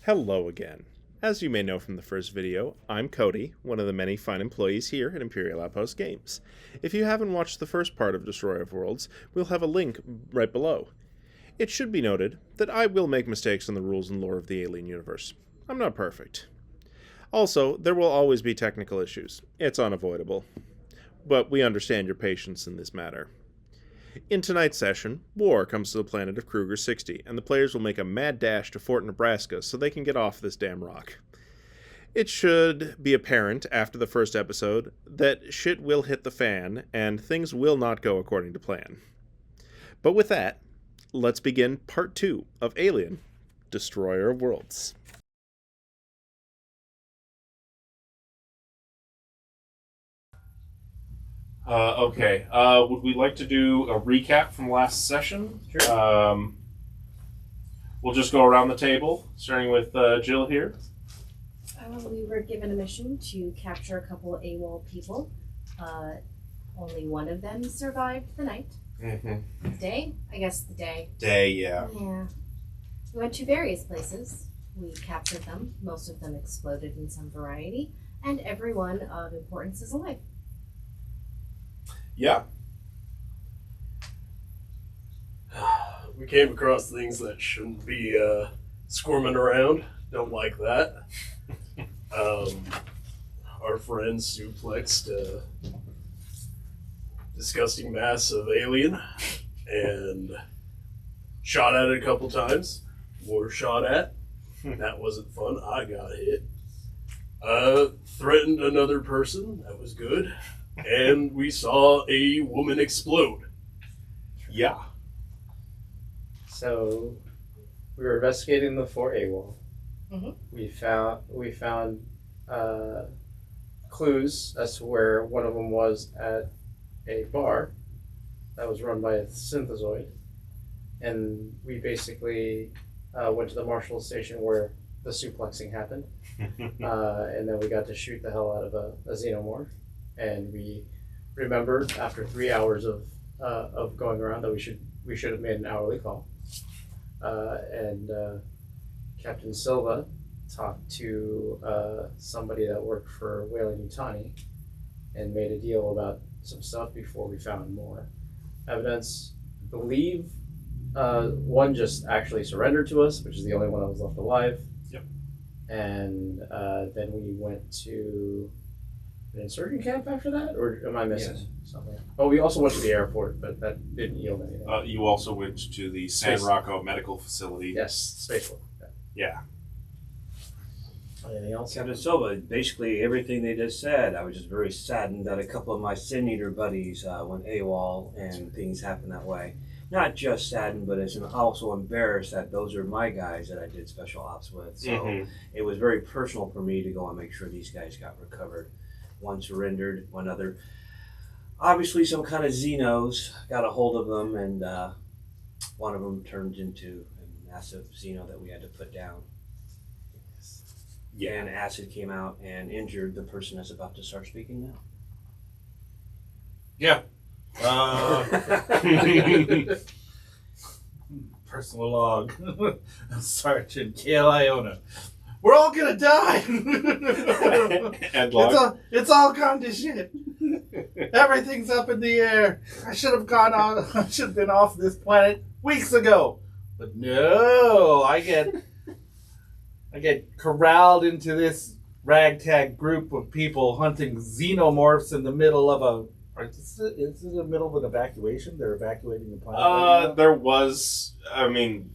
Hello again. As you may know from the first video, I'm Cody, one of the many fine employees here at Imperial Outpost Games. If you haven't watched the first part of Destroyer of Worlds, we'll have a link right below. It should be noted that I will make mistakes in the rules and lore of the Alien universe. I'm not perfect. Also, there will always be technical issues. It's unavoidable. But we understand your patience in this matter. In tonight's session, war comes to the planet of Kruger 60, and the players will make a mad dash to Fort Nebraska so they can get off this damn rock. It should be apparent after the first episode that shit will hit the fan, and things will not go according to plan. But with that, let's begin part 2 of Alien, Destroyer of Worlds. Okay. Would we like to do a recap from last session? Sure. We'll just go around the table, starting with Jill here. We were given a mission to capture a couple AWOL people. Only one of them survived the night. Mm-hmm. Day? I guess the day. Day, yeah. Yeah. We went to various places. We captured them. Most of them exploded in some variety. And everyone of importance is alive. Yeah. We came across things that shouldn't be squirming around. Don't like that. Our friend suplexed a disgusting mass of alien and shot at it a couple times. More shot at. That wasn't fun. I got hit. Threatened another person. That was good. And we saw a woman explode. Yeah. So we were investigating the Fort AWOL. Mm-hmm. We found clues as to where one of them was at a bar that was run by a synthezoid, and we basically went to the Marshall station where the suplexing happened, and then we got to shoot the hell out of a xenomorph. And we remembered after 3 hours of going around that we should have made an hourly call. And Captain Silva talked to somebody that worked for Weyland-Yutani and made a deal about some stuff before we found more evidence. I believe one just actually surrendered to us, which is the only one that was left alive. Yep. And then we went to an insurgent camp after that, or am I missing something? Oh, we also went to the airport, but that didn't yield anything. You also went to the San Rocco Medical Facility. Yes, spacewalk. Yeah. Anything else? Captain Silva, basically everything they just said. I was just very saddened that a couple of my Sin Eater buddies went AWOL and things happened that way. Not just saddened, but also embarrassed that those are my guys that I did special ops with. So It was very personal for me to go and make sure these guys got recovered. One surrendered, one other. Obviously, some kind of Xenos got a hold of them, and one of them turned into a massive Xeno that we had to put down. Yeah. And acid came out and injured the person that's about to start speaking now. Yeah. Personal log. Sergeant Kale Iona. We're all gonna die. And log. It's all gone to shit. Everything's up in the air. I should have gone on. I should have been off this planet weeks ago. But no, I get corralled into this ragtag group of people hunting xenomorphs in the middle of a. Is it in the middle of an evacuation? They're evacuating the planet. Right now? There was. I mean.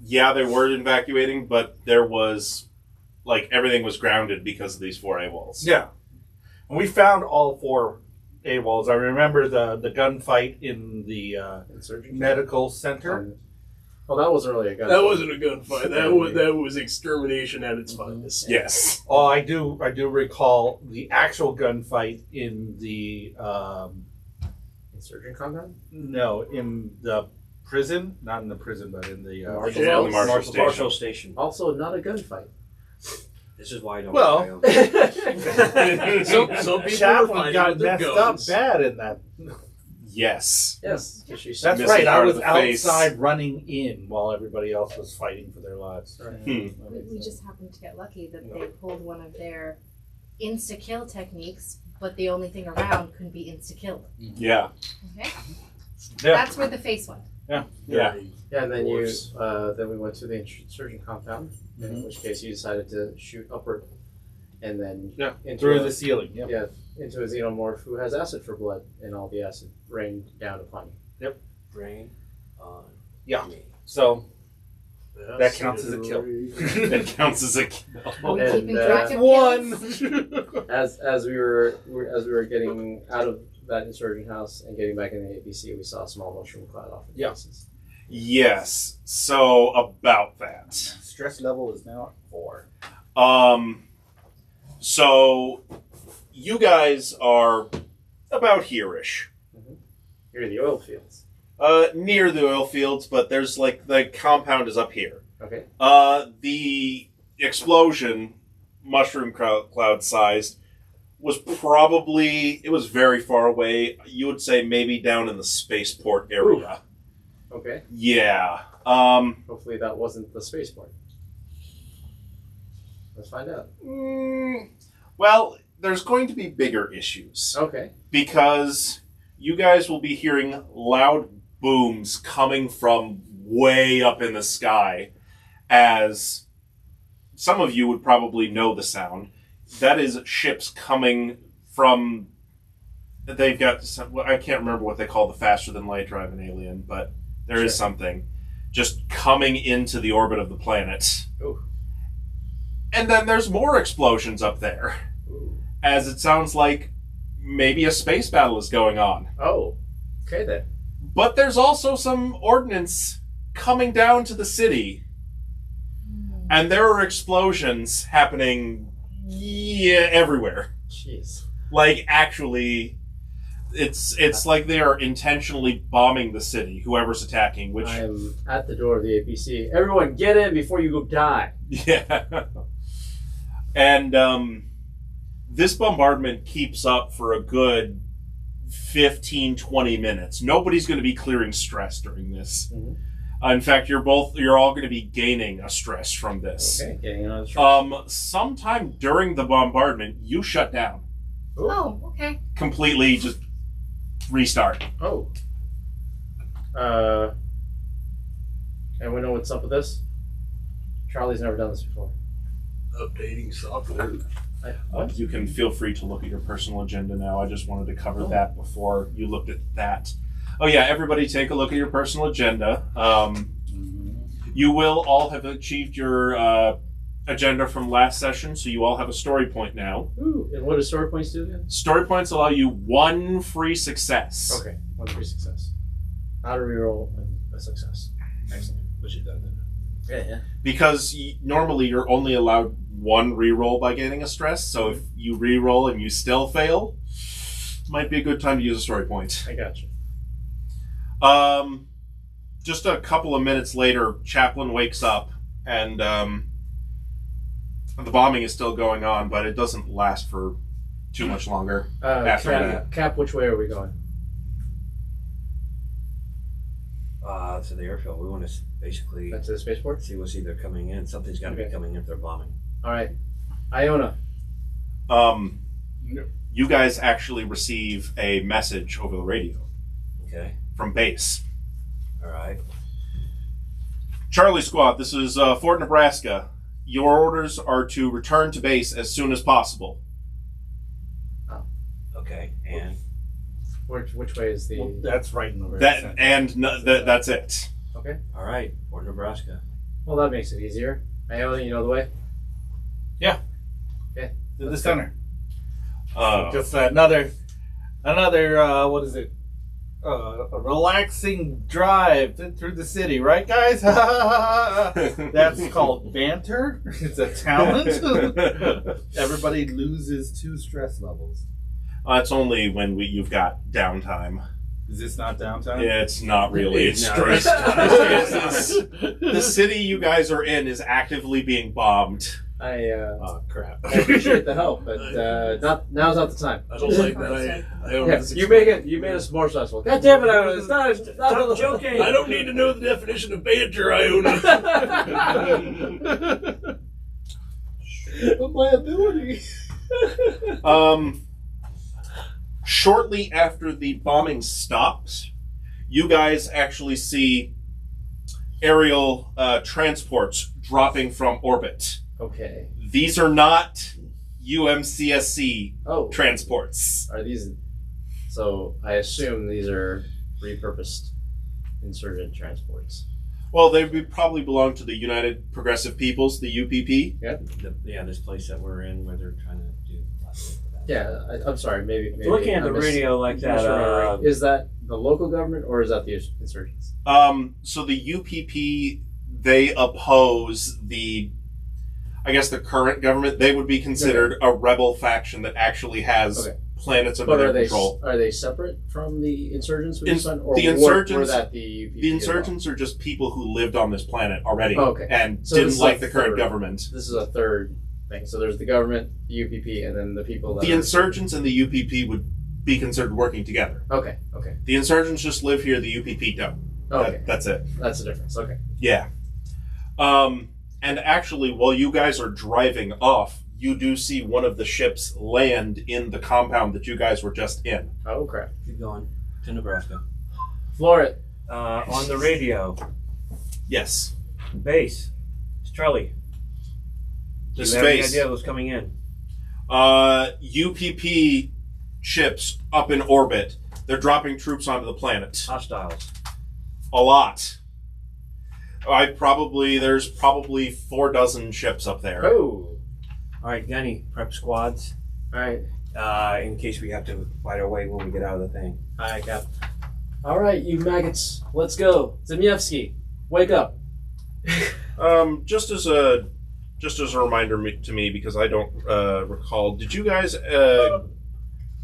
Yeah, they were evacuating, but there was, everything was grounded because of these 4 AWOLs. Yeah. And we found all 4 AWOLs. I remember the gunfight in the medical center. Well, that wasn't really a gunfight. That wasn't a gunfight. That was extermination at its finest. Yes. Oh, I do recall the actual gunfight in the... Insurgent compound? No, in the prison. Not in the prison, but in the... Marshall Station. Also, not a gunfight. This is why I don't. Well, Some people Chaplin got messed up bad in that. Yes. Yes. She That's Missing right. I part of was the face. outside running in while everybody else was fighting for their lives. Right. We just happened to get lucky that they pulled one of their insta-kill techniques, but the only thing around couldn't be insta-killed. Yeah. Okay? Yeah. That's where the face went. Yeah. Yeah, and then Dwarfs. then we went to the insurgent compound, in which case you decided to shoot upward, and then into Through a, the ceiling. Yep. yeah, into a xenomorph who has acid for blood, and all the acid rained down upon you. Brain on Yeah. me. So that counts as a kill. That counts as a kill. Are we And, keeping track of One. kills? As we were getting out of that insurgent house and getting back in the ABC, we saw a small mushroom cloud off in the Yeah. distance. Yes. So about that. Stress level is now at 4. So you guys are about here-ish. You're in the oil fields. Near the oil fields, but there's like the compound is up here. Okay. The explosion, mushroom cloud sized, was probably, it was very far away. You would say maybe down in the spaceport area. Okay. Yeah. Hopefully that wasn't the spaceport. Let's find out. Well, there's going to be bigger issues. Okay. Because you guys will be hearing loud booms coming from way up in the sky, as some of you would probably know the sound. That is ships coming from, they've got some, I can't remember what they call the faster than light driving alien, but there is something just coming into the orbit of the planet. Ooh. And then there's more explosions up there, as it sounds like maybe a space battle is going on. Oh. Okay then. But there's also some ordnance coming down to the city. And there are explosions happening everywhere. Jeez. Like, actually, it's like they are intentionally bombing the city, whoever's attacking, which... I am at the door of the APC. Everyone get in before you go die. Yeah. And this bombardment keeps up for a good 15, 20 minutes. Nobody's going to be clearing stress during this. Mhm. In fact, you're all going to be gaining a stress from this. Okay, getting another stress. Sometime during the bombardment, you shut down. Oh, okay. Completely just restart. Oh. And we know what's up with this? Charlie's never done this before. Updating software. What? You can feel free to look at your personal agenda now. I just wanted to cover that before you looked at that. Oh yeah, everybody take a look at your personal agenda. You will all have achieved your agenda from last session, so you all have a story point now. Ooh, and what do story points do again? Story points allow you 1 free success. Okay, 1 free success. How to reroll a success. Excellent. But you done Yeah. Because normally you're only allowed 1 reroll by gaining a stress, so if you reroll and you still fail, might be a good time to use a story point. I got you. Just a couple of minutes later, Chaplin wakes up, and the bombing is still going on, but it doesn't last for too much longer after that. Cap, which way are we going? To the airfield. We want to basically Back to the spaceport? see what's either coming in. Something's got to be Okay. coming in if they're bombing. All right. Iona. You guys actually receive a message over the radio Okay. from base. All right. Charlie Squad, this is Fort Nebraska. Your orders are to return to base as soon as possible. Okay. And Which way is the... Well, that's right in the very center. That's it. Okay. all right, Fort Nebraska. Well, that makes it easier. Iona, you know the way? To the center. Uh, Just another what is it? A relaxing drive through the city, right, guys? That's called banter. It's a talent. Everybody loses 2 stress levels. it's only when you've got downtime. Is this not downtime? It's not really. It's No, stress. it's The city you guys are in is actively being bombed. Oh crap! I appreciate the help, but now's not the time. I don't like that. I own Yeah, this you made us more stressful. God damn it! It's not Stop joking. I don't need to know the definition of banter, Iona. But my ability. Shortly after the bombing stops, you guys actually see aerial transports dropping from orbit. Okay. These are not UMCSC Oh, transports. are these? So I assume these are repurposed insurgent transports. Well, they would probably belong to the United Progressive Peoples, the UPP. This place that we're in where they're trying to do. Yeah, I'm sorry. Maybe Looking at the I'm radio like that, misremembering. Is that the local government or is that the insurgents? So the UPP, they oppose the current government. They would be considered a rebel faction that actually has planets under their control. Are they separate from the insurgents? Or the insurgents, were that the UPP the insurgents are just people who lived on this planet already and So didn't like the current government. This is a third thing. So there's the government, the UPP, and then the people that the insurgents and the UPP would be considered working together. Okay. The insurgents just live here. The UPP don't. Okay. That's it. That's the difference. Okay. Yeah. And actually, while you guys are driving off, you do see one of the ships land in the compound that you guys were just in. Oh crap. Keep going to Nebraska. Floor it. On the radio, Yes. base. It's Charlie. Do This you have any base. idea what's coming in? UPP ships up in orbit. They're dropping troops onto the planet. Hostiles. A lot. There's probably 4 dozen ships up there. Oh. All right, Denny, prep squads. All right. In case we have to fight our way when we get out of the thing. All right, Cap. All right, you maggots. Let's go. Zimievsky, wake up. Just as a reminder to me, because I don't recall, did you guys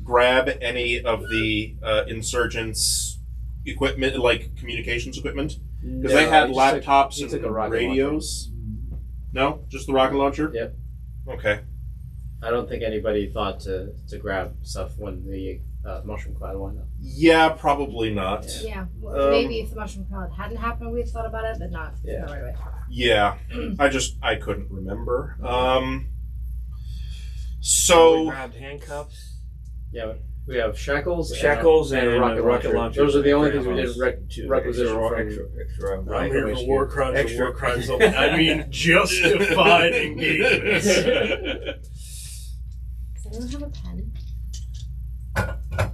grab any of the insurgents' equipment, like communications equipment? Because they had laptops and radios. No, just the rocket launcher. Yep. Okay. I don't think anybody thought to grab stuff when the mushroom cloud went up. Yeah, probably not. Yeah, well, maybe if the mushroom cloud hadn't happened, we'd thought about it, but not right away. Yeah, I couldn't remember. So we grabbed handcuffs. Yeah, we have shackles, and a rocket launcher. Those are the only things we didn't requisition from. Extra. I'm here for war crimes and war crimes only. I mean, justified engagement. Does anyone have a pen?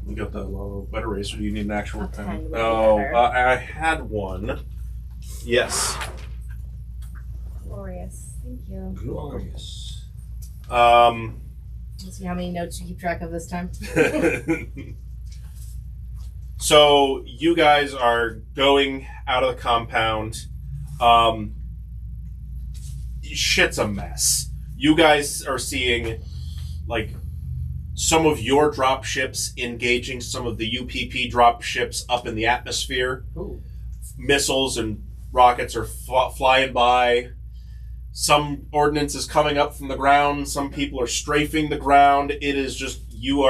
You got the wet eraser. Do you need an actual A pen? pen would be Oh, better. I had one. Yes. Glorious. Thank you. Glorious. Let's see how many notes you keep track of this time. So you guys are going out of the compound. Shit's a mess. You guys are seeing, like, some of your drop ships engaging some of the UPP drop ships up in the atmosphere. Ooh. Missiles and rockets are flying by. Some ordnance is coming up from the ground. Some people are strafing the ground. It is just you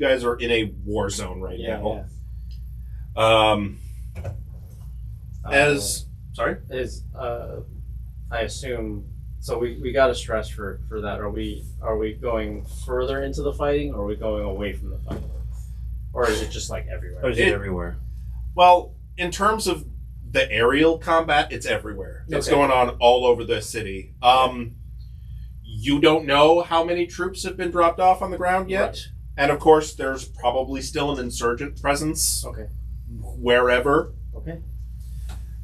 guys are in a war zone right now. Sorry? I assume so. We got to stress for that. Are we going further into the fighting, or are we going away from the fighting, or is it just like everywhere? Or is it everywhere? Well, in terms of the aerial combat, it's everywhere. It's going on all over the city. You don't know how many troops have been dropped off on the ground yet. Right. And of course, there's probably still an insurgent presence wherever. Okay.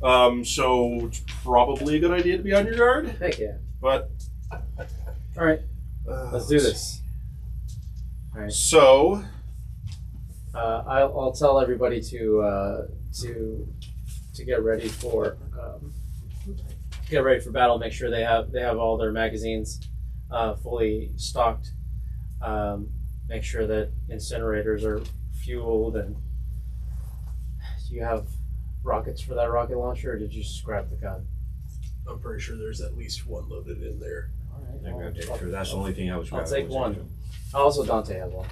So it's probably a good idea to be on your guard. Heck yeah. But all right, let's do this. All right. So I'll tell everybody to get ready for battle. Make sure they have all their magazines fully stocked. Make sure that incinerators are fueled. And do you have rockets for that rocket launcher, or did you scrap the gun? I'm pretty sure there's at least one loaded in there. I grabbed it. That's the only thing I was I'll grabbing. take was one. extra. Also, Dante has one.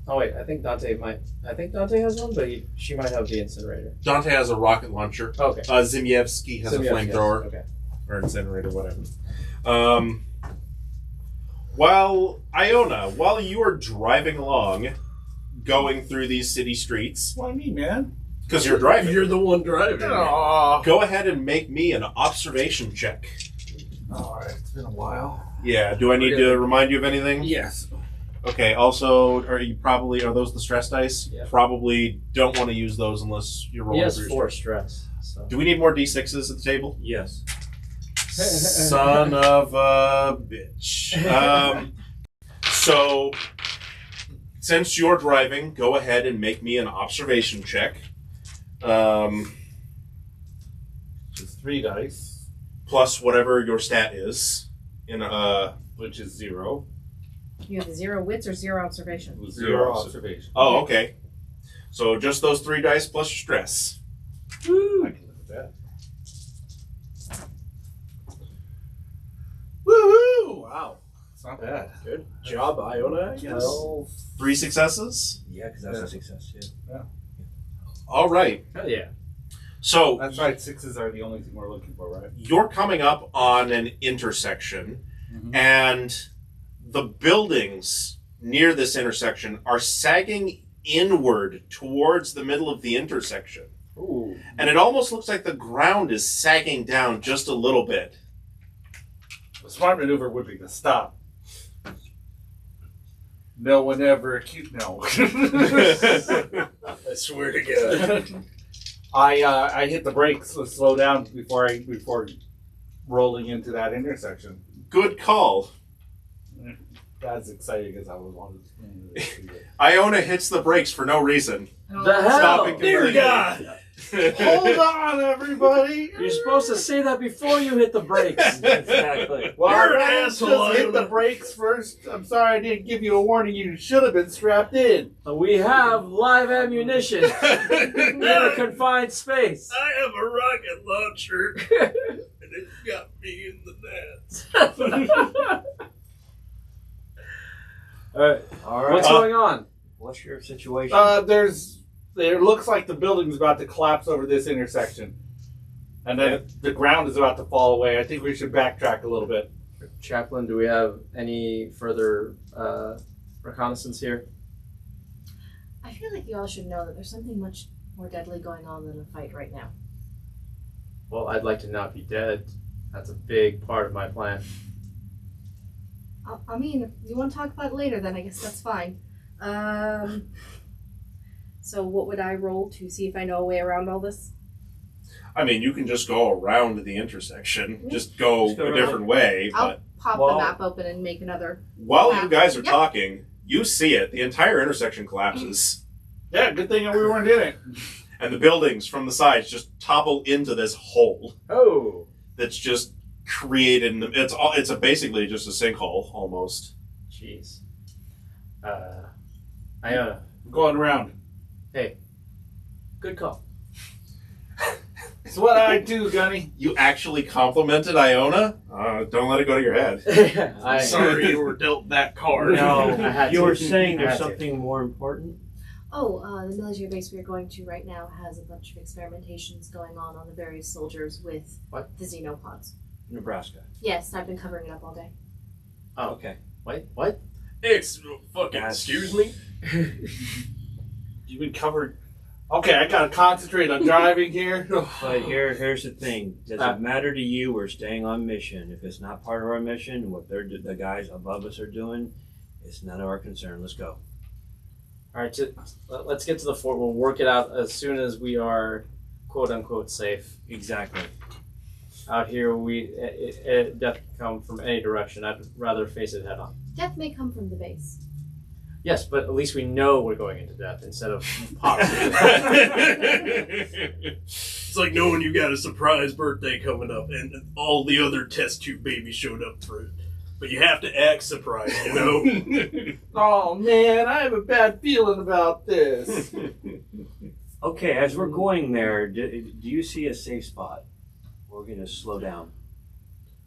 Oh wait, I think Dante has one, but she might have the incinerator. Dante has a rocket launcher. Okay. Zimievsky has a flamethrower. Okay. Or incinerator, whatever. Iona, while you are driving along, going through these city streets, Why me, man? because you're driving, You're the one driving. Oh. Go ahead and make me an observation check. All right, it's been a while. Yeah. Do I need to remind you of anything? Yes. Okay. Also, are those the stress dice? Yeah. Probably don't want to use those unless you're rolling. He has for your 4 stress. stress. So. Do we need more d6s at the table? Yes. Son of a bitch. So, since you're driving, go ahead and make me an observation check. Just 3 dice, Plus whatever your stat is. which is 0. You have 0 wits or 0 observation. 0 observation. Oh, okay. So just those 3 dice plus your stress. I can live with that. Woohoo! Wow. It's not bad. Good Job, Iona, I guess. 3 successes. Yeah, because that's a success, yeah. All right. Hell yeah. So That's right, 6s are the only thing we're looking for, right? you're coming up on an intersection, Mhm. and the buildings near this intersection are sagging inward towards the middle of the intersection. Ooh. And it almost looks like the ground is sagging down just a little bit. A smart maneuver would be to stop. No one ever accused. No. I swear to God. I hit the brakes to slow down before rolling into that intersection. Good call. As exciting as I was wanted to be. Iona hits the brakes for no reason. The hell? Stopping Dear completely. God. Hold on, everybody! You're supposed to say that before you hit the brakes. Exactly. Well, You're an I asshole, just hit the Iona. brakes first. I'm sorry I didn't give you a warning. You should have been strapped in. We have live ammunition in a confined space. I have a rocket launcher, and it's got me in the net. All right. What's going on? What's your situation? It looks like the building's about to collapse over this intersection. And then the ground is about to fall away. I think we should backtrack a little bit. Chaplain, do we have any further reconnaissance here? I feel like you all should know that there's something much more deadly going on than a fight right now. Well, I'd like to not be dead. That's a big part of my plan. I mean, if you want to talk about it later, then I guess that's fine. So what would I roll to see if I know a way around all this? I mean, you can just go around the intersection. Just go Just go a around. different way. I'll But pop Well- the map open and make another. while you guys are Yep. talking, you see it. The entire intersection collapses. Yeah, good thing we weren't in it. And the buildings from the sides just topple into this hole Oh! that's just created. It's basically just a sinkhole almost. Jeez. Iona, I'm going around. good call. It's what I do, Gunny. You actually complimented Iona? Don't let it go to your head. I, Sorry you were dealt that card. No, I had you to. were saying I there's had to. something more important? Oh, the military base we are going to right now has a bunch of experimentations going on the various soldiers with What? the xenopods. Nebraska. Yes, I've been covering it up all day. Oh. Okay. wait, what? Excuse me? You've been covered. Okay, I gotta concentrate on driving here. But here's the thing. Does it matter to you? We're staying on mission. If it's not part of our mission, what the guys above us are doing, it's none of our concern. Let's go. All right, let's get to the fort. We'll work it out as soon as we are, quote unquote, safe. Exactly. Out here, death can come from any direction. I'd rather face it head on. Death may come from the base. Yes, but at least we know we're going into death instead of possibly. It's like knowing you got a surprise birthday coming up and all the other test tube babies showed up for it. But you have to act surprised, you know? Oh man, I have a bad feeling about this. Okay, as we're going there, do you see a safe spot? We're going to slow down.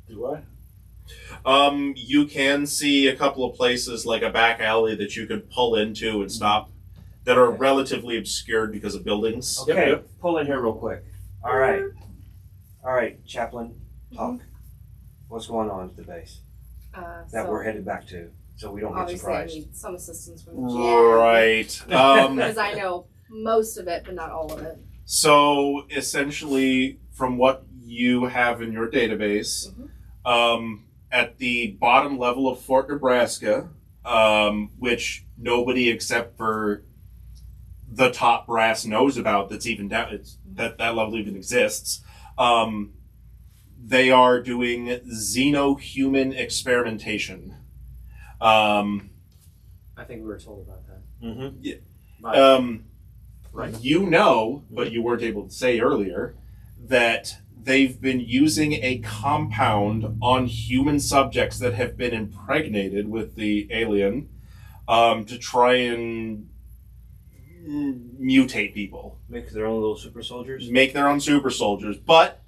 Do I? You can see a couple of places, like a back alley, that you could pull into and stop, that are relatively obscured because of buildings. Okay, pull in here real quick. All right, Chaplain, talk. What's going on at the base that we're headed back to, so we don't get obviously surprised? I need some assistance from the GM. Right. Because I know most of it, but not all of it. So, essentially, from what you have in your database, at the bottom level of Fort Nebraska, which nobody except for the top brass knows about, that's even down, that level even exists, they are doing xeno-human experimentation. I think we were told about that. Right. You know, but you weren't able to say earlier, that they've been using a compound on human subjects that have been impregnated with the alien to try and mutate people. Make their own little super soldiers? Make their own super soldiers. But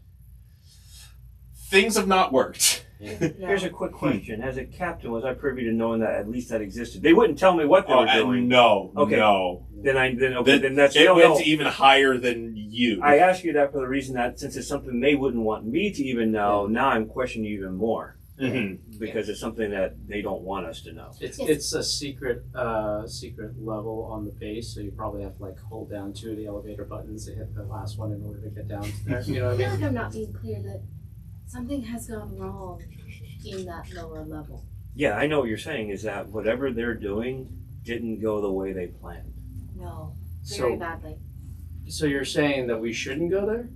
things have not worked. Here's a quick question. As a captain, was I privy to knowing that at least that existed? They wouldn't tell me what they were doing. No. Okay. No. Then that's it went even higher than you. I ask you that for the reason that since it's something they wouldn't want me to even know, now I'm questioning you even more. Because it's something that they don't want us to know. It's a secret level on the base, so you probably have to like hold down two of the elevator buttons to hit the last one in order to get down to there. You know what I I feel mean? like I'm not being clear that something has gone wrong in that lower level. Yeah, I know what you're saying is that whatever they're doing didn't go the way they planned. No, very So- badly. So you're saying that we shouldn't go there?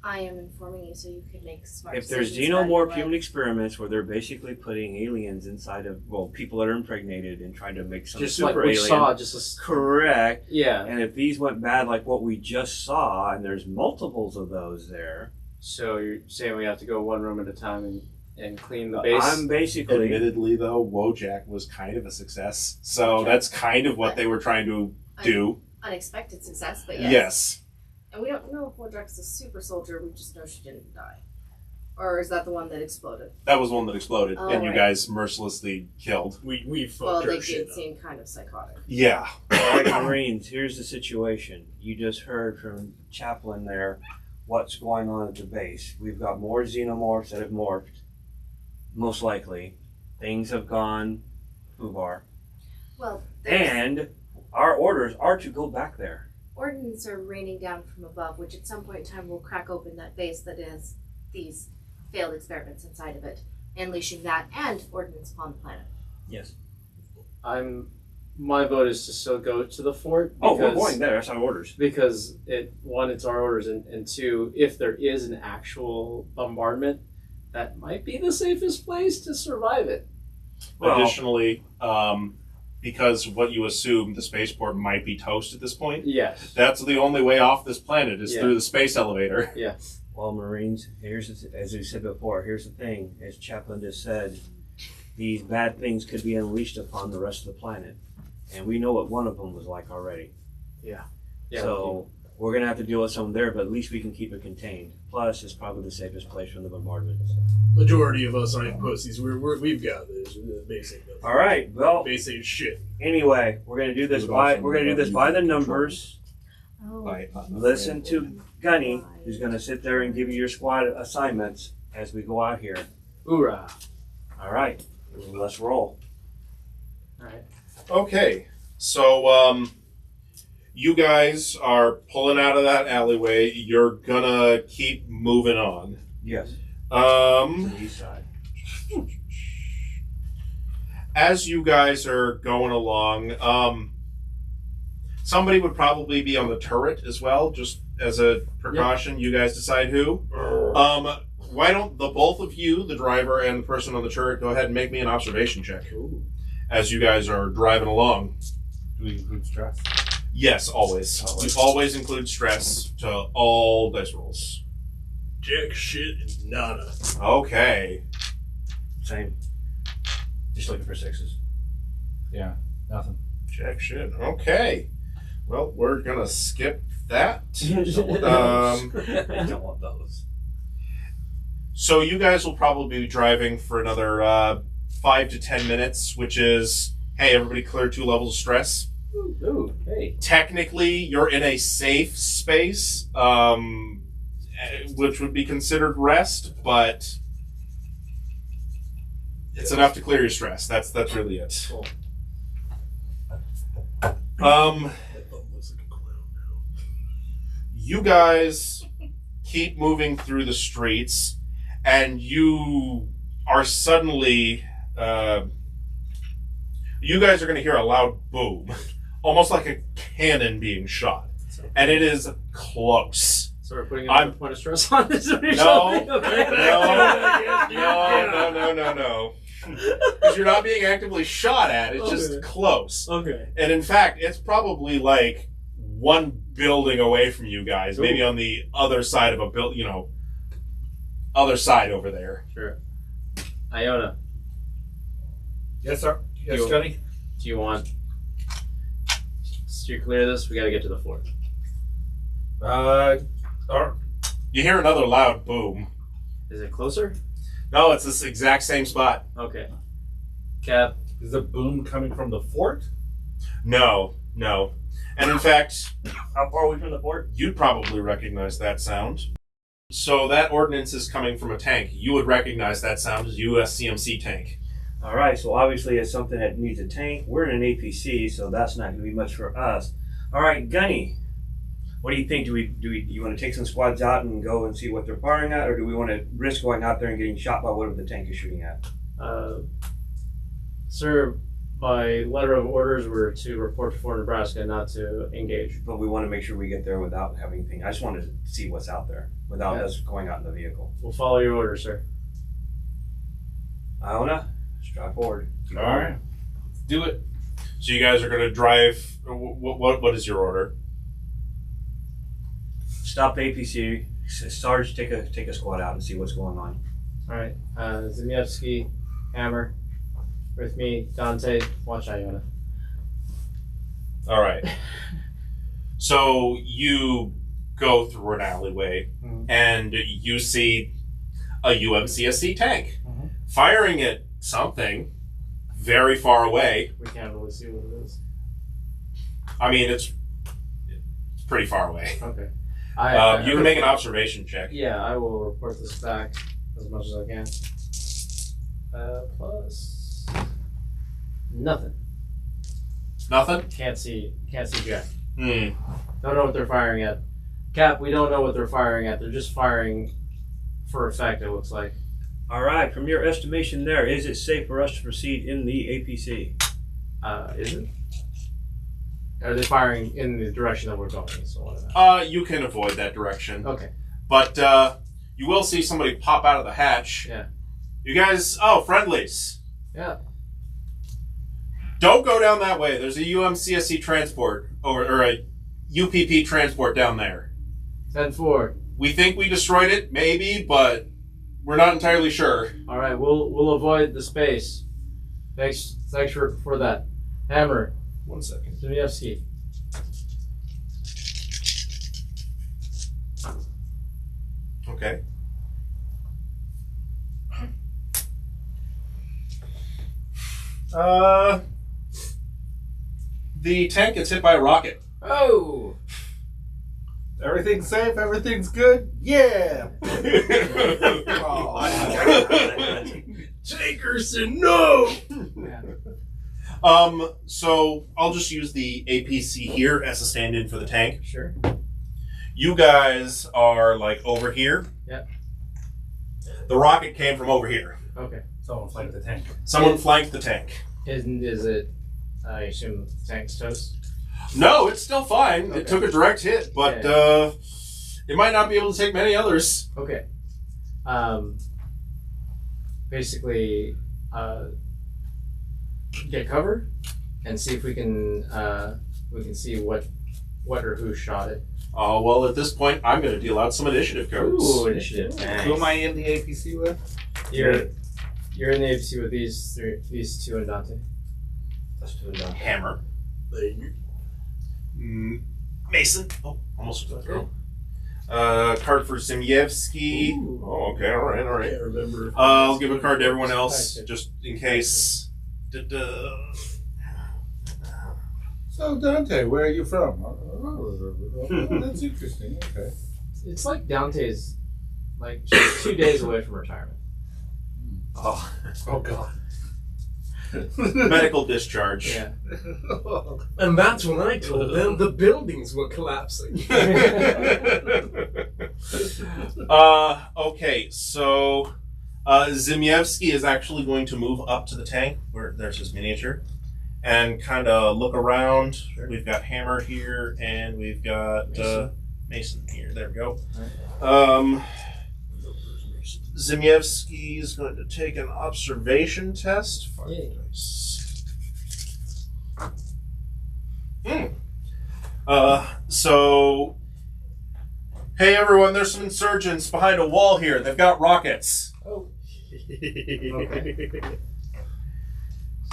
I am informing you so you can make smart If there's decisions about xenomorph your human life. experiments where they're basically putting aliens inside of, people that are impregnated and trying to make some Just super like we alien. saw, just Correct. yeah. And if these went bad like what we just saw, and there's multiples of those there, So you're saying we have to go one room at a time and clean the base? I'm basically... Admittedly, though, Wojak was kind of a success. So that's kind of what they were trying to do. Unexpected success, but yes. Yes. And we don't know if Woodruck's a super soldier, we just know she didn't die. Or is that the one that exploded? That was one that exploded, Oh, and you right. guys mercilessly killed. We fucked Well, her they shit did up. seem kind of psychotic. Yeah. All right, Marines, here's the situation. You just heard from Chaplain there what's going on at the base. We've got more xenomorphs that have morphed, most likely. Things have gone foobar. Well, there's And our orders are to go back there. ordnance are raining down from above, which at some point in time will crack open that base that has these failed experiments inside of it, unleashing that and ordnance upon the planet. Yes. My vote is to still go to the fort. Oh, we're going there. That's our orders. Because it's our orders, and two, if there is an actual bombardment, that might be the safest place to survive it. Well- Additionally, because what you assume the spaceport might be toast at this point, Yes. that's the only way off this planet is Yeah. through the space elevator. Yeah. Well, Marines, as we said before, here's the thing. As Chaplain just said, these bad things could be unleashed upon the rest of the planet. And we know what one of them was like already. Yeah. So we're going to have to deal with some there, but at least we can keep it contained. Plus, it's probably the safest place from the bombardments. Majority of us ain't pussies. We've got this. Basic. All right. Well, Basic shit. anyway, we're going to do this by the numbers. Oh, Listen to Gunny, who's going to sit there and give you your squad assignments as we go out here. Hoorah. All right. Let's roll. All right. Okay, so you guys are pulling out of that alleyway. You're gonna keep moving on. Yes. To the east side. As you guys are going along, somebody would probably be on the turret as well, just as a precaution. You guys decide who. Why don't the both of you, the driver and the person on the turret, go ahead and make me an observation check as you guys are driving along. Do we include stress? Yes, always. You always include stress to all dice rolls. Jack shit and nada. Okay. Same. Just looking for sixes. Yeah, nothing. Check shit. Okay. Well, we're gonna skip that. I don't want those. So you guys will probably be driving for another 5 to 10 minutes, which is, hey, everybody clear 2 levels of stress. Ooh, hey. Technically, you're in a safe space, which would be considered rest, but it's enough to clear your stress. That's really it. Cool. That thumb looks like a clown now. You guys keep moving through the streets, and you are suddenly, you guys are going to hear a loud boom, almost like a cannon being shot, and it is close. So we're putting a point of stress on this? No, because you're not being actively shot at. It's just close. Okay. And in fact, it's probably like one building away from you guys, maybe on the other side of a other side over there. Sure. Iona, Yes, sir. Yes, You- Gunny. do you want steer clear of this? We gotta get to the fort. You hear another loud boom. Is it closer? No, it's this exact same spot. Okay. Cap, Is the boom coming from the fort? No. And in fact, How far are we from the fort? you'd probably recognize that sound. So that ordnance is coming from a tank. You would recognize that sound as USCMC tank. All right, so obviously it's something that needs a tank. We're in an APC, so that's not going to be much for us. All right, Gunny, what do you think? Do you want to take some squads out and go and see what they're firing at, or do we want to risk going out there and getting shot by whatever the tank is shooting at? sir, by letter of orders, we're to report to Fort Nebraska, not to engage. But we want to make sure we get there without having anything. I just wanted to see what's out there without us going out in the vehicle. We'll follow your orders, sir. Iona, drive forward. All right. Let's do it. So you guys are going to drive. What is your order? Stop the APC. Sarge, take a squad out and see what's going on. All right. Zimievsky, Hammer, with me. Dante, watch Iona. All right. So you go through an alleyway, and you see a UMCSC tank firing at something very far away. We can't really see what it is. I mean, it's pretty far away. Okay. You can make an observation check. Yeah, I will report this back as much as I can. Plus nothing. Nothing? Can't see jack. Hmm. Don't know what they're firing at. Cap, we don't know what they're firing at. They're just firing for effect, it looks like. All right, from your estimation there, is it safe for us to proceed in the APC? Is it? Are they firing in the direction that we're going? So what about? You can avoid that direction. Okay. But you will see somebody pop out of the hatch. Yeah. You guys, friendlies. Yeah. Don't go down that way. There's a UMCSC transport, or a UPP transport down there. 10-4. We think we destroyed it, maybe, but we're not entirely sure. All right, we'll avoid the space. Thanks for that. Hammer, 1 second. Zimievsky. Okay. The tank gets hit by a rocket. Oh. Everything's safe. Everything's good. Yeah. Tankerson, no! So I'll just use the APC here as a stand-in for the tank. Sure. You guys are like over here. Yep. The rocket came from over here. Okay. Someone flanked the tank. Someone flanked the tank. Is it? I assume the tank's toast. No, it's still fine. Okay. It took a direct hit, but it might not be able to take many others. Okay. Basically, get cover and see if we can see what or who shot it. Oh, well, at this point, I'm going to deal out some initiative codes. Ooh, initiative. Who am I in the APC with? You're in the APC with these two and Dante. Let's do it now. Hammer. Thank you. Mason. Oh, almost forgot. Card for Zimyevsky. Ooh. Oh, okay. All right. I can't remember. I'll give a card to everyone else, just in case. So Dante, where are you from? Oh, that's interesting. Okay. It's like Dante's like she's 2 days away from retirement. Oh, Oh God. medical discharge. Yeah. And that's when I told them the buildings were collapsing. Okay, so Zimyevsky is actually going to move up to the tank where there's his miniature and kind of look around. We've got Hammer here and we've got Mason here. There we go. Zimyevsky is going to take an observation test. Yay. So, hey everyone, there's some insurgents behind a wall here. They've got rockets. Oh.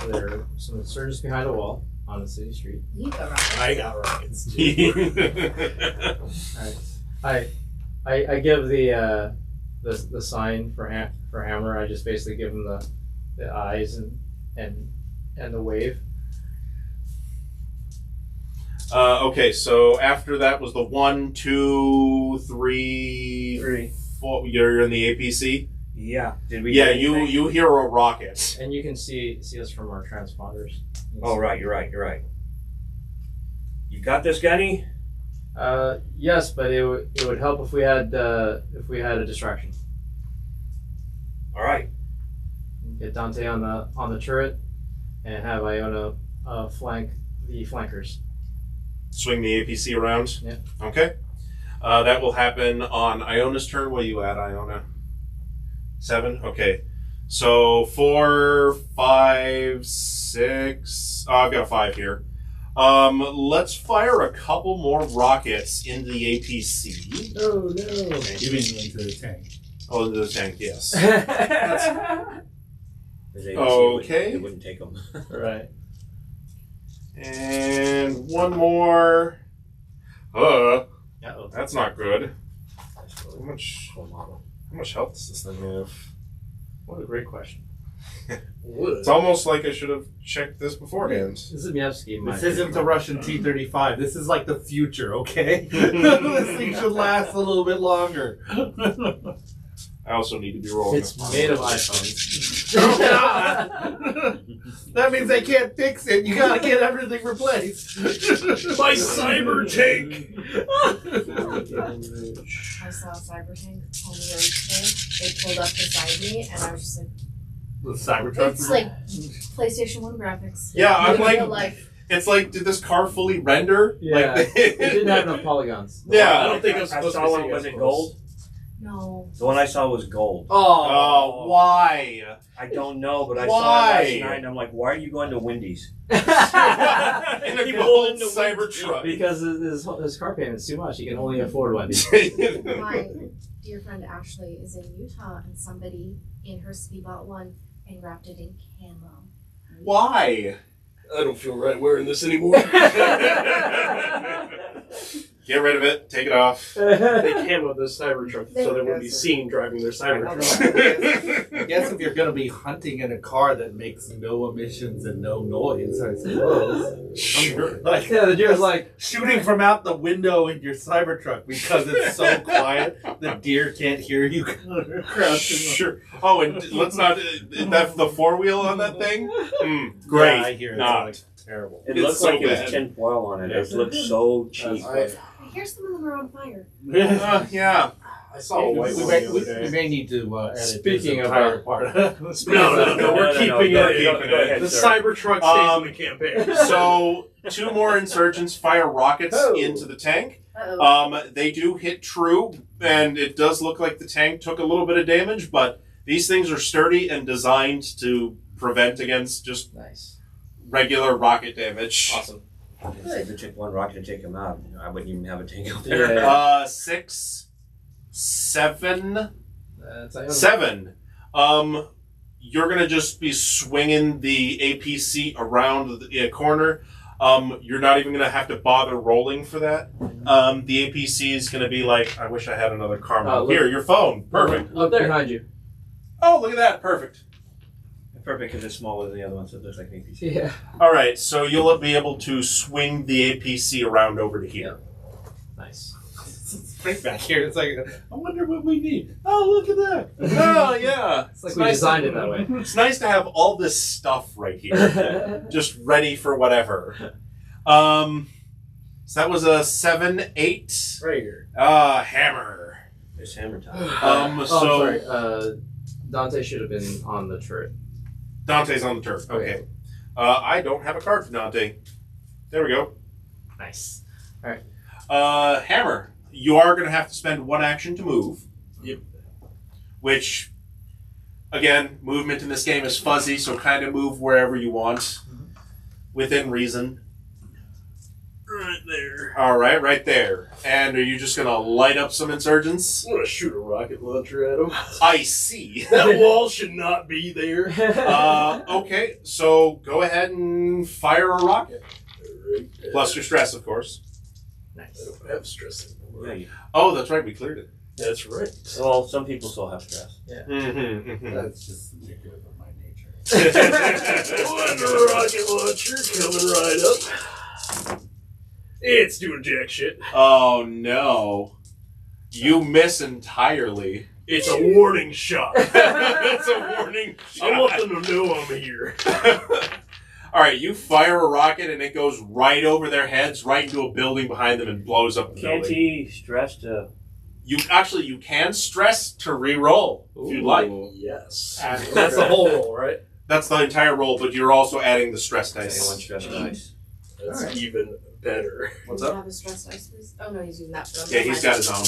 So there are some insurgents behind a wall on the city street. You go right. I got rockets. Alright. I give the sign for Hammer. I just basically give him the eyes and the wave. Okay, so after that was the 1, 2, 3, 4. You're in the APC. Yeah. Did we? Yeah, get anything? you hear a rocket. And you can see us from our transponders. Oh, right. You're right. You got this, Gunny? Yes, but it would help if we had a distraction. All right. Get Dante on the turret, and have Iona flank the flankers. Swing the APC around. Yeah. Okay. That will happen on Iona's turn. What are you at, Iona? 7? Okay. So 4, 5, 6. Oh, I've got 5 here. Let's fire a couple more rockets into the APC. Oh no! Giving into the tank. Oh, into the tank, yes. Okay. It wouldn't take them. Right. And one more. Uh-oh. That's not good. How How much health does this thing have? What a great question. It's almost like I should have checked this beforehand. Zimyevsky. This isn't the Russian T-35. This is like the future, okay? This thing should last a little bit longer. I also need to be rolling. It's made of iPhones. That means they can't fix it. You gotta get everything replaced. My cyber tank! I saw a cyber tank on the road today. They pulled up beside me, and I was just like, The Cybertruck. it's like PlayStation 1 graphics. Yeah, I'm In like, real life. it's like, did this car fully render? Yeah. Like, It didn't have enough polygons. Yeah. I don't think I'm I supposed saw to one. be Was seeing it it gold? No. The one I saw was gold. Oh, why? I don't know, but I Why? saw it last night, and I'm like, why are you going to Wendy's? In a People gold in the Cybertruck. Because his car payment's too much. He can only afford one. My dear friend Ashley is in Utah, and somebody in her city bought one and wrapped it in camo. Why? I don't feel right wearing this anymore. Get rid of it. Take it off. They camoed the Cybertruck so they wouldn't be seen driving their Cybertruck. I guess if you're gonna be hunting in a car that makes no emissions and no noise, I suppose. Sure. Like, Yeah, the deer's like, shooting from out the window in your Cybertruck because it's so quiet, the deer can't hear you crouching. Sure. Oh, and let's not. That's the 4-wheel on that thing? Great. Yeah, I hear it. Not. It's like terrible. It It's looked so like it bad. was tin foil on it. It looked so cheap. I hear some of them are on fire. Yeah. I saw a white we, one may, the we, other we day. may need to edit Speaking this of, entire part. No, we're keeping Go it. ahead, The sir. Cybertruck stays in the campaign. So, 2 more insurgents fire rockets Oh. into the tank. Uh-oh. They do hit true, and it does look like the tank took a little bit of damage, but these things are sturdy and designed to prevent against just nice. regular rocket damage. Awesome. If it took one rocket to take him out, I wouldn't even have a tank out there. Yeah. 6, 7, It's like, 7. You're gonna just be swinging the APC around the corner. You're not even going to have to bother rolling for that. The APC is going to be like, I wish I had another karma. Look. Here, your phone. Perfect. Look behind you. Oh, look at that. Perfect. Perfect because it's smaller than the other one, so it looks like an APC. Yeah. All right, so you'll be able to swing the APC around over to here. Nice. It's right back here. It's like, I wonder what we need. Oh, look at that. Oh, yeah. It's like we designed it that way. It's nice to have all this stuff right here, just ready for whatever. So that was a 7, 8. Right here. Hammer. It's hammer time. I'm So sorry. Dante should have been on the turret. Dante's on the turf. Okay. I don't have a card for Dante. There we go. Nice. Hammer. You are going to have to spend one action to move. Yep. Which, again, movement in this game is fuzzy, so kind of move wherever you want, within reason. Right there. All right there. And are you just going to light up some insurgents? I'm gonna shoot a rocket launcher at him. I see. That wall should not be there. Okay, so go ahead and fire a rocket. Right there. Plus your stress, of course. I Nice. don't have stress anymore. Yeah, Oh, that's right, we cleared it. That's right. well, some people still have stress. That's just indicative of my nature. One rocket launcher coming right up. It's doing jack shit. Oh, no. You miss entirely. It's a warning shot. It's a warning I want shot. them to know I'm here. All right, you fire a rocket and it goes right over their heads, right into a building behind them and blows up the Can't building. he stress to... You can stress to re-roll if you'd like. Yes. Ah, That's the whole roll, right? That's the entire roll, but you're also adding the stress One dice. stress dice. That's Alright. even better. What's Can you up? have a stress dice, please? Oh no, he's using that for Yeah, he's got his own.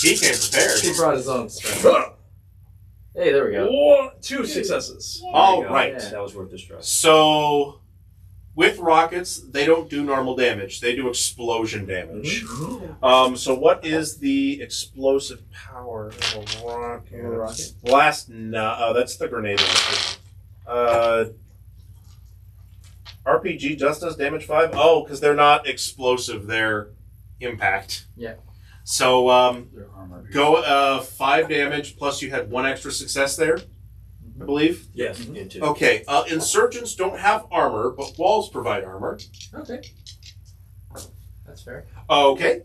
He came prepared. He brought his own strength. Hey, there we go. 2 successes. All There you go. right. Yeah. That was worth the stress. So, with rockets, they don't do normal damage. They do explosion damage. So what is the explosive power of a rocket? Rocket. Blast? No, that's the grenade launcher. RPG just does damage 5? Oh, because they're not explosive. They're impact. Yeah. So, Their armor. go 5 damage, plus you had 1 extra success there, I believe. Yes, into. Okay, insurgents don't have armor, but walls provide armor. Okay. That's fair. Okay.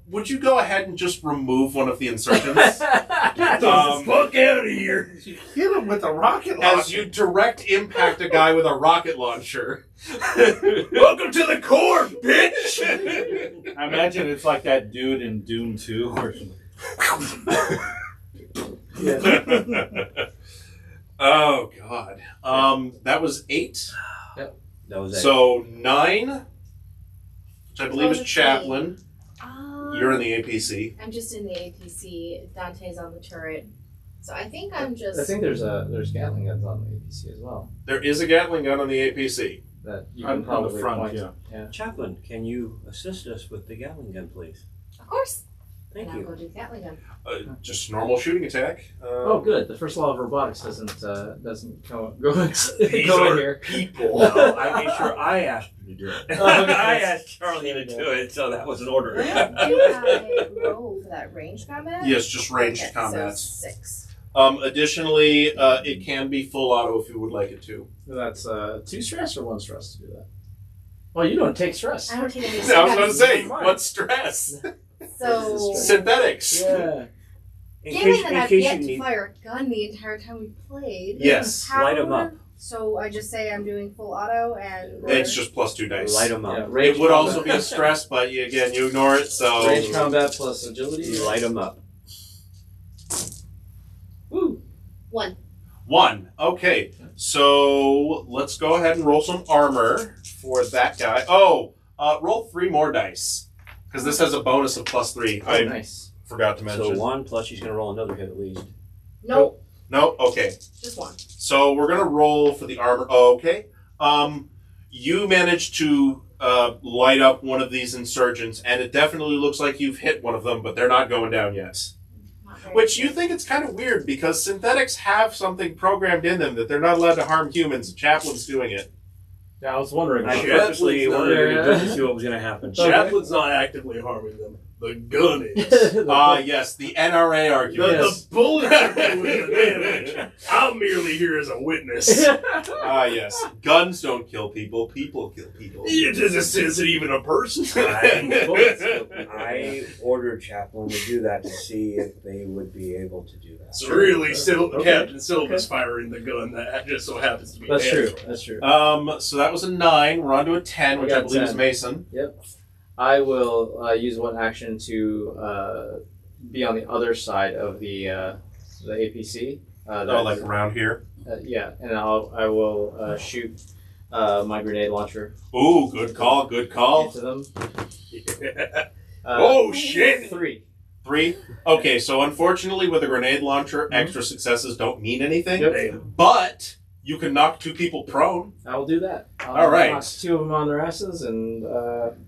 Would you go ahead and just remove one of the insurgents? Get the fuck out of here. Hit him with a rocket As launcher. you direct impact a guy with a rocket launcher. Welcome to the core, bitch. I imagine it's like that dude in Dune 2 or Oh, God. That was 8. That was it. So 9, which I believe is Oh, that's Chaplain. You're in the APC. I'm just in the APC. Dante's on the turret. So I think I'm just. I think there's Gatling guns on the APC as well There is a Gatling gun on the APC. that you On can the probably front, point. yeah. Chaplain, can you assist us with the Gatling gun, please? Of course. Thank and I'll you. go do the Gatling gun. Just normal shooting attack. Oh, good. The first law of robotics doesn't go These go in are here. people. No, I made sure I asked you to do it. Okay. I asked Charlie to do it, so that was an order. Do I roll for that ranged combat? Yes, just ranged Okay, combat. So 6. Additionally, it can be full auto if you would like it to. That's 2 stress or 1 stress to do that. Well, you don't take stress. I don't take any I was going to say, Fine. what stress? So, Synthetics. Yeah. given that in I've case yet you to need, fire a gun the entire time we played, Yes. how, light 'em up. So I just say I'm doing full auto and. It's just plus 2 dice. Light them Yeah, up. range It would also combat. be a stress, but again, you ignore it, so. Range combat plus agility. You light them up. Woo. 1. 1. Okay, so let's go ahead and roll some armor for that guy. Oh, roll 3 more dice. Because this has a bonus of plus 3. Oh, I nice. forgot to mention. So 1 plus she's going to roll another hit at least. Nope. No? Okay. Just 1. So we're going to roll for the armor. Okay. You managed to light up one of these insurgents, and it definitely looks like you've hit one of them, but they're not going down yet. Not very Which you good. think it's kind of weird, because synthetics have something programmed in them that they're not allowed to harm humans. Chaplin's doing it. Yeah, I was wondering. I Chaplain's purposely not- wanted to do to see what was going to happen. Chaplain's not actively harming them. The gun is. Yes, the NRA argument. Yes. The bullets are doing the damage. I'm merely here as a witness. Yes. Guns don't kill people, people kill people. Is it even a person? I ordered Chaplain to do that to see if they would be able to do that. So really, Okay. Captain Silva's firing the gun that just so happens to be That's true. Android. That's true. So that was a 9. We're on to a 10, We which I got believe is 10. Mason. Yep. I will use one action to be on the other side of the APC. Like around here. Yeah, and I will shoot my grenade launcher Ooh, good call, good call. into them. Oh, shit. 3. 3. Okay, so unfortunately with a grenade launcher, extra successes don't mean anything. Yep. But you can knock 2 people prone. I will do that. All right. Knock 2 of them on their asses, and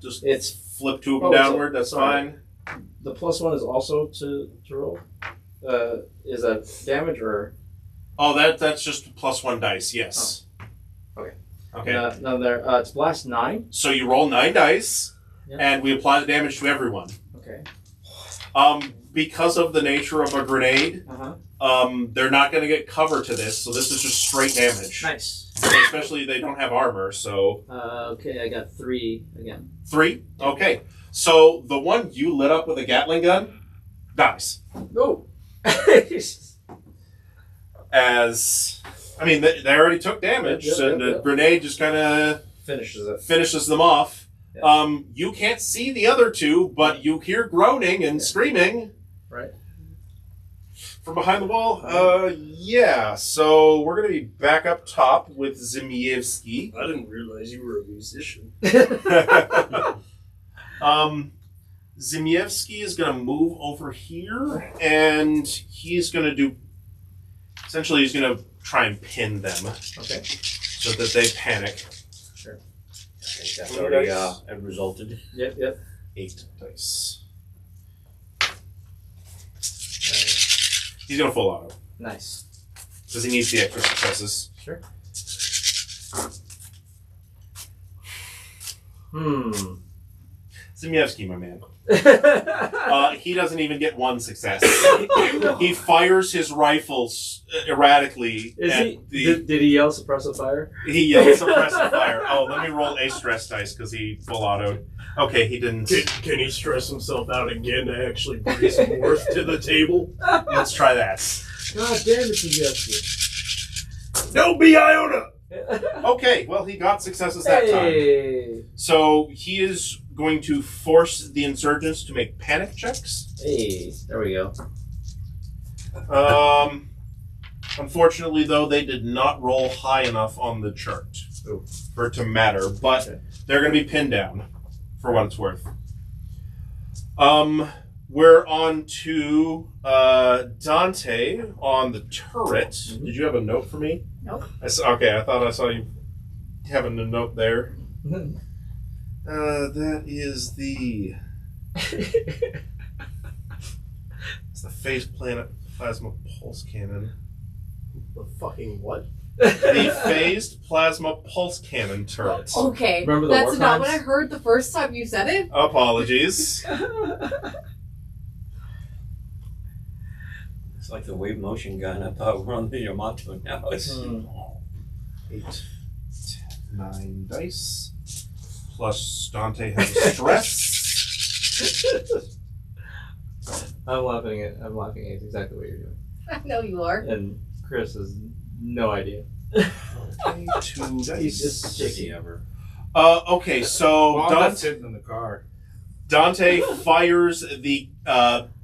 Just it's flip 2 of them Oh, so- downward, that's sorry. fine. the +1 is also to roll. Is that damage or? Oh, that's just +1 dice, yes. Oh. Okay. Okay. No, there. It's blast 9. So you roll 9 dice, Yep. and we apply the damage to everyone. Okay. Because of the nature of a grenade, they're not going to get cover to this, so this is just straight damage. Nice. Especially they don't have armor, so... Okay, I got 3 again. 3? Okay. So the one you lit up with a Gatling gun dies. Oh. As... I mean, they already took damage, Yep, and the yep. grenade just kind of Finishes it. finishes them off. Yeah. You can't see the other 2, but you hear groaning and screaming. Right. From behind the wall? Yeah. So we're going to be back up top with Zimievsky. I didn't realize you were a musician. Zimievsky is going to move over here, and he's going to do... Essentially, he's going to try and pin them Okay. so that they panic. Sure. I think that's already resulted. Yep. 8 dice. He's going to full auto, Nice. because he needs the extra successes. Sure. Zimievsky, my man. He doesn't even get 1 success. He fires his rifles erratically. Did he yell suppressive fire? He yells suppressive fire. Oh, let me roll a stress dice because he full autoed. Okay, he didn't. Can he stress himself out again to actually bring some worth to the table? Let's try that. God damn it, you No, be Iona! Okay, well, he got successes that time. Hey. So he is going to force the insurgents to make panic checks. Hey. There we go. Unfortunately, though, they did not roll high enough on the chart for it to matter, but they're going to be pinned down for what it's worth. We're on to Dante on the turret. Mm-hmm. Did you have a note for me? Nope. Okay, I thought I saw you having a note there. That is the... It's the phase planet plasma pulse cannon. The fucking what? The phased plasma pulse cannon turret. Okay, Remember the that's war not crimes? what I heard the first time you said it. Apologies. It's like the wave motion gun. I thought we're on the Yamato now. It's 8, 10, 9 dice. Plus Dante has stress. I'm laughing at exactly what you're doing. I know you are. And Chris has no idea. Okay, 2 He's dice. just shaking. ever. Okay, so Well, I'm not sitting in the car. Dante fires the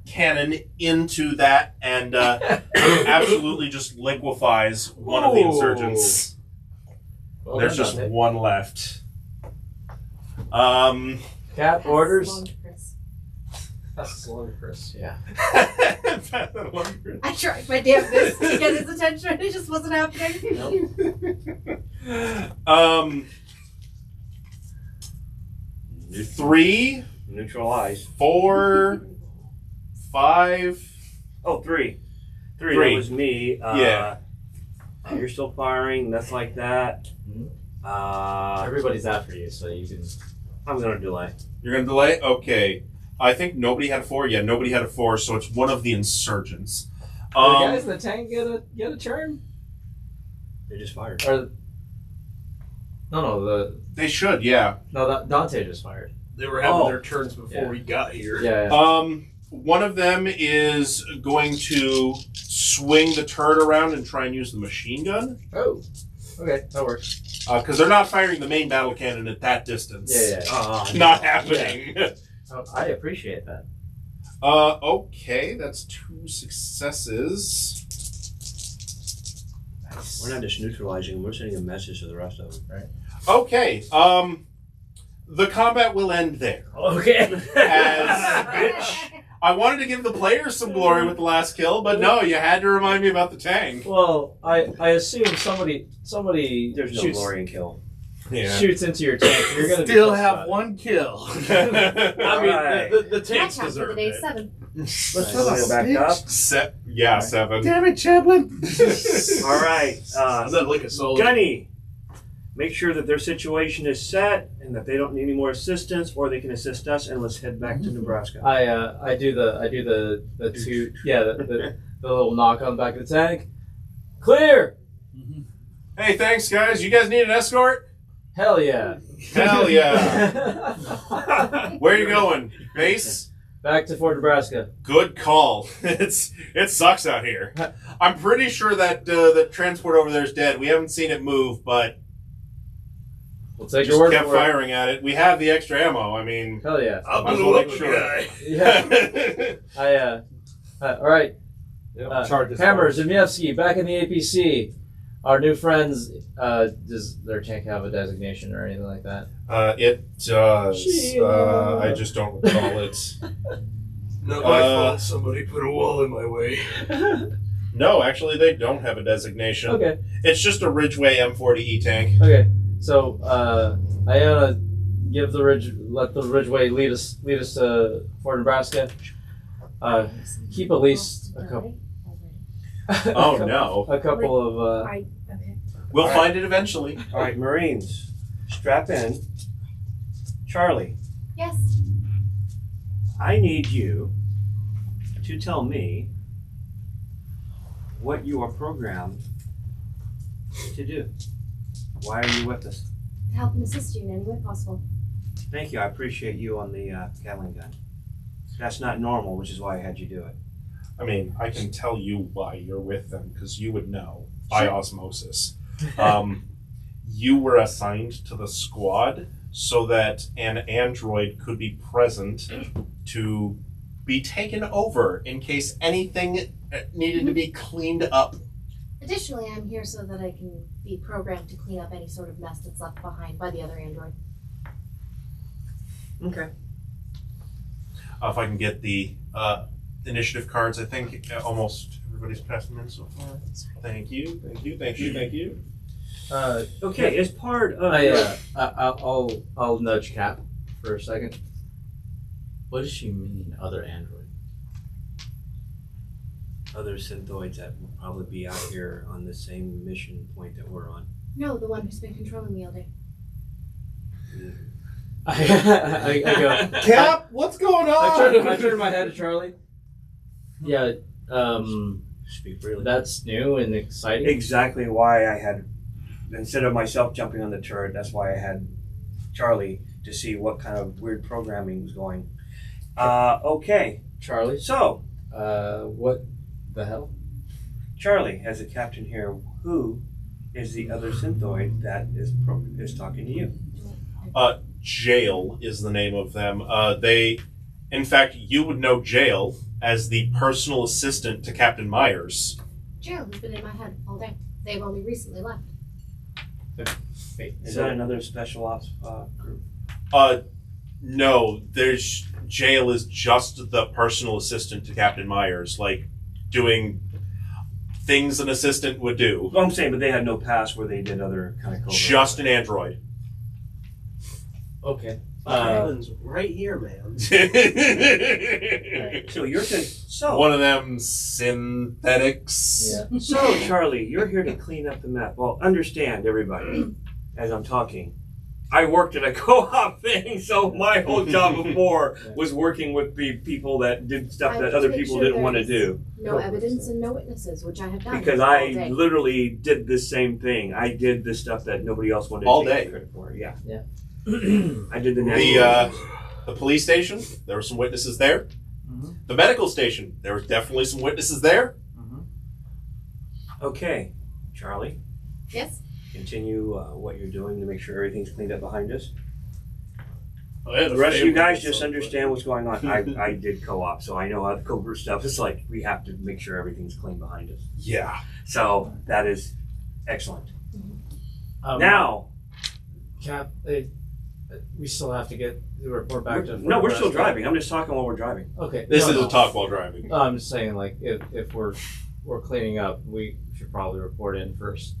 cannon into that and absolutely just liquefies one of the Ooh. insurgents. Well There's done, just Dante. one left. Cat orders. Long Chris. That's slow, Chris. Yeah. I tried my damnedest to get his attention and it just wasn't happening. Nope. 3, Neutralize. 4, 5. Oh, 3. 3. Three. That was me. Yeah. You're still firing. That's like that. Everybody's after you, so you can. I'm gonna delay. You're going to delay? Okay. I think nobody had a 4. Yeah, nobody had a 4, so it's one of the insurgents. The guys in the tank get a turn? They just fired. Or no, They should, yeah. Dante just fired. They were having their turns before we got here. Yeah. One of them is going to swing the turret around and try and use the machine gun. Oh. Okay, that works. Because they're not firing the main battle cannon at that distance. Yeah. Not happening. Oh, I appreciate that. Okay, that's 2 successes. Nice. We're not just neutralizing them, we're sending a message to the rest of them. Right. Okay, the combat will end there. Okay. As I wanted to give the players some glory with the last kill, but no, you had to remind me about the tank. Well, I assume somebody There's no shoots, glory in kill. shoots into your tank. You're gonna Still be have 1 kill. I mean, Alright. the That tanks counts for the deserve day it. 7. Let's go back up. 7. Damn it, Chaplin. All right, Is that like a solid? Gunny, make sure that their situation is set and that they don't need any more assistance, or they can assist us. And let's head back to Nebraska. I do the two the little knock on the back of the tank. Clear. Hey, thanks, guys. You guys need an escort? Hell yeah. Hell yeah. Where are you going? Base? Back to Fort Nebraska. Good call. It sucks out here. I'm pretty sure that the transport over there is dead. We haven't seen it move, but We'll take your just word kept for it. firing at it. We have the extra ammo. I mean, Hell yeah. I'll Might as blow well up make the sure. guy. Yeah. All right. Charges. Hammer, Zimniewski, back in the APC. Our new friends, does their tank have a designation or anything like that? it does. Sheila. I just don't recall it. Not my fault. Somebody put a wall in my way. No, actually, they don't have a designation. Okay. It's just a Ridgeway M40E tank. Okay. So, Iona, let the Ridgeway lead us to Fort Nebraska. Keep at least a couple. Oh, no. A couple of. Okay. We'll find it eventually. All right, Marines, strap in. Charlie, Yes. I need you to tell me what you are programmed to do. Why are you with us? To help and assist you in any way possible. Thank you. I appreciate you on the Gatling gun. That's not normal, which is why I had you do it. I mean, I can tell you why you're with them, because you would know by osmosis. You were assigned to the squad so that an android could be present to be taken over in case anything needed to be cleaned up. Additionally, I'm here so that I can be programmed to clean up any sort of mess that's left behind by the other android. Okay. If I can get the initiative cards, I think almost everybody's passed them in so far. Thank you. Okay, as part of I'll nudge Cap for a second. What does she mean, other android? other synthoids that will probably be out here on the same mission point that we're on. No, the one who's been controlling me all day. I go, Cap, what's going on? I turn my head to Charlie. Yeah, Speak freely. that's new and exciting. Exactly why I had, instead of myself jumping on the turret, that's why I had Charlie to see what kind of weird programming was going. Okay, Charlie, so what the hell? Charlie, as a captain here, who is the other synthoid that is talking to you? Jail is the name of them. In fact, you would know Jail as the personal assistant to Captain Myers. Jill has been in my head all day. They've only recently left. Wait, Is that another special ops group? No, Jail is just the personal assistant to Captain Myers, like doing things an assistant would do. Well, I'm saying, but they had no past where they did other kind of covert. Just an android. Okay. Island's right here, man. So you're so One of them synthetics. Yeah. So Charlie, you're here to clean up the map. Well, understand everybody. as I'm talking. I worked at a co-op thing, so my whole job before was working with the people that did stuff that other people didn't want to do. No evidence and no witnesses, which I have done. Because all I day. literally did the same thing. I did the stuff that nobody else wanted All to take day. credit for. Yeah. Yeah. I did the The police station, there were some witnesses there. Mhm. The medical station, there were definitely some witnesses there. Okay, Charlie, Yes? continue what you're doing to make sure everything's cleaned up behind us. I had a The rest of you family guys or just something. understand what's going on. I did co-op, so I know how the covert stuff is like. We have to make sure everything's clean behind us. Yeah. So that is excellent. Now, Cap, we still have to get the report back to. No, we're still driving. I'm just talking while we're driving. Okay. This no, is no. a talk while driving. I'm just saying, like, if we're cleaning up, we should probably report in first.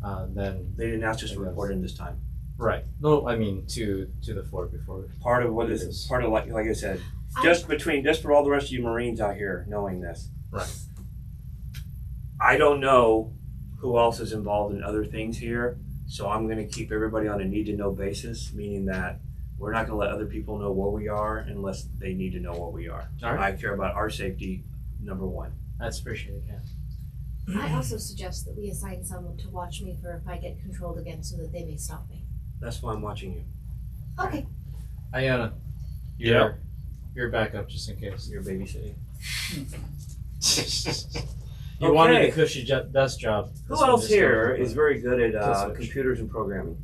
Then They didn't ask us to report in this time. right. No, I mean to the fort before. Part of what is part of like I said, just for all the rest of you Marines out here knowing this. Right. I don't know who else is involved in other things here, so I'm going to keep everybody on a need-to-know basis, meaning that we're not going to let other people know where we are unless they need to know where we are. All right. I care about our safety, number one. That's appreciated, Cap. I also suggest that we assign someone to watch me for if I get controlled again so that they may stop me. That's why I'm watching you. Okay. Ayana, you're back up just in case. You're babysitting. You wanted Okay. a cushy desk job. Who This one else just here goes is very good at Kill switch. computers and programming?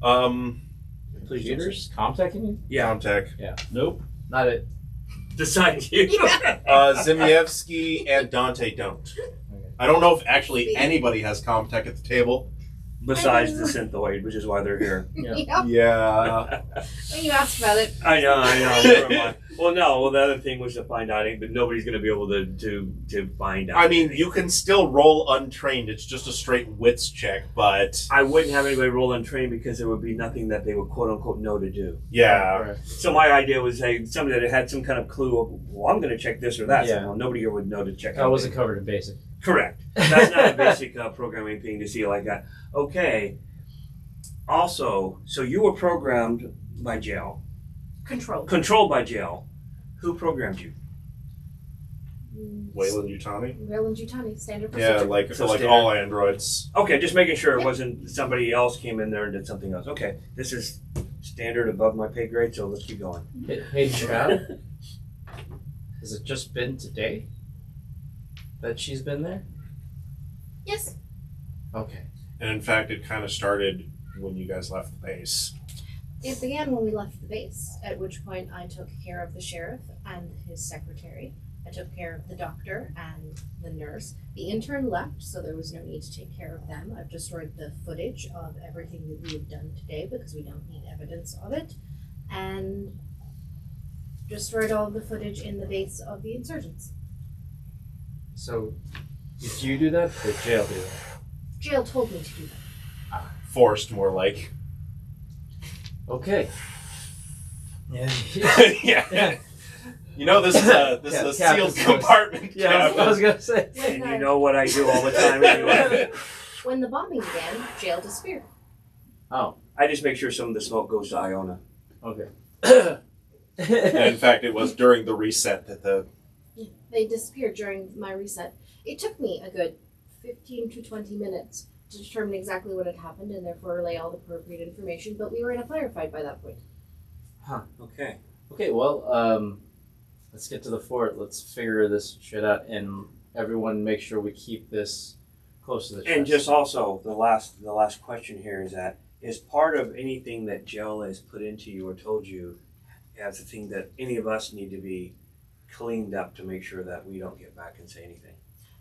Please don't say- computers? Comtech, you mean? Yeah, Comtech. Yeah. Nope. Not it. besides you. Zimievsky and Dante don't. I don't know if actually anybody has Comtech at the table. Besides the synthoid, which is why they're here. Yeah. Yep. Yeah. When you asked about it. I know. Never mind. Well, no. Well, the other thing was to find out, but nobody's going to be able to find out. I mean, you can still roll untrained. It's just a straight wits check, but I wouldn't have anybody roll untrained because there would be nothing that they would quote unquote know to do. yeah. Right. So my idea was, hey, somebody that had some kind of clue of, well, I'm going to check this or that. Yeah. So, well, nobody here would know to check. That wasn't covered in basic. Correct. That's not a basic programming thing to see like that. Okay. Also, so you were programmed by jail, controlled by jail. Who programmed you? Wayland Yutani? Wayland Yutani, standard Yeah, procedure. like So like standard. all androids. Okay, just making sure it wasn't somebody else came in there and did something else. Okay, this is standard above my pay grade, so let's keep going. Hey, Chad. Has it just been today that she's been there? Yes. Okay. And in fact, it kind of started when you guys left the base. It began when we left the base, at which point I took care of the sheriff and his secretary. I took care of the doctor and the nurse. The intern left, so there was no need to take care of them. I've destroyed the footage of everything that we have done today because we don't need evidence of it. And destroyed all of the footage in the base of the insurgents. So, did you do that or did jail do that? Jail told me to do that. Forced, more like. Okay. Yeah. Yeah. You know, this is a Cap sealed is close. compartment. Yeah, I was gonna say. And you know what I do all the time anyway. When the bombing began, jail disappeared. Oh, I just make sure some of the smoke goes to Iona. okay. And in fact, it was during the reset that the They disappeared during my reset. It took me a good 15 to 20 minutes to determine exactly what had happened and therefore relay all the appropriate information, but we were in a firefight by that point. Okay. Okay, well, let's get to the fort. Let's figure this shit out, and everyone make sure we keep this close to the chest. And just also the last question here is that is part of anything that Jill has put into you or told you as a thing that any of us need to be cleaned up to make sure that we don't get back and say anything.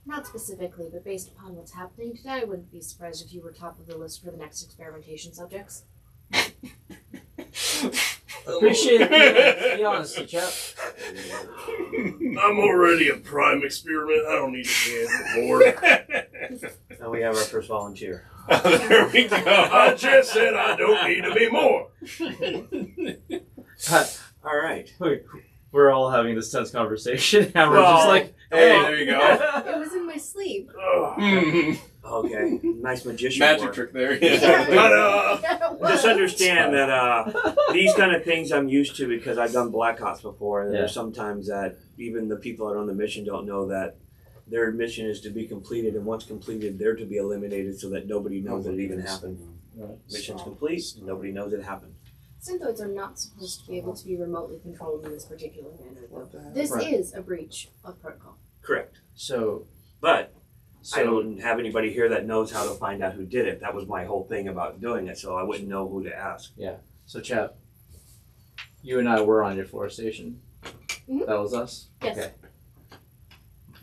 Not specifically, but based upon what's happening today, I wouldn't be surprised if you were top of the list for the next experimentation subjects. Appreciate the honesty, chap. I'm already a prime experiment. I don't need to be bored. Now we have our first volunteer. there we go. I just said I don't need to be more. All right. We're all having this tense conversation, and we're Well, just like, Hey, there you go. It was in my sleep. Ugh. Okay, nice magician Magic work. trick there. Just understand that these kind of things I'm used to because I've done Black Ops before, and there's sometimes that even the people that are on the mission don't know that their mission is to be completed, and once completed, they're to be eliminated so that nobody knows that it even happened. Mission's complete, nobody knows it happened. Synthoids are not supposed to be able to be remotely controlled in this particular manner, though. This is a breach of protocol. Correct. But I don't have anybody here that knows how to find out who did it. That was my whole thing about doing it, so I wouldn't know who to ask. So, chap, you and I were on your floor station. Mhm. That was us? Yes. Okay.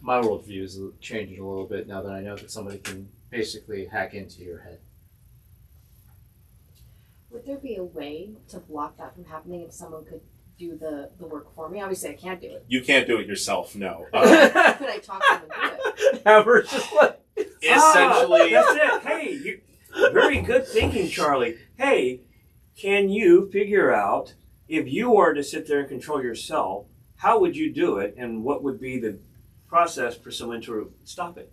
My worldview is changing a little bit now that I know that somebody can basically hack into your head. Would there be a way to block that from happening if someone could do the work for me? Obviously, I can't do it. You can't do it yourself, no. Could I talk to them and do it? Amber's just like... Essentially... That's it. Hey, very good thinking, Charlie. Hey, can you figure out if you were to sit there and control yourself, how would you do it, and what would be the process for someone to stop it?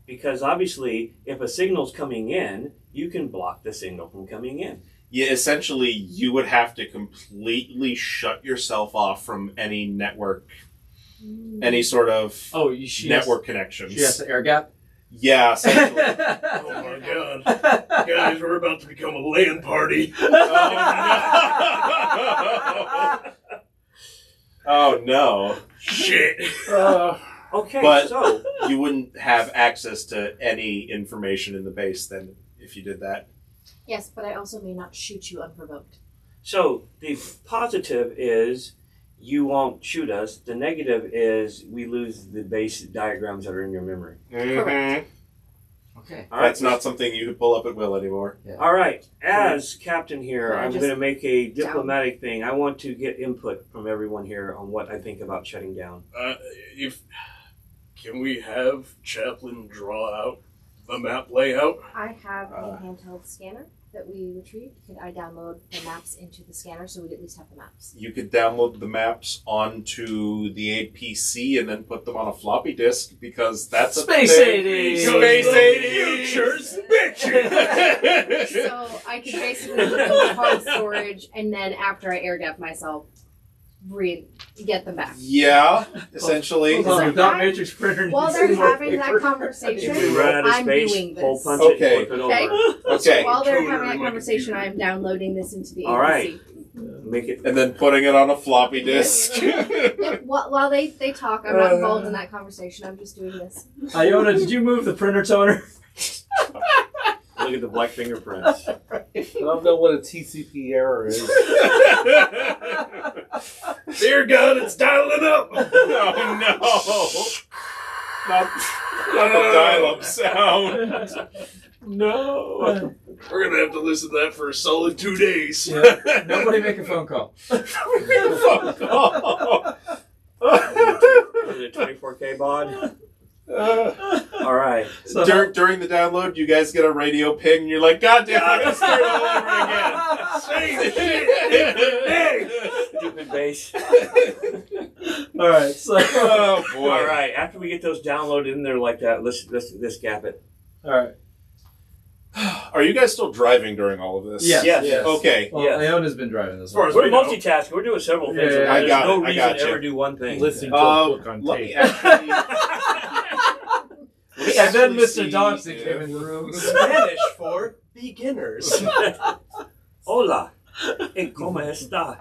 Because obviously, if a signal's coming in, you can block the signal from coming in. Yeah, essentially, you would have to completely shut yourself off from any network, any sort of network connections. She has to air gap? Yeah, essentially. Oh my god. Guys, we're about to become a LAN party. Oh no. Shit. Okay, But so you wouldn't have access to any information in the base then if you did that. Yes, but I also may not shoot you unprovoked. So the positive is you won't shoot us. The negative is we lose the base diagrams that are in your memory. Correct. Okay. All right. That's not something you could pull up at will anymore. All right. As captain here, Can I I'm just going to make a diplomatic thing. I want to get input from everyone here on what I think about shutting down. Can we have Chaplin draw out the map layout? I have a handheld scanner that we retrieved. Could I download the maps into the scanner so we'd at least have the maps? You could download the maps onto the APC and then put them on a floppy disk because that's Space a thing. 80! Space 80! Futures bitches! So I could basically put them in hard storage, and then after I air gap myself, get them back. Yeah, essentially. Hold on, dot matrix printer. While they're having that If conversation, we run out of I'm space, doing hole this. punch it Okay. and flip it Okay. over. Okay. While they're Toner having that in my conversation, computer. I'm downloading this into the All APC. right. Make it. And then putting it on a floppy disk. Yep, while they talk, I'm not involved in that conversation. I'm just doing this. Iona, did you move the printer toner? Look at the black fingerprints. I don't know what a TCP error is. Dear God, it's dialing up! Oh no! Not the dial-up sound. No. We're gonna have to listen to that for a solid 2 days. Yeah. Nobody make a phone call. Fuck off. Is it 24K baud? All right. So, During the download, you guys get a radio ping, and you're like, God damn, I gotta start all over again. Hey! Stupid base. all right. So, Oh boy. All right. After we get those downloaded in there like that, let's gap it. all right. Are you guys still driving during all of this? Yes. Yes. Okay. Well, Yes. Iona's been driving this As far one. as We're we know. multitasking. We're doing several things. Yeah, and I there's got no it, I reason got to you. ever do one thing. Listening to a book on Let me tape. actually. And then actually Mr. see Dodson if- came in the room. Spanish for beginners. Hola. ¿Cómo está?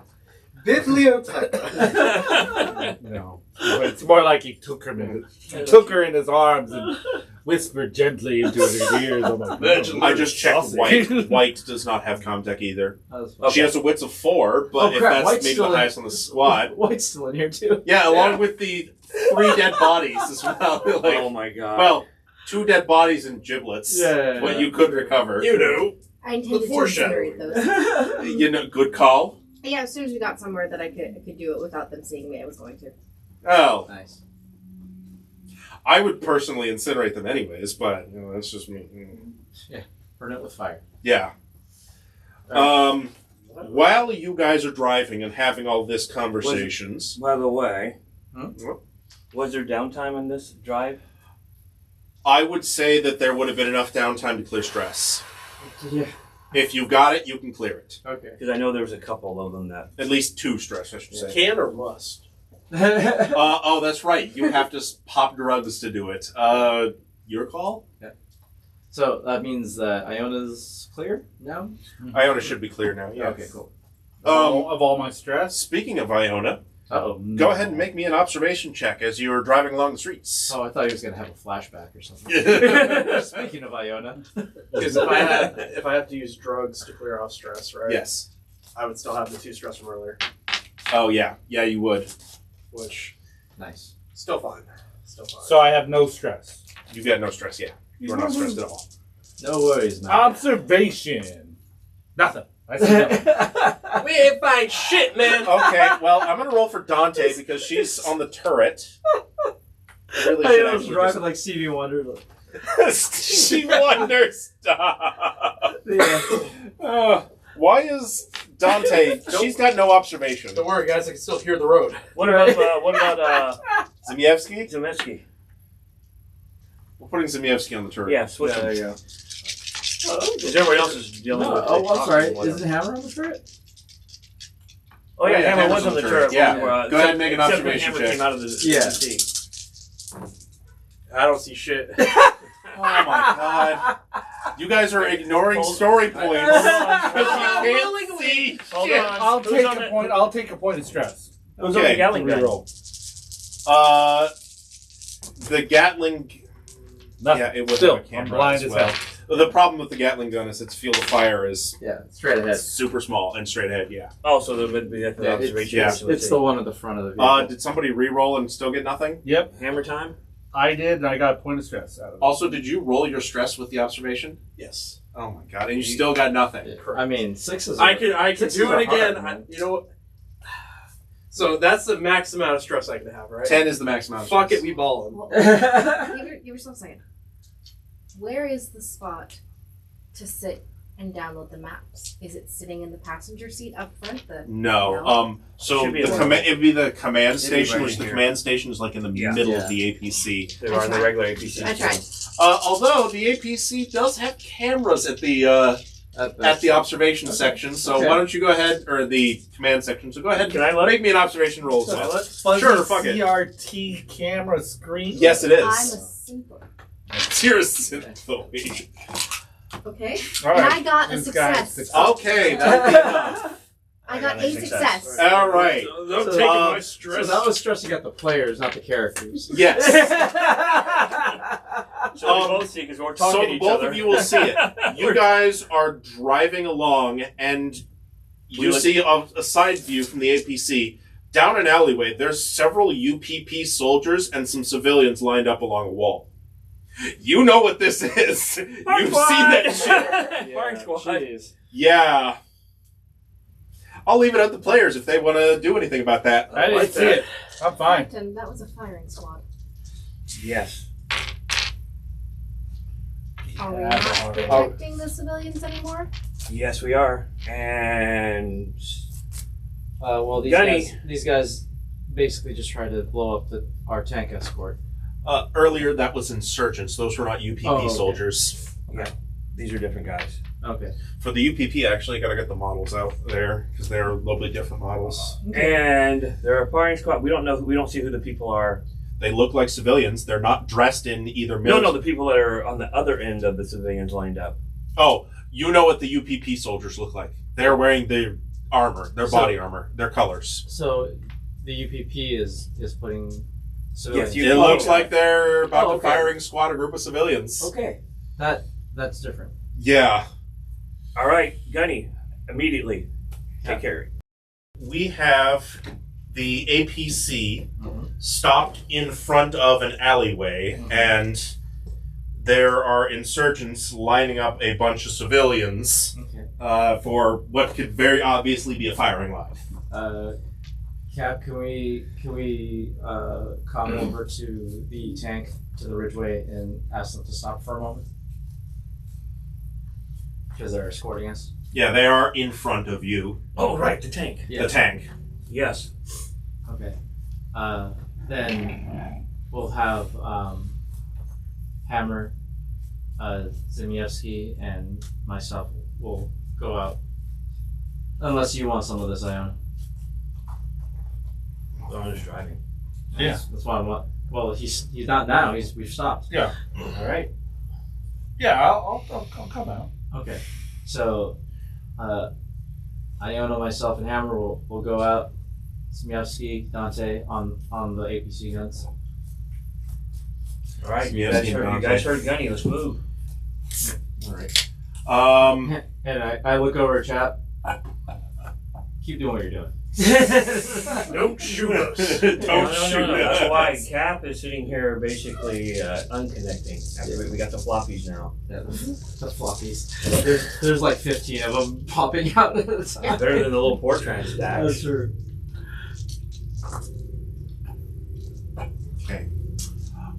No. But it's more like he took her in his arms and whispered gently into her ears. I'm like, Imagine I just checked Sausage. White does not have Comtech either. Okay. She has a wits of 4, but Oh, if crap, that's White's maybe still the in- highest on the squad. White's still in here too. Yeah, along with the 3 dead bodies as well. Like, Oh my God. well, 2 dead bodies and giblets. Yeah. What you could recover. You know. I intended to foreshadowing. incinerate those. You know, good call. Yeah, as soon as we got somewhere that I could do it without them seeing me, I was going to. Oh, Nice. I would personally incinerate them anyways, but you know that's just me. Burn it with fire. Yeah. While you guys are driving and having all this conversations, By the way, Hmm? was there downtime on this drive? I would say that there would have been enough downtime to clear stress. Yeah. If you got it, you can clear it. Okay. Because I know there was a couple of them that. At least 2 stress, I should say. Can or must? Oh, that's right. You have to pop drugs to do it. Your call? So that means that Iona's clear now? Iona should be clear now. Yeah. Okay, cool. Of all my stress. Speaking of Iona, Uh-oh. go ahead and make me an observation check as you are driving along the streets. Oh, I thought he was going to have a flashback or something. Speaking of Iona. Because if I have to use drugs to clear off stress, right? Yes. I would still have the 2 stress from earlier, Oh, yeah. Yeah, you would. which Nice. still fine. Still fine. So I have no stress. You've got no stress, yeah. You are not stressed at all. No worries, man. Observation. Nothing. I said nothing. we ain't find shit, man. Okay, well, I'm going to roll for Dante because she's on the turret. Really should I was actually driving like Stevie Wonder. Stevie Wonder, stop. Yeah. Why is Dante... She's got no observation. Don't worry, guys. I can still hear the road. What about Zimievsky? Zemeski? We're putting Zimievsky on the turret. Yeah, switch Yeah, there them. you go. Because everybody else is dealing No, with oh, I'm talking sorry. and whatever. Isn't Hammer on the turret? Oh yeah, Hammer Hammer's was on the turret. Yeah. Where, Go ahead and make an except when observation Hammer check. came out of the Yeah. sea. I don't see shit. Oh my god. You guys are ignoring story points. Hold on. Because you can't see Hold shit. on. I'll Who's take on a the- point. I'll take a point of stress. Who's on the Okay. Gatling gun? Reroll. The Gatling... Nothing. Yeah, it was Still, a camera I'm blind as as well. hell. The problem with the Gatling gun is its field of fire is Yeah, straight ahead. super small and straight ahead, yeah. Oh, so there would be that Yeah, observation. yeah. It's the one at the front of the vehicle. Did somebody re-roll and still get nothing? Yep, Hammer time? I did, and I got a point of stress out of it. Also, did you roll your stress with the observation? Yes. Oh my god, and you still got nothing. Yeah. I mean, 6 is. I can Six do is it hard, again. man. You know what? So that's the max amount of stress I can have, right? 10 is the max amount of Fuck stress. it, we ballin'. Well, you were still saying. Where is the spot to sit and download the maps? Is it sitting in the passenger seat up front? No. So Should be the in the- it'd be the command It'd be station, right which the here. command station is like in the Yeah. middle Yeah. of the APC. There are in the tried. regular APC. I tried. Although the APC does have cameras at the observation section, so Okay. why don't you go ahead, or the command section? So go ahead. Can I let Make me an observation roll. Can I Sal. let? Fuzzy Sure, fuck it. CRT camera screen. Yes, it I'm a is. simple. You're a synthoi. Okay. All And right. I got a This guy's success. Okay, that'll be enough. I got got a a success. success. All right. Don't So, take my So stress. that was stressing out the players, not the characters. Yes. So we both see because we're talking So to each both other. of you will see it. You guys are driving along, and you see a side view from the APC. Down an alleyway, there's several UPP soldiers and some civilians lined up along a wall. You know what this is. You've seen that shit. Firing squad. Jeez. Yeah. I'll leave it up to players if they want to do anything about that. I didn't like see that. it. I'm fine. Captain, that was a firing squad. Yes. Are we Yeah, not I don't know. protecting the civilians anymore? Yes, we are. And Well, Gunny. these guys basically just tried to blow up our tank escort. Earlier, that was insurgents. Those were not UPP Oh, okay. soldiers. these are different guys. Okay. For the UPP, actually, I gotta get the models out there because they're lovely different models. And they're a firing squad. We don't know. We don't see who the people are. They look like civilians. They're not dressed in either No, military. no, the people that are on the other end of the civilians lined up. Oh, you know what the UPP soldiers look like. They're wearing their armor, their body armor, their colors. So the UPP is putting civilians. Yes, It Oh, looks okay. like they're about Oh, to okay. firing squad a group of civilians. Okay. That's different. Yeah. All right, Gunny, immediately take care of it. We have the APC Mhm. stopped in front of an alleyway, and there are insurgents lining up a bunch of civilians Okay. for what could very obviously be a firing line. Cap, can we come over to the tank to the Ridgeway and ask them to stop for a moment? Because they're escorting us. Yeah, they are in front of you, Oh, right, the tank. the tank. Yes. Okay. Then we'll have Hammer, Zimievsky, and myself will go out. Unless you want some of this, Iona. I'm just driving. Yeah. That's why I want. Well, he's not now. We've stopped. Yeah. All right. Yeah, I'll come out. Okay. So, Iona, myself, and Hammer will go out. Smievsky, Dante on the APC guns. All right. You Smievsky guys heard Gunny. Let's move. All right. And I look over at Chap. Keep doing what you're doing. Don't shoot us. Don't No. shoot That's us. why Cap is sitting here basically unconnecting. After we got the floppies now. Yeah, the floppies. There's like 15 of them popping out at a time. Better than the little Portran stacks. That's true. Okay.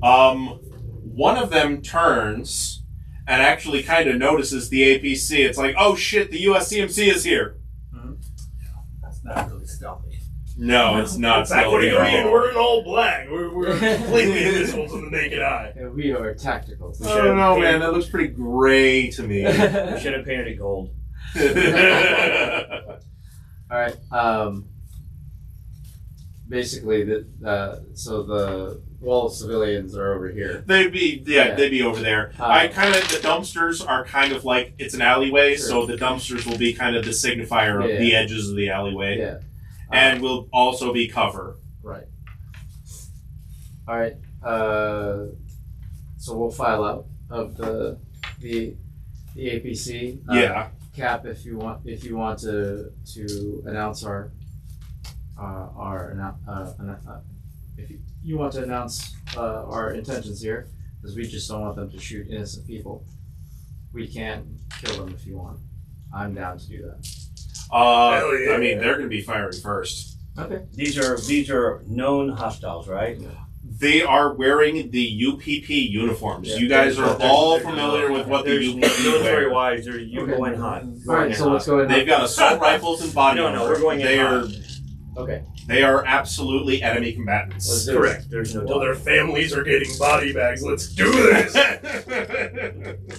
One of them turns and actually kind of notices the APC. It's like, oh shit, the USCMC is here. That's not really stealthy. No, it's not. Back when stealthy you at mean all. we're in all black. We're completely invisible to the naked eye. Yeah, we are tactical. I don't know, man. That looks pretty gray to me. We should have painted it gold. Alright, basically, so the wall of civilians are over here. They'd be over there. The dumpsters are kind of like, it's an alleyway, Sure. so the dumpsters will be kind of the signifier of Yeah. the edges of the alleyway. Yeah. And will also be cover. Right. Alright, so we'll file out of the APC. Yeah. Cap, if you want to announce if you want to announce our intentions here, because we just don't want them to shoot innocent people. We can kill them if you want. I'm down to do that. Hell yeah. I mean, they're going to be firing first. Okay. These are known hostiles, right? They are wearing the UPP uniforms. Yeah. You guys are There's- all there's- familiar with what the There's UPP military wear. wise. You're Okay. going hot. Alright, so let's go ahead. They've got assault rifles and body No, armor. we're going in They are hot. Okay. they are absolutely enemy Let's combatants. do it. Correct. There's no Well, doubt. their families are getting body bags. Let's do this.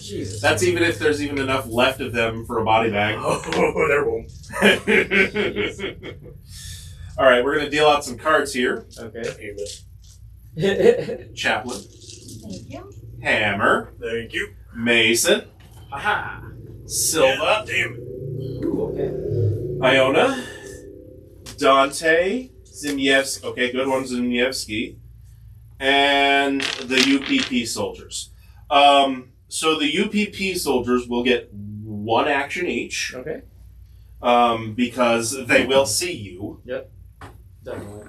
Jesus. That's even if there's even enough left of them for a body bag. Oh, there won't. All right, we're going to deal out some cards here. Okay. Chaplain, Thank you. Hammer, Thank you. Mason, Aha. Silva, Damn it. Ooh, okay. Iona, Dante, Zimievsky. Okay, good one, Zimievsky. And the UPP soldiers. So the UPP soldiers will get one action each. Okay. Because they will see you. Definitely.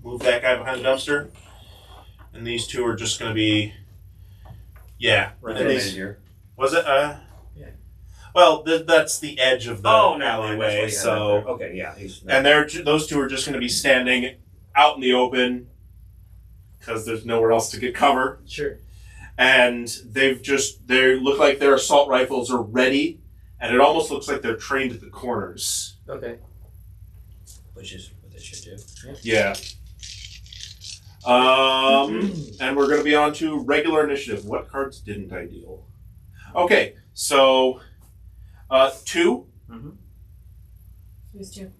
Move that guy behind the dumpster. And these two are just going to be... Yeah. Right And these- here. Was it? Yeah. Well, that's the edge of the Oh, no, alleyway. So, okay, yeah, he's. and those two are just going to be standing out in the open because there's nowhere else to get cover. Sure. And they look like their assault rifles are ready, and it almost looks like they're trained at the corners. Okay. Which is what they should do. Yeah. And we're going to be on to regular initiative. What cards didn't I deal? Okay, so 2. Who's two?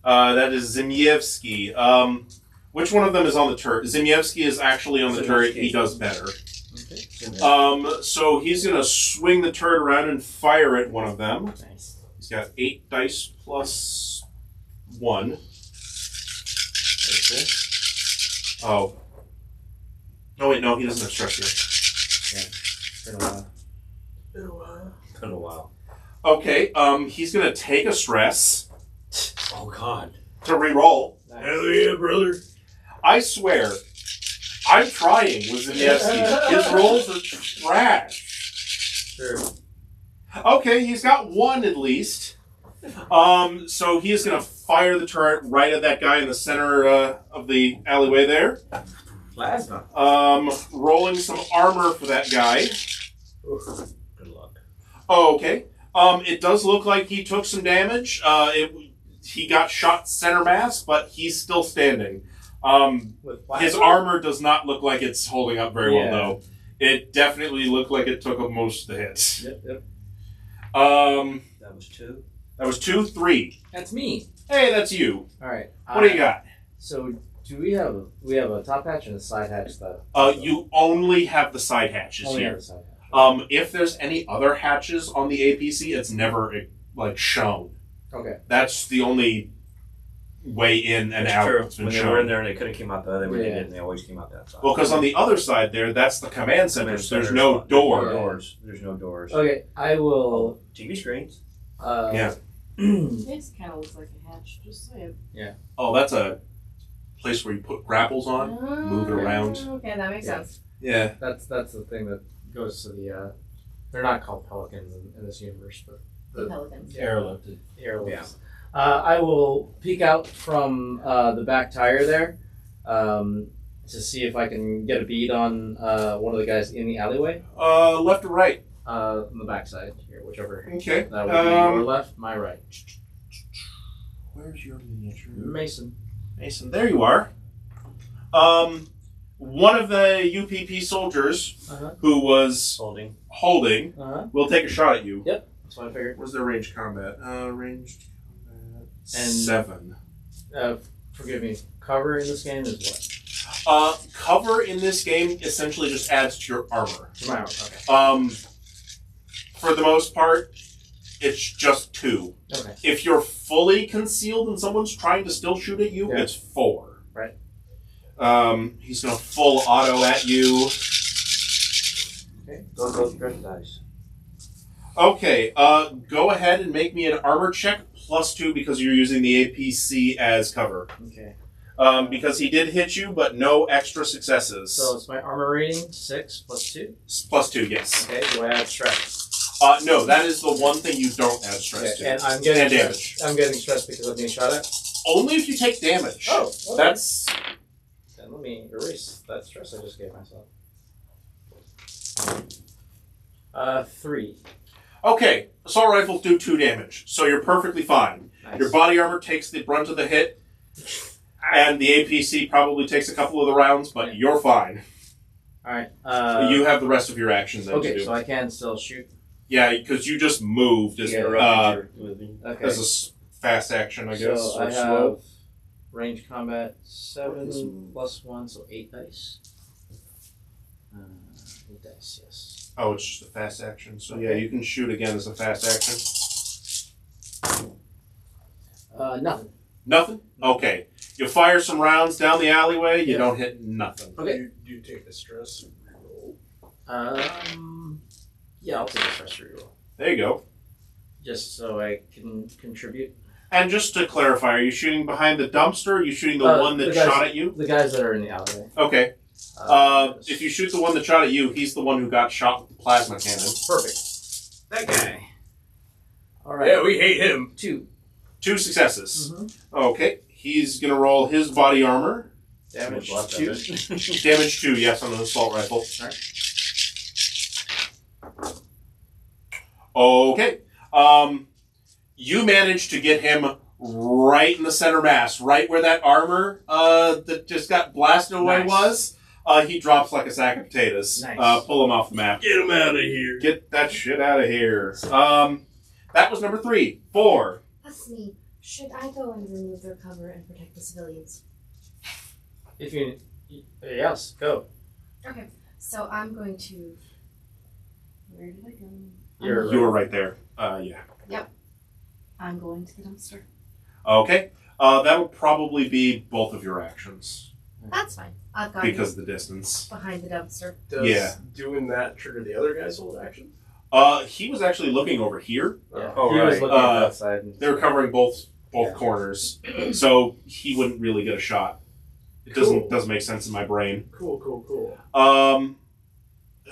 That is Zimievsky. Which one of them is on the turret? Zimievsky is actually on the turret. He does better. Okay. So he's going to swing the turret around and fire at one of them. Nice. He's got 8 dice plus 1. Very cool. Oh. Oh, wait, no, he doesn't have stress here. It's been a while. Been a while. Okay, he's going to take a stress Oh God. to reroll. Nice. Hell yeah, brother. I swear, I'm trying with Zimievsky. His rolls are trash. Sure. Okay, he's got 1 at least. So he is going to fire the turret right at that guy in the center of the alleyway there. Plasma. Rolling some armor for that guy. Good luck. Oh, okay. It does look like he took some damage. He got shot center mass, but he's still standing. With His plasma? armor does not look like it's holding up very well, Yeah. though. It definitely looked like it took up most of the hits. Yep, yep. That was 2. That was 2, 3. That's me. Hey, that's you. All right. What do you got? So do we have a top hatch and a side hatch though? You only have the side hatches Only have here. the side hatch. If there's any other hatches on the APC, it's never like shown. Okay. That's the only way in and That's out. true. That's been When they shown. were in there and they couldn't came out the other way, Yeah. they didn't. They always came out that side. Well, because on the other side there, that's the command center. So there's no There's door. no doors. There's no doors. Okay. I will. TV screens. Yeah. This kind of looks like a hatch, just saying. Oh, that's a place where you put grapples on, move it around. Okay, that makes Yeah. sense. Yeah. That's the thing that goes to the. They're not called pelicans in this universe, but The pelicans. Airlifted. airlifts. I will peek out from the back tire there to see if I can get a bead on one of the guys in the alleyway. Left or right? On the backside here, whichever. Okay. That would be your left, my right. Where's your miniature? Mason. Mason, there you are. One of the UPP soldiers Uh-huh. who was Holding. holding will take a shot at you. Yep. That's what I figured. Where's their ranged combat? Ranged combat. And- 7. Forgive me. Cover in this game is what? Cover in this game essentially just adds to your armor. My armor. Okay. For the most part, it's just 2. Okay. If you're fully concealed and someone's trying to still shoot at you, Yeah. it's 4. Right. He's gonna full auto at you. Okay. Go direct dice. Okay, go ahead and make me an armor check +2 because you're using the APC as cover. Okay. Because he did hit you, but no extra successes. So it's my armor rating 6 + 2. +2, yes. Okay. Do I add stress? No, that is the one thing you don't add stress Okay. to. And I'm getting And damage. I'm getting stressed because I'm being shot at. Only if you take damage. Oh. Okay. That's Then let me erase that stress I just gave myself. 3. okay. Assault rifles do 2 damage, so you're perfectly fine. Nice. Your body armor takes the brunt of the hit, and the APC probably takes a couple of the rounds, but you're fine. All right. You have the rest of your actions then to Okay, do. so I can still shoot. Yeah, because you just moved as, Yeah. Okay. as a fast action, I guess. So or I slow. have range combat 7 + 1, so 8 dice. 8 dice, yes. Oh, it's just a fast action. So yeah, you can shoot again as a fast action. Nothing. Nothing? Okay. You fire some rounds down the alleyway, you Yeah. don't hit nothing. Okay. Do you take the stress roll? Yeah, I'll take a stress reroll. There you go. Just so I can contribute. And just to clarify, are you shooting behind the dumpster or are you shooting the one that the guys- shot at you? The guys that are in the alleyway. Okay. If you shoot the one that shot at you, he's the one who got shot with the plasma cannon. Perfect. That guy. All right. Yeah, we hate him. 2. 2 successes. Mm-hmm. Okay. He's going to roll his body armor. Damage Left 2. of it. Damage 2, yes, on an assault rifle. Okay. You managed to get him right in the center mass, right where that armor that just got blasted away Nice. was. He drops like a sack of potatoes. Nice. Pull him off the map. Get him out of here. Get that shit out of here. That was number 3. 4. That's me. Should I go and remove their cover and protect the civilians? If you. Yes, go. Okay, so I'm going to. Where did I go? You're You were right there. Yeah. I'm going to the dumpster. Okay. That'll probably be both of your actions That's fine. I've got because of the distance. behind the dumpster. Does Yeah. doing that trigger the other guy's hold action? He was actually looking over here. Yeah. Oh, he was right. looking at that side. And They were covering both Yeah. corners, so he wouldn't really get a shot. It doesn't make sense in my brain. Cool.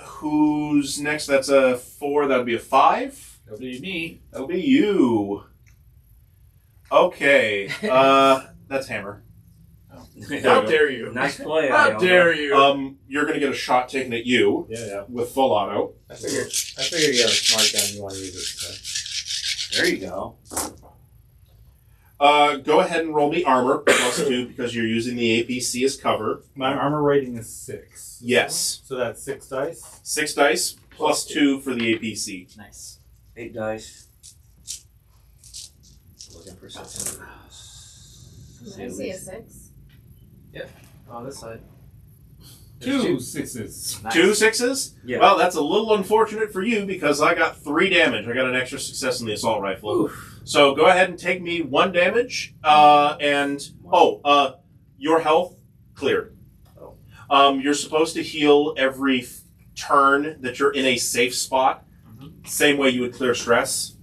Who's next? That's a 4. That'd be a 5. That'll be me. That'll be you. Okay. That's Hammer. How dare you? Nice play. How Iona. dare you? You're gonna get a shot taken at you Yeah. with full auto. I figured you have a smart gun. You want to use it. So. There you go. Go ahead and roll me armor +2 because you're using the APC as cover. My armor rating is 6. Yes. So that's 6 dice. 6 dice +2 for the APC. Nice. 8 dice. Looking for something. I see a 6. On this side. 2 6s. Nice. 2 6s? Yeah. Well, that's a little unfortunate for you because I got 3 damage. I got an extra success in the assault rifle. Oof. So go ahead and take me 1 damage. Your health cleared. You're supposed to heal every turn that you're in a safe spot. Same way you would clear stress.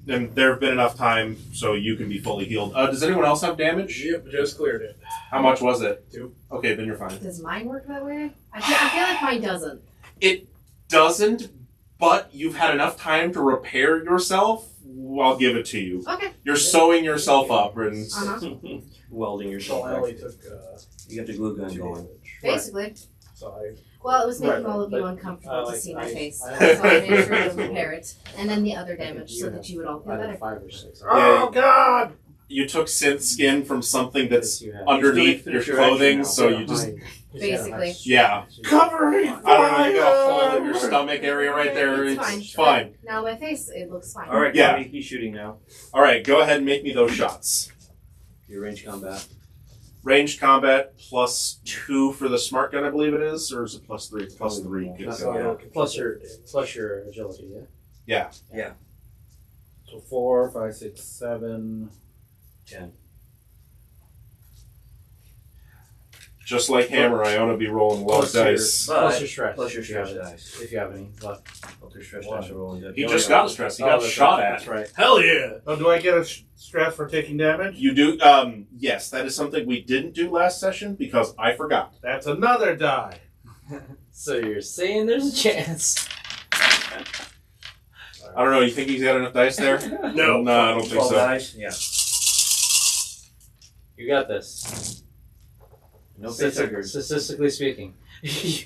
And there have been enough time so you can be fully healed. Does anyone else have damage? Yep, just cleared it. How much was it? 2. Okay, then you're fine. Does mine work that way? I feel like mine doesn't. It doesn't, but you've had enough time to repair yourself. I'll give it to you. Okay. You're sewing yourself up, and Uh-huh. Welding So yourself I back. only took You got the glue gun 2 going. damage. Basically. So I Well, it was making Right, all of you but, uncomfortable to like, see my I- face. I- So I made sure to repair it. And then the other damage so You that have you would all feel Either better. 5 or 6. Yeah. God! you took synth skin from something that's You have- underneath your finish your clothing, action so now. you just Basically. Yeah. Covering I don't know. You got a hole in your fire! stomach area right there. It's It's fine. fine. Now my face, it looks fine. All right, Yeah. Cody, he's shooting now. All right, go ahead and make me those shots. Your range combat. Ranged combat +2 for the smart gun, I believe it is, or is it +3? It's +3. Good That's go. all. don't Plus consider your agility, yeah? Yeah. So 4, 5, 6, 7. 10. Just like Hammer, I ought to be rolling low Plus your- dice. But- Plus your stress. Plus your if you have stress it. dice. If you have any left. Plus your stress dice are rolling good. He just got a stress. He got that's shot right, at. That's right. Hell yeah! Oh, do I get a stress for taking damage? You do. Yes, that is something we didn't do last session because I forgot. That's another die. So you're saying there's a chance? I don't know. You think he's got enough dice there? No. No, I don't think 12 so. dice? Yeah. You got this. No face figures. Statistically speaking.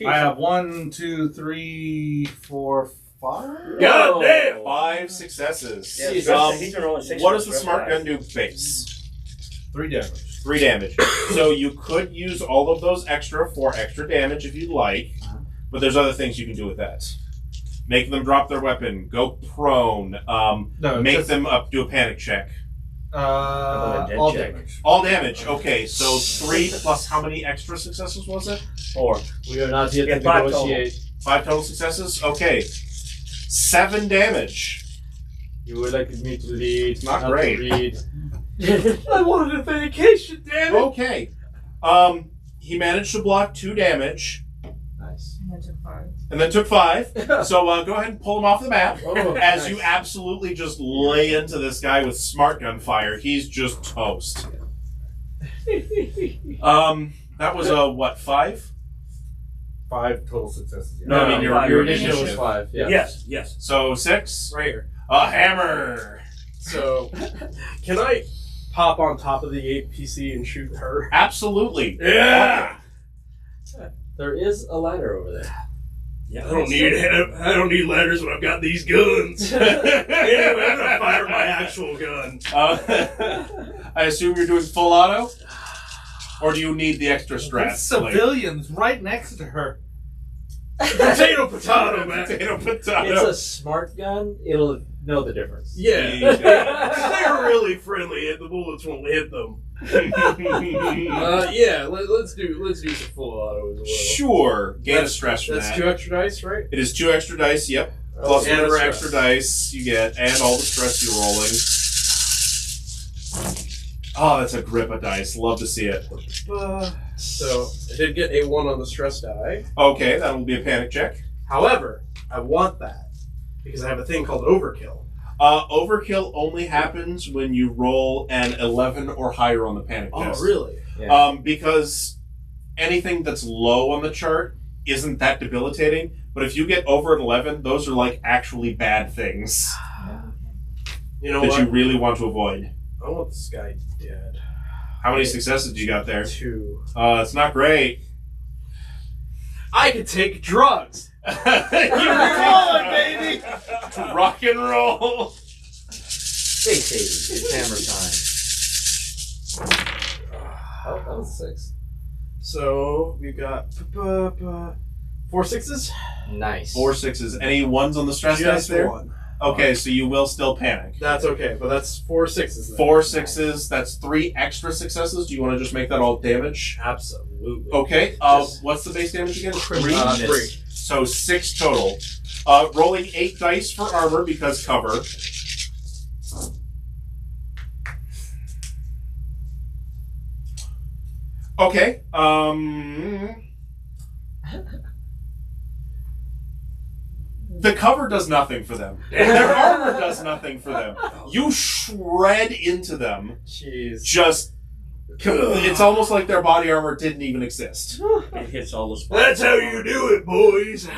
I have 1, 2, 3, 4, 5. God damn! 5 successes. Yeah, Jeez, he's been rolling 6 What does the stress smart dice. gun do base? 3 damage. 3 damage. So you could use all of those extra for extra damage if you'd like, but there's other things you can do with that. Make them drop their weapon, go prone, No, make just, them do a panic check. about a dead all check? damage. All damage. Okay, so 3 plus how many extra successes was it? 4. We are not here Yeah, to 5 negotiate. 5 total successes? Okay. 7 damage. You would like me to lead, Not to great. read. I wanted a vacation, damn it! Okay. He managed to block 2 damage, Nice. And then took 5. and then took 5. So go ahead and pull him off the map. Oh, As nice. you absolutely just lay into this guy with smart gun fire, he's just toast. That was a what, 5? 5 total successes. Yeah. No, I mean your five. Your initiative. initiative was 5. Yeah. Yes, yes. So 6. Right here. A hammer. So, can I pop on top of the APC and shoot her? Absolutely. Yeah! There is a ladder over there. Yeah, I don't need ladders when I've got these guns. Anyway, I'm gonna fire my actual gun. I assume you're doing full auto? Or do you need the extra There's stress? civilians right next to her. Potato, man. Potato, It's potato. a smart gun. It'll know the difference. Yeah, they're really friendly, and the bullets won't hit them. Yeah, let's do some full auto as well. Sure. Gain a stress from That's that. 2 extra dice, right? It is 2 extra dice, yep. Plus and whatever stress. extra dice you get, and all the stress you're rolling. Oh, that's a grip of dice. Love to see it. So I did get a 1 on the stress die. Okay, that will be a panic check. However, I want that because I have a thing called overkill. Overkill only happens when you roll an 11 or higher on the panic test. Really? Because anything that's low on the chart isn't that debilitating, but if you get over an 11, those are like actually bad things You know that what? you really want to avoid. I want this guy dead. How many successes do you got there? 2. It's not great. I could take drugs. You're rolling, baby! Rock and roll! Baby, it's hammer time. Oh, that was a 6. So we've got 4 6s. Nice. 4 6s. Any ones on the stress dice Just there? one. Okay, so you will still panic. That's okay, but that's 4 6s. Then. 4 6s. That's 3 extra successes. Do you want to just make that all damage? Absolutely. Okay. Just- What's the base damage again? 3. Three. So 6 total. Rolling 8 dice for armor because cover. Okay. The cover does nothing for them. Their armor does nothing for them. You shred into them. Jeez. Just. It's almost like their body armor didn't even exist. It hits all the spots. That's how you do it, boys.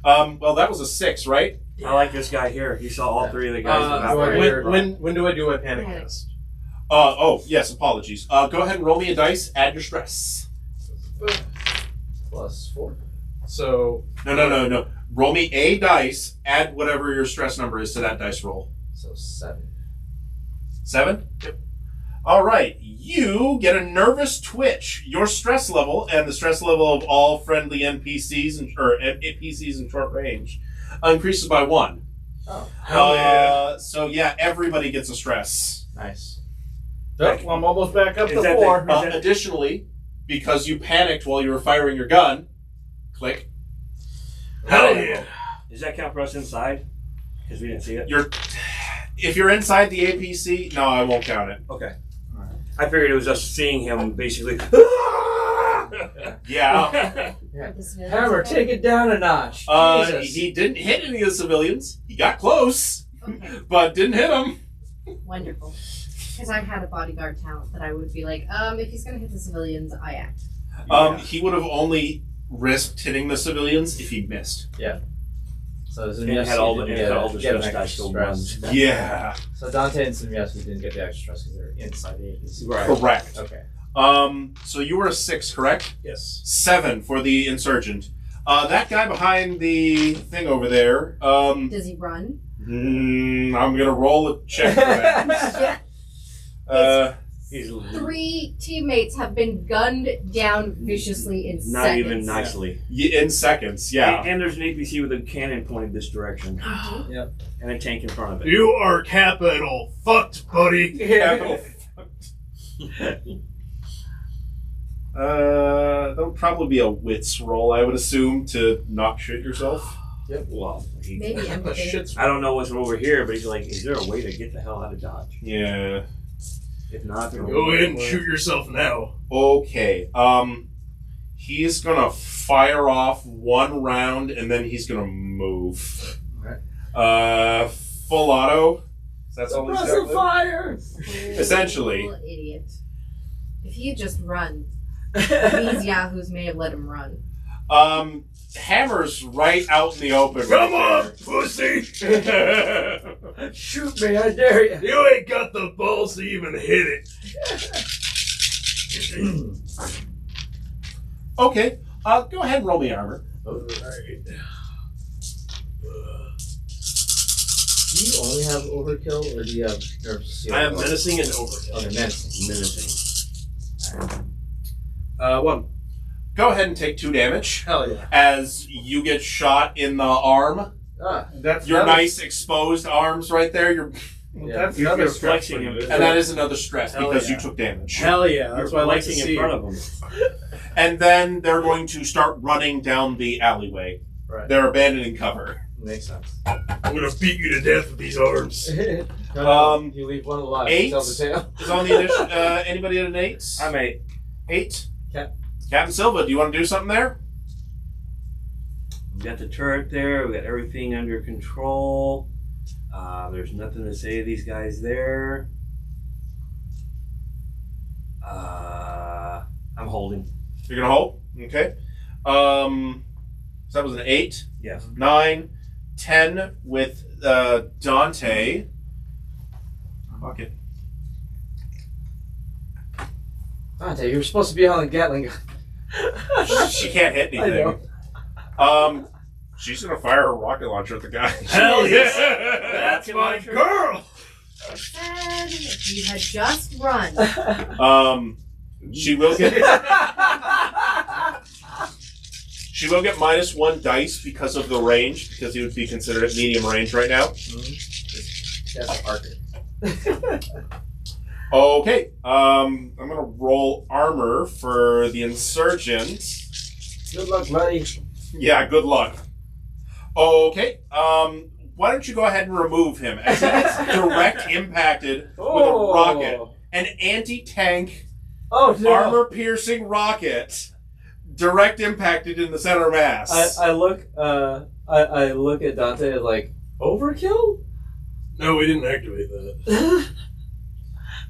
Well, that was a 6, right? I like this guy here. He saw all 3 of the guys. When do I do my panic Panic. test? Oh, yes, apologies. Go ahead and roll me a dice, add your stress. Plus 4. So No. Roll me a dice, add whatever your stress number is to that dice roll. So 7. 7? Yep. All right, you get a nervous twitch. Your stress level and the stress level of all friendly NPCs or NPCs in short range increases by 1. Oh. Hell yeah. So yeah, everybody gets a stress. Nice. Well, I'm almost back up Is to that 4. Additionally, because you panicked while you were firing your gun, click. Hell yeah. Does that count for us inside? Because we didn't see it. If you're inside the APC, no, I won't count it. Okay. I figured it was us seeing him basically. Yeah. Hammer, take it down a notch. Jesus. He didn't hit any of the civilians. He got close, Okay, but didn't hit them. wonderful. Because I've had a bodyguard talent that I would be like, if he's gonna hit the civilians, I act. He would have only risked hitting the civilians if he missed. So And it had all the stress dice still ones. Yeah. So Dante and Simyasu didn't get the extra stress because they're inside the APC. Right. Correct. Okay. So you were a 6, correct? Yes. 7 for the insurgent. That guy behind the thing over there. Does he run? I'm gonna roll a check for that. He's 3 teammates have been gunned down viciously in not seconds. even nicely. in seconds, yeah. And there's an APC with a cannon pointed this direction. Yep. And a tank in front of it. You are capital fucked, buddy. Capital. That'll probably be a wits roll, I would assume, to not shoot yourself. Well, Maybe empathy. I don't know what's over here, but he's like, is there a way to get the hell out of Dodge? Yeah. If not, then Go ahead and shoot yourself now. Okay. He's gonna fire off 1 round and then he's gonna move. Alright. Full auto. That's all he's got. fire! Essentially. Little idiot. If he had just run, these yahoos may have let him run. Hammer's right out in the open. Come right on, pussy. Shoot me, I dare you! You ain't got the balls to even hit it. Okay. Go ahead and roll me armor. Alright. Do you only have overkill, or do you have nerves to seal? I have menacing and overkill. Okay, menacing. menacing. 1. Go ahead and take 2 damage Hell yeah. as you get shot in the arm. That's Your nice exposed arms right there. That's You're another flexing stress him. for you. And that is another stress Hell because yeah. you took damage. Hell yeah. That's why I like to flexing see. in front of him. And then they're going to start running down the alleyway. Right. They're abandoning cover. Makes sense. I'm gonna beat you to death with these arms. You leave one alive. 8 Tell the tale. is on the initiative. Anybody at an 8? I'm 8. 8. Cap. Captain Silva, do you want to do something there? We got the turret there. We got everything under control. There's nothing to say to these guys there. I'm holding. You're gonna hold. Okay. So that was an 8, Yes. 9, 10 with Dante. Fuck it. Dante, you were supposed to be on the Gatling gun. She can't hit I anything. She's gonna fire a rocket launcher at the guy. Hell yes. That's my girl! And if you had just run. She will get. She will get -1 dice because of the range, because he would be considered at medium range right now. That's Archer. Okay, I'm gonna roll armor for the insurgent. Good luck, buddy. Yeah, good luck. Okay, why don't you go ahead and remove him as he gets direct impacted with a rocket, an anti-tank, Oh no! armor-piercing rocket, direct impacted in the center mass. I look at Dante like overkill. No, we didn't activate that.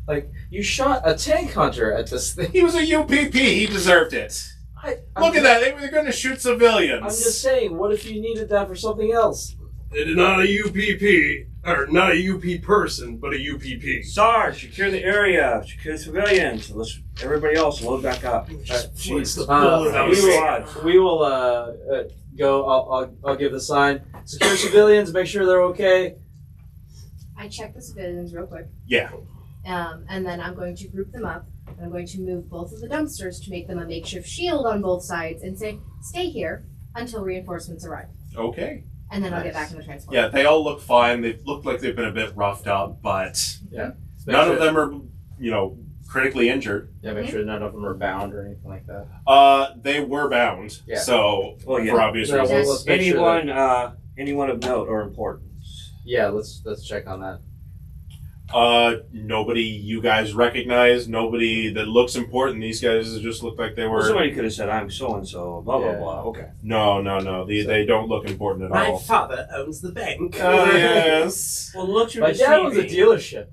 Like you shot a tank hunter at this thing. He was a UPP. He deserved it. Look at that. They were going to shoot civilians. I'm just saying. What if you needed that for something else? It is not a UPP, or not a UP person, but a UPP. Sarge, secure the area. Secure the civilians. Let's everybody else load back up. Flicks the bullet out. We will go. I'll give the sign. Secure civilians. Make sure they're okay. I check the civilians real quick. Yeah. And then I'm going to group them up. And I'm going to move both of the dumpsters to make them a makeshift shield on both sides and say, stay here until reinforcements arrive. Okay. And then I'll get back in the transport. Yeah, they all look fine. They look like they've been a bit roughed up, but Yeah. none of them are, critically injured. Yeah, make sure none of them are bound or anything like that. They were bound, Yeah. so Well, yeah. for obvious No, reasons. let's make sure Anyone of note or importance? Yeah, let's check on that. Nobody you guys recognize, nobody that looks important. These guys just look like they Well, were. somebody could have said, I'm so and so, blah, blah, Yeah. blah. Okay. No. They don't look important at all. father owns the bank. Oh, yes. Well, look through My the dad owns a CV. dealership.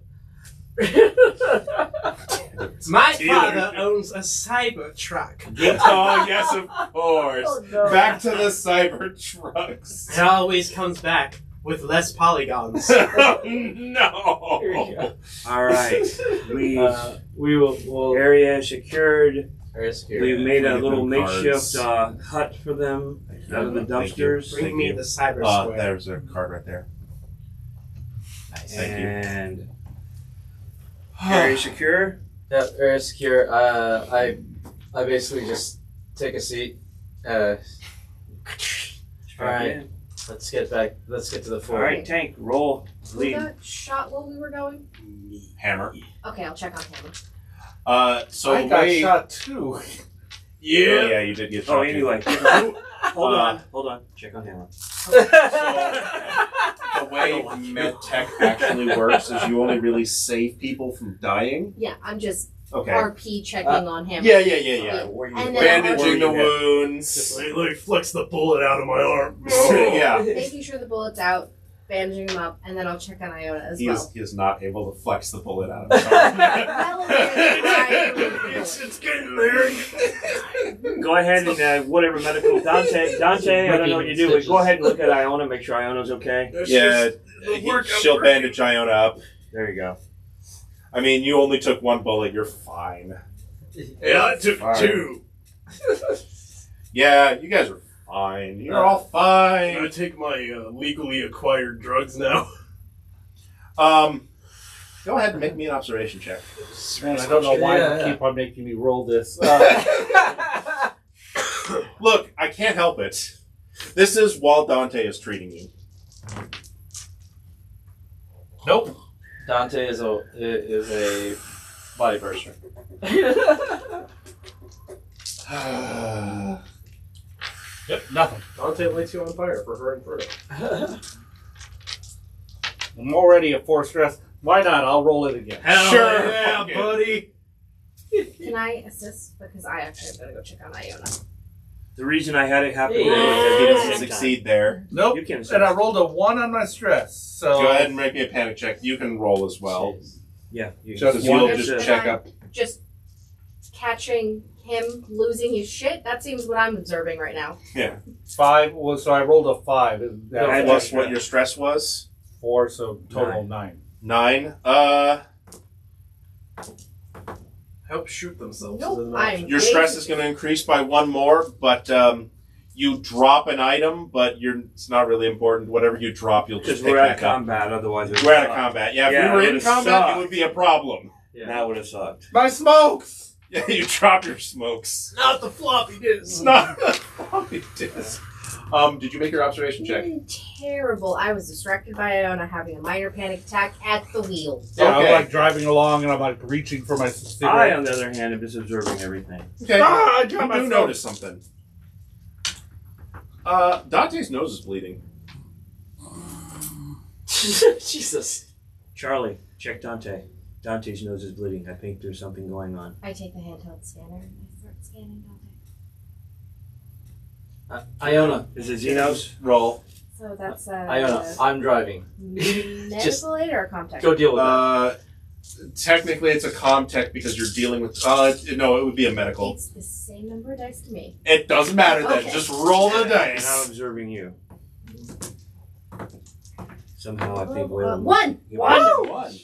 My father owns a cyber truck. Oh, yes, of course. Oh, no. Back to the cyber trucks. It always comes back with less polygons. Oh, Here you no. go. All right. We'll Area secured. Area secure. We made a Give little them makeshift cards. hut for them out of the Thank you. dumpsters. Thank you. the cyber There's a card right there. Thank you. And area secure. Yeah, area secure. I basically just take a seat. Alright. Let's get to the All floor. right, tank, roll, Who lead. got shot while we were going? Hammer. Okay, I'll check on Hammer. So I the got way... shot too. Yeah, you did get shot. Oh, too. anyway. Hold on. Check on Hammer. The way med tech actually works is you only really save people from dying. Yeah, I'm just Okay. RP checking on Hammer. Yeah. Where you And go. then Bandaging the Where you wounds. Let me flex the bullet out of my arm. Yeah. Making sure the bullet's out, bandaging him up, and then I'll check on Iona as He well. is not able to flex the bullet out of his arm. Well aware that I It's getting there. Go ahead and whatever medical Dante, I don't know what you do, but go ahead and look at Iona, make sure Iona's okay. That's Yeah, just the workout she'll for bandage Iona up. There you go. I mean, you only took one bullet. You're fine. Yeah, I took Fine. 2. Yeah, you guys are fine. You're all I fine. take my legally acquired drugs now. Go ahead and make me an observation check. Man, I don't know why Yeah. you keep on making me roll this. Look, I can't help it. This is while Dante is treating you. Nope. Dante is a body burster. Yep, nothing. Dante lights you on fire for her and Frodo. I'm already at 4 stress. Why not? I'll roll it again. Hell Sure. yeah, Okay. buddy. Can I assist? Because I actually am going to go check on Iona. The reason I had it happen Hey. He was doesn't succeed there. Nope. You can And I rolled a 1 on my stress. So Go ahead and make me a panic check. You can roll as well. Yeah. You Just Because one. you'll That's just it. check up. Just catching him losing his shit? That seems what I'm observing right now. 5 was so I rolled a 5. And that No, was Plus what your stress was. 4, so total 9. 9. Help shoot themselves. Nope, Isn't that- I'm Your way stress too- is going to increase by 1 more, but you drop an item, but it's not really important. Whatever you drop, you'll just Because pick we're out of back up. combat, otherwise We're out of combat. Yeah, if we were in would've combat, sucked. it would be a problem. Yeah. That would have sucked. My smokes! Yeah, you drop your smokes. Not the floppy disk. It's not a floppy disk. Did you make your observation check? Terrible. I was distracted by Iona having a minor panic attack at the wheel. Yeah, Okay. I'm like driving along and I'm like reaching for my I, cigarette. on the other hand, am just observing everything. Okay. I You got my do notice something. Dante's nose is bleeding. Jesus. Charlie, check Dante. Dante's nose is bleeding. I think there's something going on. I take the handheld scanner and I start scanning Dante. Iona. Is it Xenos? Roll. So that's Iona, I'm driving. Just medical aid or contact? Go deal with that. Technically, it's a comtech because you're dealing with. No, it would be a medical. It's the same number of dice to me. It doesn't matter then. Okay. Just roll the And I'm dice. observing you. Somehow I think One. One. One.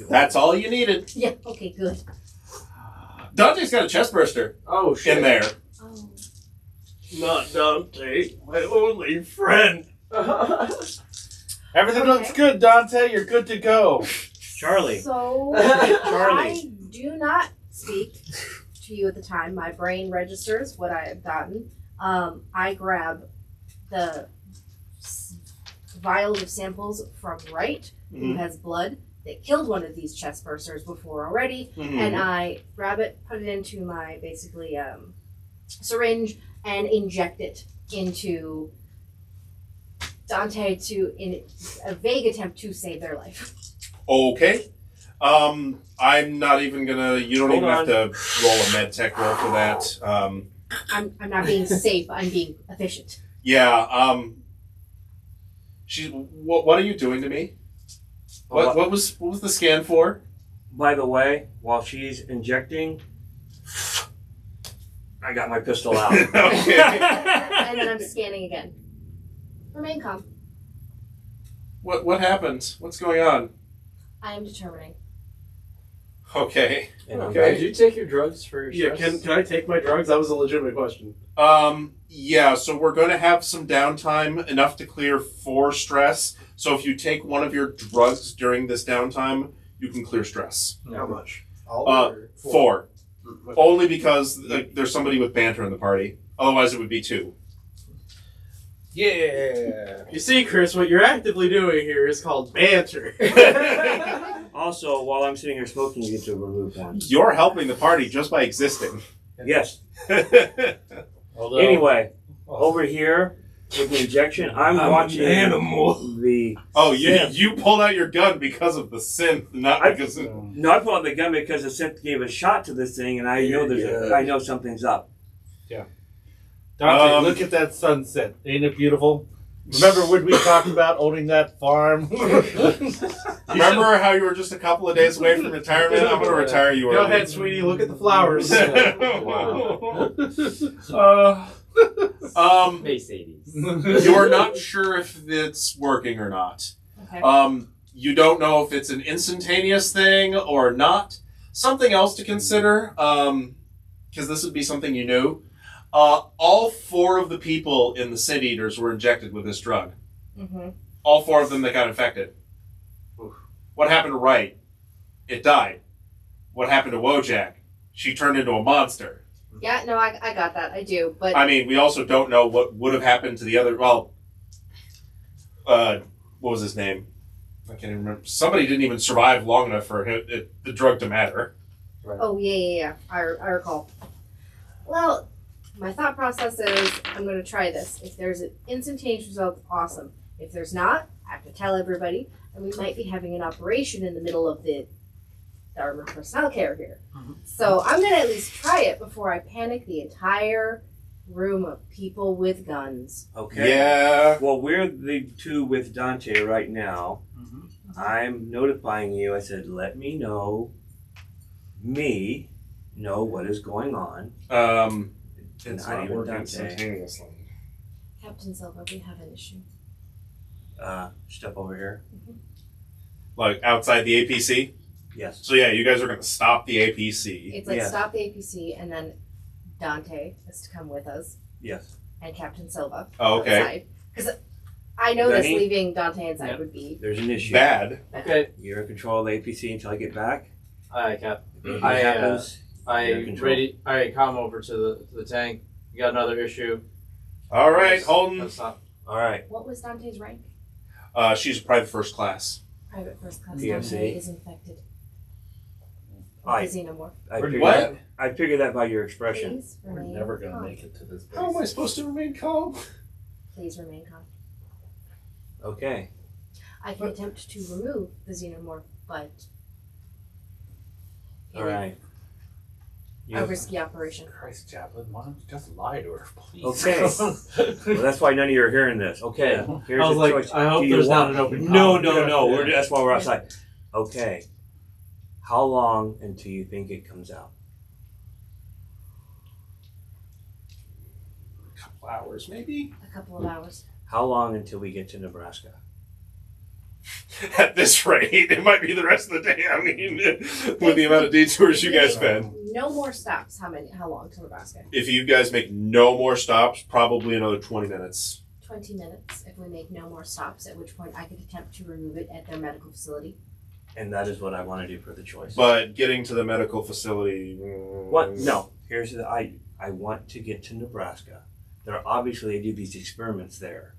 That's all you needed. Yeah. Okay. Good. Dante's got a chest burster Oh shit. in there. Oh. Not Dante, my only friend. Everything looks good, Dante. You're good to go. Charlie. So Charlie. I do not speak to you at the time. My brain registers what I have gotten. I grab the vials of samples from Wright, who has blood that killed one of these chest bursters before already, and I grab it, put it into my basically syringe, and inject it into Dante in a vague attempt to save their life. Okay. I'm not even gonna. You don't Hold even on. have to roll a med tech roll for that. I'm not being safe. I'm being efficient. Yeah. What are you doing to me? What was the scan for? By the way, while she's injecting, I got my pistol out. Okay. And then I'm scanning again. Remain calm. What happened? What's going on? I am determining. Okay. And I'm Okay. Did you take your drugs for your Yeah, stress? can I take my drugs? That was a legitimate question. Yeah, so we're going to have some downtime, enough to clear 4 stress. So if you take one of your drugs during this downtime, you can clear stress. How much? 4. Only because there's somebody with banter in the party. Otherwise, it would be 2. Yeah. You see, Chris, what you're actively doing here is called banter. Also, while I'm sitting here smoking, you get to remove one. You're helping the party just by existing. Yes. Although, Anyway, over here with the injection, I'm watching the. Oh, you pulled out your gun because of the synth, not because of... No, I pulled out the gun because the synth gave a shot to this thing, and I know I know something's up. Dante, look at that sunset. Ain't it beautiful? Remember when we talked about owning that farm? Remember how you were just a couple of days away from retirement? I'm going to retire you Go early. ahead, sweetie. Look at the flowers. Space 80s. You're not sure if it's working or not. Okay. You don't know if it's an instantaneous thing or not. Something else to consider, because this would be something you knew. All 4 of the people in the Sin Eaters were injected with this drug. Mm-hmm. All 4 of them that got infected. What happened to Wright? It died. What happened to Wojak? She turned into a monster. Yeah, no, I got that. I do. But I mean, we also don't know what would have happened to the other. Well, what was his name? I can't even remember. Somebody didn't even survive long enough for the drug to matter. oh yeah. I recall. Well, my thought process is I'm going to try this. If there's an instantaneous result, awesome. If there's not, I have to tell everybody, and we might be having an operation in the middle of the armored personnel carrier here. So I'm going to at least try it before I panic the entire room of people with guns. Okay. Yeah. Well, we're the 2 with Dante right now. I'm notifying you. I said, let me know what is going on. It's Not not even working Dante. instantaneously. Captain Silva, we have an issue. Step over here. Like outside the APC. Yes. So yeah, you guys are going to stop the APC. It's like Yeah. stop the APC and then Dante is to come with us. Yes. and Captain Silva. Oh, okay. Because I know this Benny? leaving Dante inside Yep. would be There's an issue. Bad. Okay. You're in control of the APC until I get back. Alright, Cap. If anything I, happens, you're in control. I come over to the tank. You got another issue. All right, Holden. Let's stop. All right. what was Dante's rank? She's a private first class. Private first class. PFC. Dante is infected. I- The xenomorph. I figured that by your expression. Please We're remain never gonna calm. make it to this base. How am I supposed to remain calm? Please remain calm. Okay. I can attempt to remove the xenomorph, but All right. a risky operation. Christ, Chaplain, why don't you just lie to her, please? Okay. Well, that's why none of you are hearing this. Okay. Yeah. Here's I was the like, choice. I hope Do you there's not want- an open No, com. no, no. Yeah. That's why we're outside. Okay. How long until you think it comes out? A couple hours, maybe. A couple of hours. How long until we get to Nebraska? At this rate, it might be the rest of the day. I mean, with the amount of detours you guys spend. No more stops. How long to Nebraska? If you guys make no more stops, probably another 20 minutes. 20 minutes if we make no more stops, at which point I could attempt to remove it at their medical facility. And that is what I want to do for the choice. But getting to the medical facility. What? No. Here's the I want to get to Nebraska. They're obviously they do these experiments there.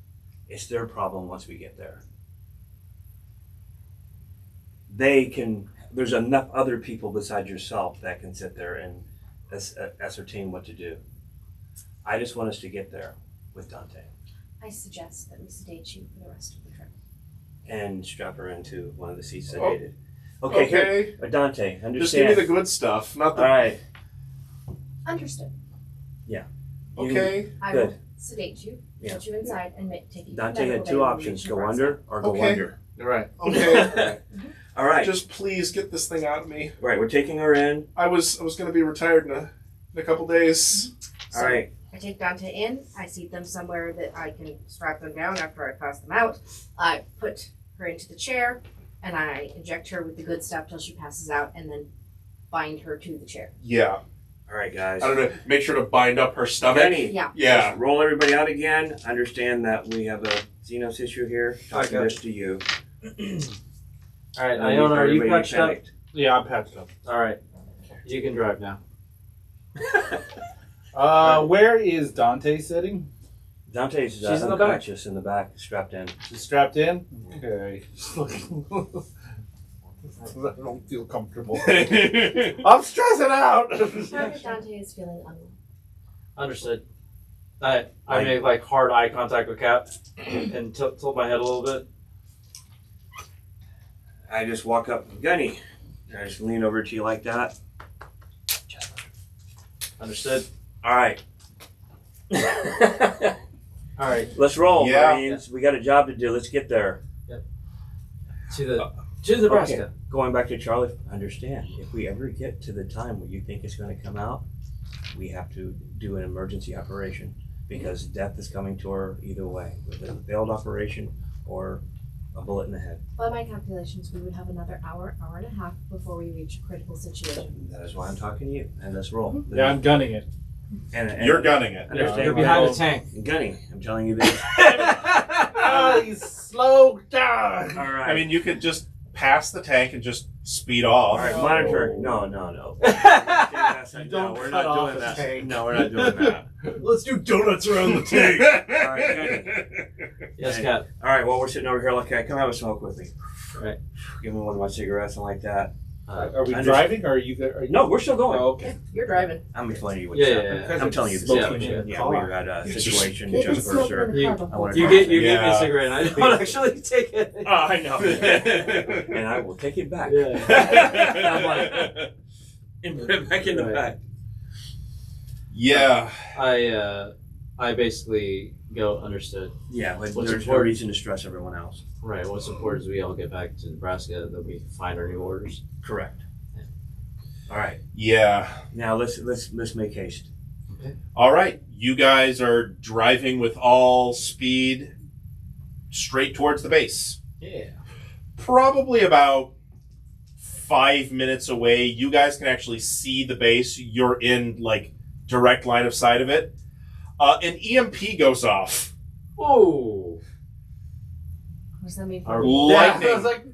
It's their problem once we get there. They can. There's enough other people besides yourself that can sit there and ascertain what to do. I just want us to get there with Dante I suggest that we sedate you for the rest of the trip. and strap her into one of the seats Oh. sedated. Okay, here, Okay. Dante, Just understand. give me the good stuff, not All the. right. Understood. Okay. I Good. will sedate you, Yeah. put you inside, and take you to Dante medical had bay two when we options: reach go Nebraska. under or go Okay. under. You're right. Okay. All right. Just please get this thing out of me. Right, we're taking her in. I was going to be retired in a couple days. All right. I take Dante in, I seat them somewhere that I can strap them down after I pass them out. I put her into the chair, and I inject her with the good stuff till she passes out, and then bind her to the chair. Yeah. All right, guys. I don't know. Make sure to bind up her stomach. Benny, Yeah. Yeah. just roll everybody out again. Understand that we have a Xenos issue here. Talking Okay. this to you. Alright, And Iona, are you everybody patched up? panicked. Yeah, I'm patched up. Alright. You can drive now. Where is Dante sitting? Dante's She's in the back. unconscious in the back, strapped in. She's strapped in? Okay. I don't feel comfortable. I'm stressing out! Private Dante is feeling unwell. Understood. I make like hard eye contact with Cap and tilt my head a little bit. I just walk up, Gunny. I just lean over to you like that. Understood. All right. Alright. Let's roll, Yeah. Marines. We got a job to do. Let's get there. To Nebraska. Okay. Going back to Charlie, understand, if we ever get to the time where you think it's going to come out, we have to do an emergency operation because death is coming to her either way, whether a failed operation or a bullet in the head. By my calculations, we would have another hour and a half before we reach a critical situation. That is why I'm talking to you. And let's roll. Yeah, I'm gunning it. And You're gunning it. Understand You're why- behind the tank. Gunny, I'm telling you this. You slow down! Alright. I mean, you could just pass the tank and just speed all off. right, monitor. No. You don't we're cut not off doing the that. tank. No, we're not doing that. Let's do donuts around the tank. All right, Yes, Okay. Cap. All right, well, we're sitting over here. Okay, come have a smoke with me. Right. Give me one of my cigarettes and like that. Are we I driving or are you there? No, we're still going. Oh, okay. You're driving. I'm explaining you what Yeah, happened. yeah, yeah. I'm telling you the Smoking situation. in the Yeah, car. we had a You just- situation They can just smoke for in the sure. car the I whole wanna time. You give me a Yeah. cigarette. I don't actually take it. Oh, I know. And I will take it back Yeah. I'm like- and put it back in the Right. back. Yeah. I basically go understood. Yeah, but What's there's no important? reason to stress everyone else. Right. What's important is we all get back to Nebraska, that we find our new orders. Correct. All right. Yeah. Now let's make haste. All right. You guys are driving with all speed straight towards the base. Yeah. Probably about 5 minutes away. You guys can actually see the base. You're in like direct line of sight of it. An EMP goes off. Oh. What does that mean for Are me? we- Lightning. Yeah, I was like,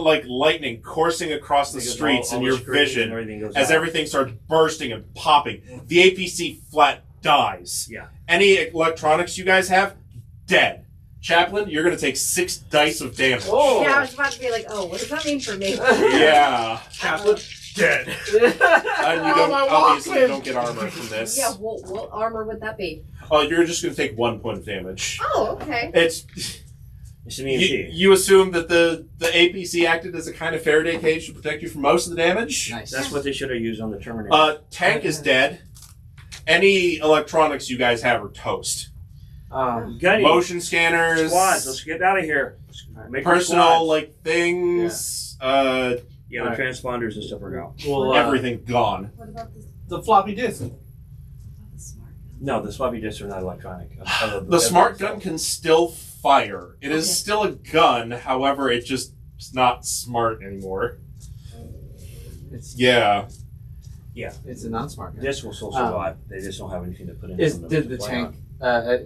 Like lightning coursing across the Because streets all in the your screens and vision everything goes as out. everything starts bursting and popping. The APC flat dies. Yeah. Any electronics you guys have, dead. Chaplain, you're going to take 6 dice of damage. oh. Yeah, I was about to be like, oh, what does that mean for me? Yeah. Chaplain dead. And you don't, my obviously, you Walkman. don't get armor from this. Yeah, what armor would that be? Oh, you're just going to take 1 point of damage. Oh, okay. It's It's an EMP. you assume that the APC acted as a kind of Faraday cage to protect you from most of the damage. Nice. That's what they should have used on the Terminator. Tank is dead. Any electronics you guys have are toast. Gunny. Motion scanners, Squads. Let's get out of here. Make personal squads. like things, Yeah, the Alright. transponders and stuff are out. well, everything gone. What about The floppy disk. the smart gun? No, the floppy disks are not electronic. The smart gun can still fire. It is Okay. still a gun, however, it just is not smart anymore. It's Yeah. it's a non-smart gun. Discs will still survive. They just don't have anything to put in. Is them did to the play tank? on.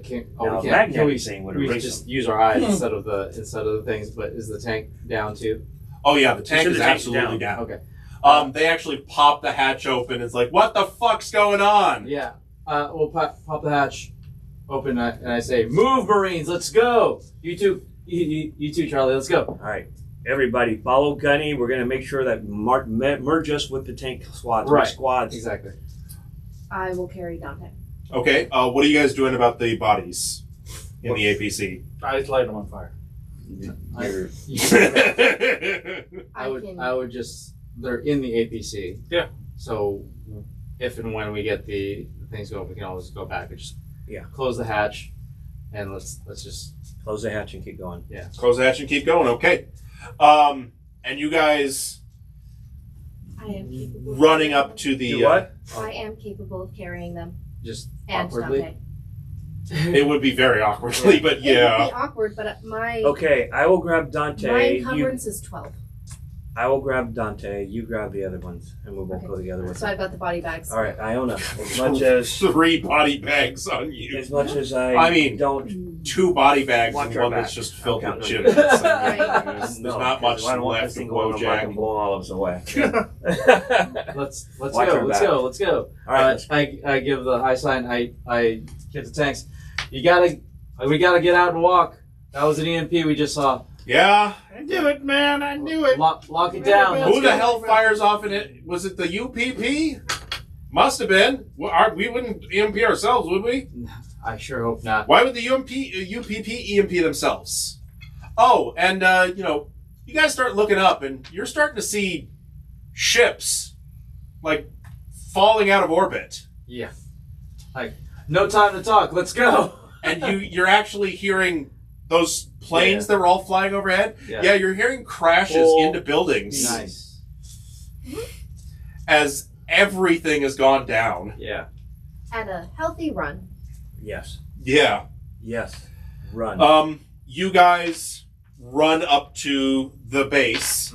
Can Now, we magnetic can we, thing would we erase just them. use our eyes instead of the things? But is the tank down too? Oh yeah, the tank So is the tank's absolutely down. down. Okay. They actually pop the hatch open. It's like, what the fuck's going on? Yeah. We'll pop the hatch open, and I say, "Move, Marines, let's go." You two, Charlie, let's go. All right, everybody, follow Gunny. We're gonna make sure that merge us with the tank squads. Right. Make squads. Exactly. I will carry Dante. Okay, what are you guys doing about the bodies in the APC? I just light them on fire. You're- I would just. They're in the APC. Yeah. So, if and when we get the things going, we can always go back and just close the hatch, and let's just Close the hatch and keep going. Close the hatch and keep going. Okay. And you guys I am capable. running up to the. Do what? I am capable of carrying them just and awkwardly. Dante. It would be very awkwardly, but It would yeah. be awkward, but my Okay, I will grab my Dante. You, encumbrance is 12. I will grab Dante. You grab the other ones, and we'll both Okay. go together with So them. I've got the body bags. All right, Iona. As much as 3 body bags on you. I mean, don't 2 body bags watch and our one back. that's just filled I'm with counting on chips. you. There's not much I don't want left this of thing going over and Wojak. blowing all of us away. Let's Watch go. our Let's back. go. Let's go. All right, I give the high sign. I give the tanks. We gotta get out and walk. That was an EMP we just saw. Yeah. I knew it, man. I knew it. Lock it down. Who the hell fires off in it? Was it the UPP? Must have been. We wouldn't EMP ourselves, would we? I sure hope not. Why would the UPP EMP themselves? Oh, and you guys start looking up, and you're starting to see ships like falling out of orbit, Yeah. Like, no time to talk. Let's go. and you're actually hearing those planes that were all flying overhead. Yeah, you're hearing crashes Oh, into buildings Nice. as everything has gone down. Yeah. At a healthy run. yes, Yeah. yes, run. You guys run up to the base.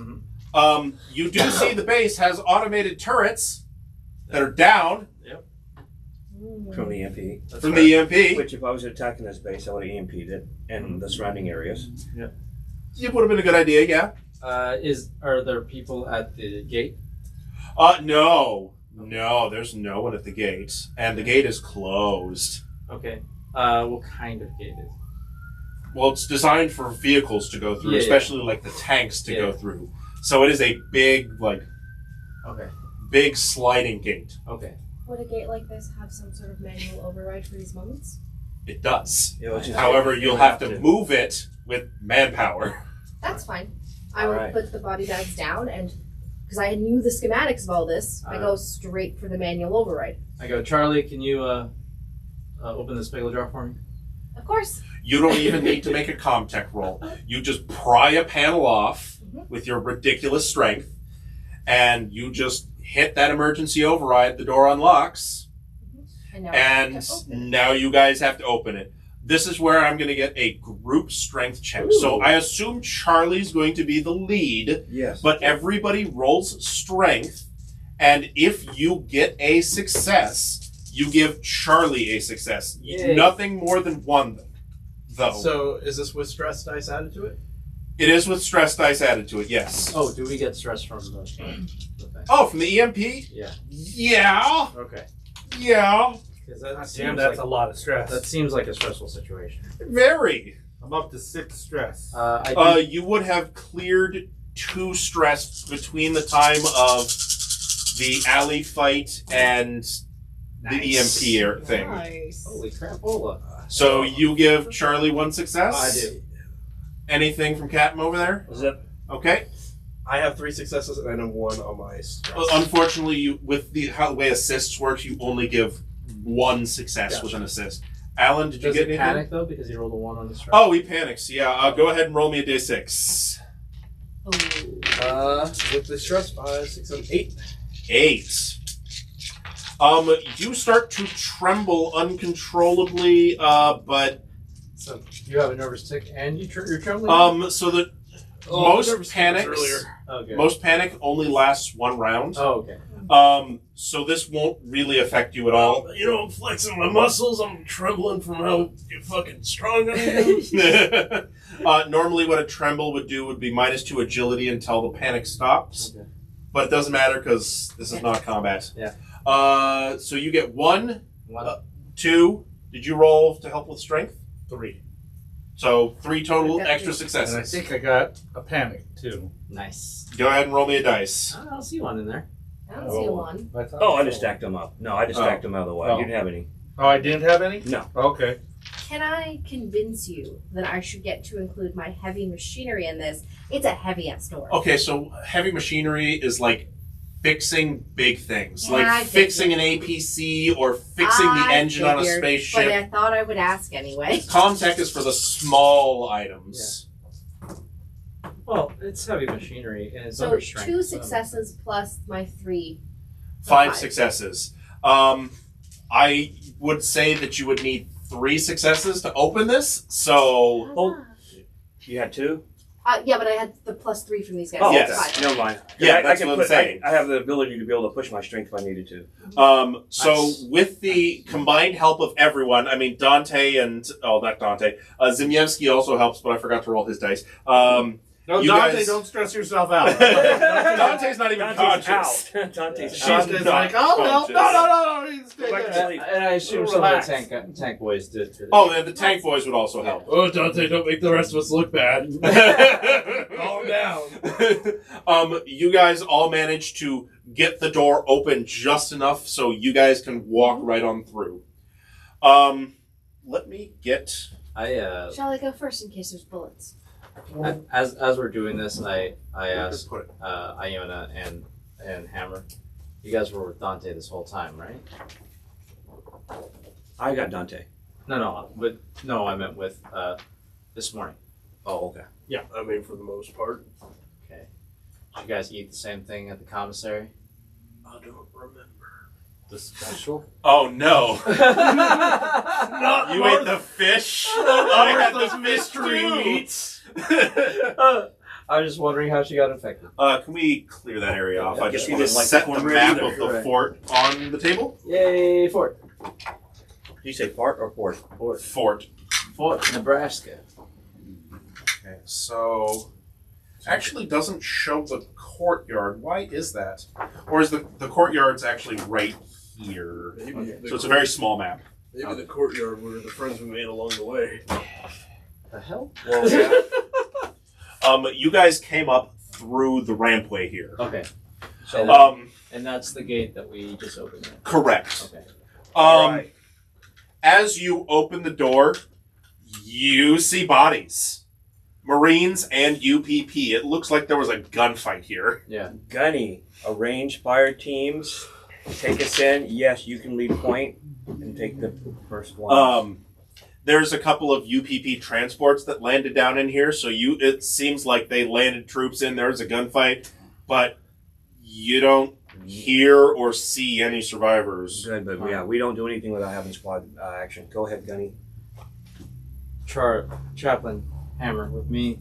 Mhm. You do see the base has automated turrets that are down From the EMP. from the EMP. Which, if I was attacking this base, I would have EMP'd it and the surrounding areas. It would have been a good idea, yeah. Are there people at the gate? No, there's no one at the gate, and the gate is closed. Okay. What kind of gate is it? Well, it's designed for vehicles to go through, Yeah, especially like the tanks to Yeah. go through. So it is a big sliding gate. Okay. Would a gate like this have some sort of manual override for these moments? It does. Yeah, which is- However, you'll have to move it with manpower. That's fine. I will Alright. put the body bags down and because I knew the schematics of all this, I go straight for the manual override. I go, Charlie, can you open this pickle jar for me? Of course. You don't even need to make a Comtech roll. You just pry a panel off with your ridiculous strength, and you just hit that emergency override. The door unlocks, And now I and have to open. now you guys have to open it. This is where I'm going to get a group strength check. So I assume Charlie's going to be the lead, Yes. but everybody rolls strength, and if you get a success, You give Charlie a success. Yay. Nothing more than one, though. So is this with stress dice added to it? It is with stress dice added to it, yes. Oh, do we get stress from the thing? Oh, from the EMP? Yeah. Yeah. Okay. Yeah. Because that Damn, seems that's like a lot of stress. that seems like a stressful situation. Very. I'm up to 6 stress. You would have cleared 2 stress between the time of the alley fight and the EMP thing. Nice. Holy crapola! So you give Charlie 1 success? I do. Anything from Captain over there? Zip. Okay. I have 3 successes and I have 1 on my stress. Unfortunately, you with how the way assists works, you only give 1 success with an assist. Alan, did you Does get he anything? panic though because he rolled a 1 on the stress? Oh, he panics. Yeah. Go ahead and roll me a d6. Oh. With the stress, 5, 6, 7, 8. 8. You start to tremble uncontrollably, but So you have a nervous tick and you're trembling. so the nervous most panics. earlier. Okay. Most panic only lasts 1 round. Oh, okay. So this won't really affect you at all. You know, I'm flexing my muscles. I'm trembling from how fucking strong I am. Normally, what a tremble would do would be -2 agility until the panic stops. Okay. But it doesn't matter because this is not combat. Yeah. So you get 1, 1. 2. Did you roll to help with strength? 3. So 3 total extra And successes. I think I got a panic too. Nice. Go ahead and roll me a dice. I don't see one in there. I don't see one. Oh, I just stacked them up. No, I just stacked them out of the way. Oh. You didn't have any. Oh, I didn't have any? No. Okay. Can I convince you that I should get to include my heavy machinery in this? It's a heavy ass door. Okay, so heavy machinery is like fixing big things, Yeah, like I fixing an figured. APC or fixing the I engine on a figured, spaceship. But I thought I would ask anyway. Comtech is for the small items. Well, it's heavy machinery and it's So under strength. 2 so- successes plus my 3. 5 successes. I would say that you would need 3 successes to open this. So Oh. You had 2? Yeah, but I had the +3 from these guys. Oh, so yes. it's 5. Never mind. Yeah, I that's can what I'm put, saying. I have the ability to be able to push my strength if I needed to. So Nice. with the combined help of everyone, I mean Dante and not Dante, Zimyevsky also helps, but I forgot to roll his dice. No, You Dante, guys- don't stress yourself out. Dante's not even conscious. out. Dante's She's out. just not like, oh, no, conscious. no, he's Go back to dead. sleep. And I assume some Relax. of the tank boys did too. Oh, and the tank boys would also help. Oh, Dante, don't make the rest of us look bad. Calm down. You guys all managed to get the door open just enough so you guys can walk right on through. Let me get. Shall I go first in case there's bullets? As we're doing this, I asked Put it. Iona and Hammer, you guys were with Dante this whole time, right? I got Dante. No, I meant with this morning. Oh, okay. Yeah, I mean, for the most part. Okay. Did you guys eat the same thing at the commissary? I don't remember. The special? Oh no! Not You ate the fish. I had the mystery meats. I was just wondering how she got infected. Can we clear that area off? I just She want to didn't like set the cornbread map either. of the Right. fort on the table. Yay, Fort. Did you say fart or port? Fort. Fort, Nebraska. Okay, so actually doesn't show the courtyard. Why is that? Or is the courtyard's actually right here? Maybe, So it's a very small map. maybe the courtyard were the friends we made along the way. The hell? Well, yeah. You guys came up through the rampway here. Okay. And that's the gate that we just opened. Right? correct. Okay. Right. As you open the door, you see bodies. Marines and UPP. It looks like there was a gunfight here. Yeah. Gunny, arrange fire teams. Take us in. Yes, you can lead point and take the first one. There's a couple of UPP transports that landed down in here, so it seems like they landed troops in. There's a gunfight, but you don't hear or see any survivors. Good, but yeah, we don't do anything without having squad action. Go ahead, Gunny. Chaplain Hammer with me.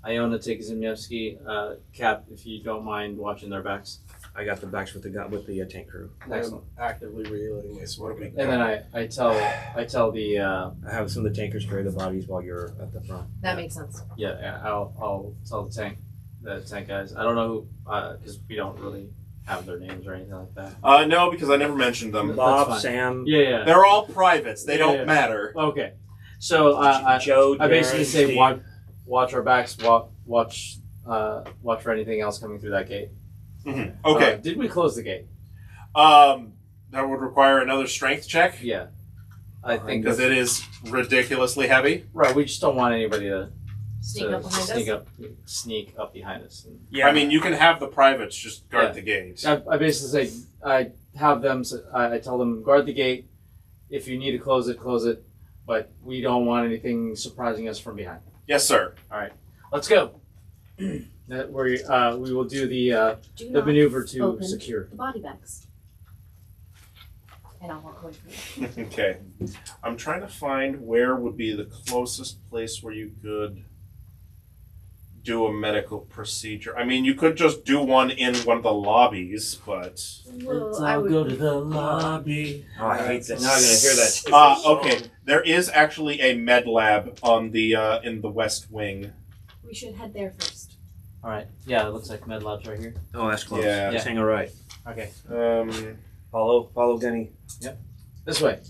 Iona, Zimniewski, Cap, if you don't mind watching their backs. I got the backs with the tank crew. Excellent. I'm actively reloading this. What do we And then I tell the I have some of the tankers carry the bodies while you're at the front. That makes sense. I'll tell the tank guys. I don't know because we don't really have their names or anything like that. No, because I never mentioned them. That's Bob, fine. Sam, Yeah. They're all privates. They Yeah, don't yeah. matter. Okay. So Joe, I basically Darren, say Steve. watch our backs. Watch for anything else coming through that gate. Okay. Did we close the gate? That would require another strength check Yeah. I think because it is ridiculously heavy. right. We just don't want anybody to Sneak up behind us. Sneak up behind us. And Yeah. I mean, you can have the privates just guard Yeah. the gate. I basically say I have them. I tell them guard the gate. If you need to close it. But we don't want anything surprising us from behind. Yes, sir. Let's go. We will do the Do not maneuver to open secure. the body bags. And I'll walk away from you. Okay. I'm trying to find where would be the closest place where you could do a medical procedure. I mean, you could just do one in one of the lobbies, but... Well, I would the lobby. Oh, I hate that. Now I'm gonna hear that. okay. There is actually a med lab on the in the west wing. We should head there first. All right. Yeah, it looks like med labs right here. Oh, that's close. Yeah. Just hang a right. Okay. Follow Gunny. This way.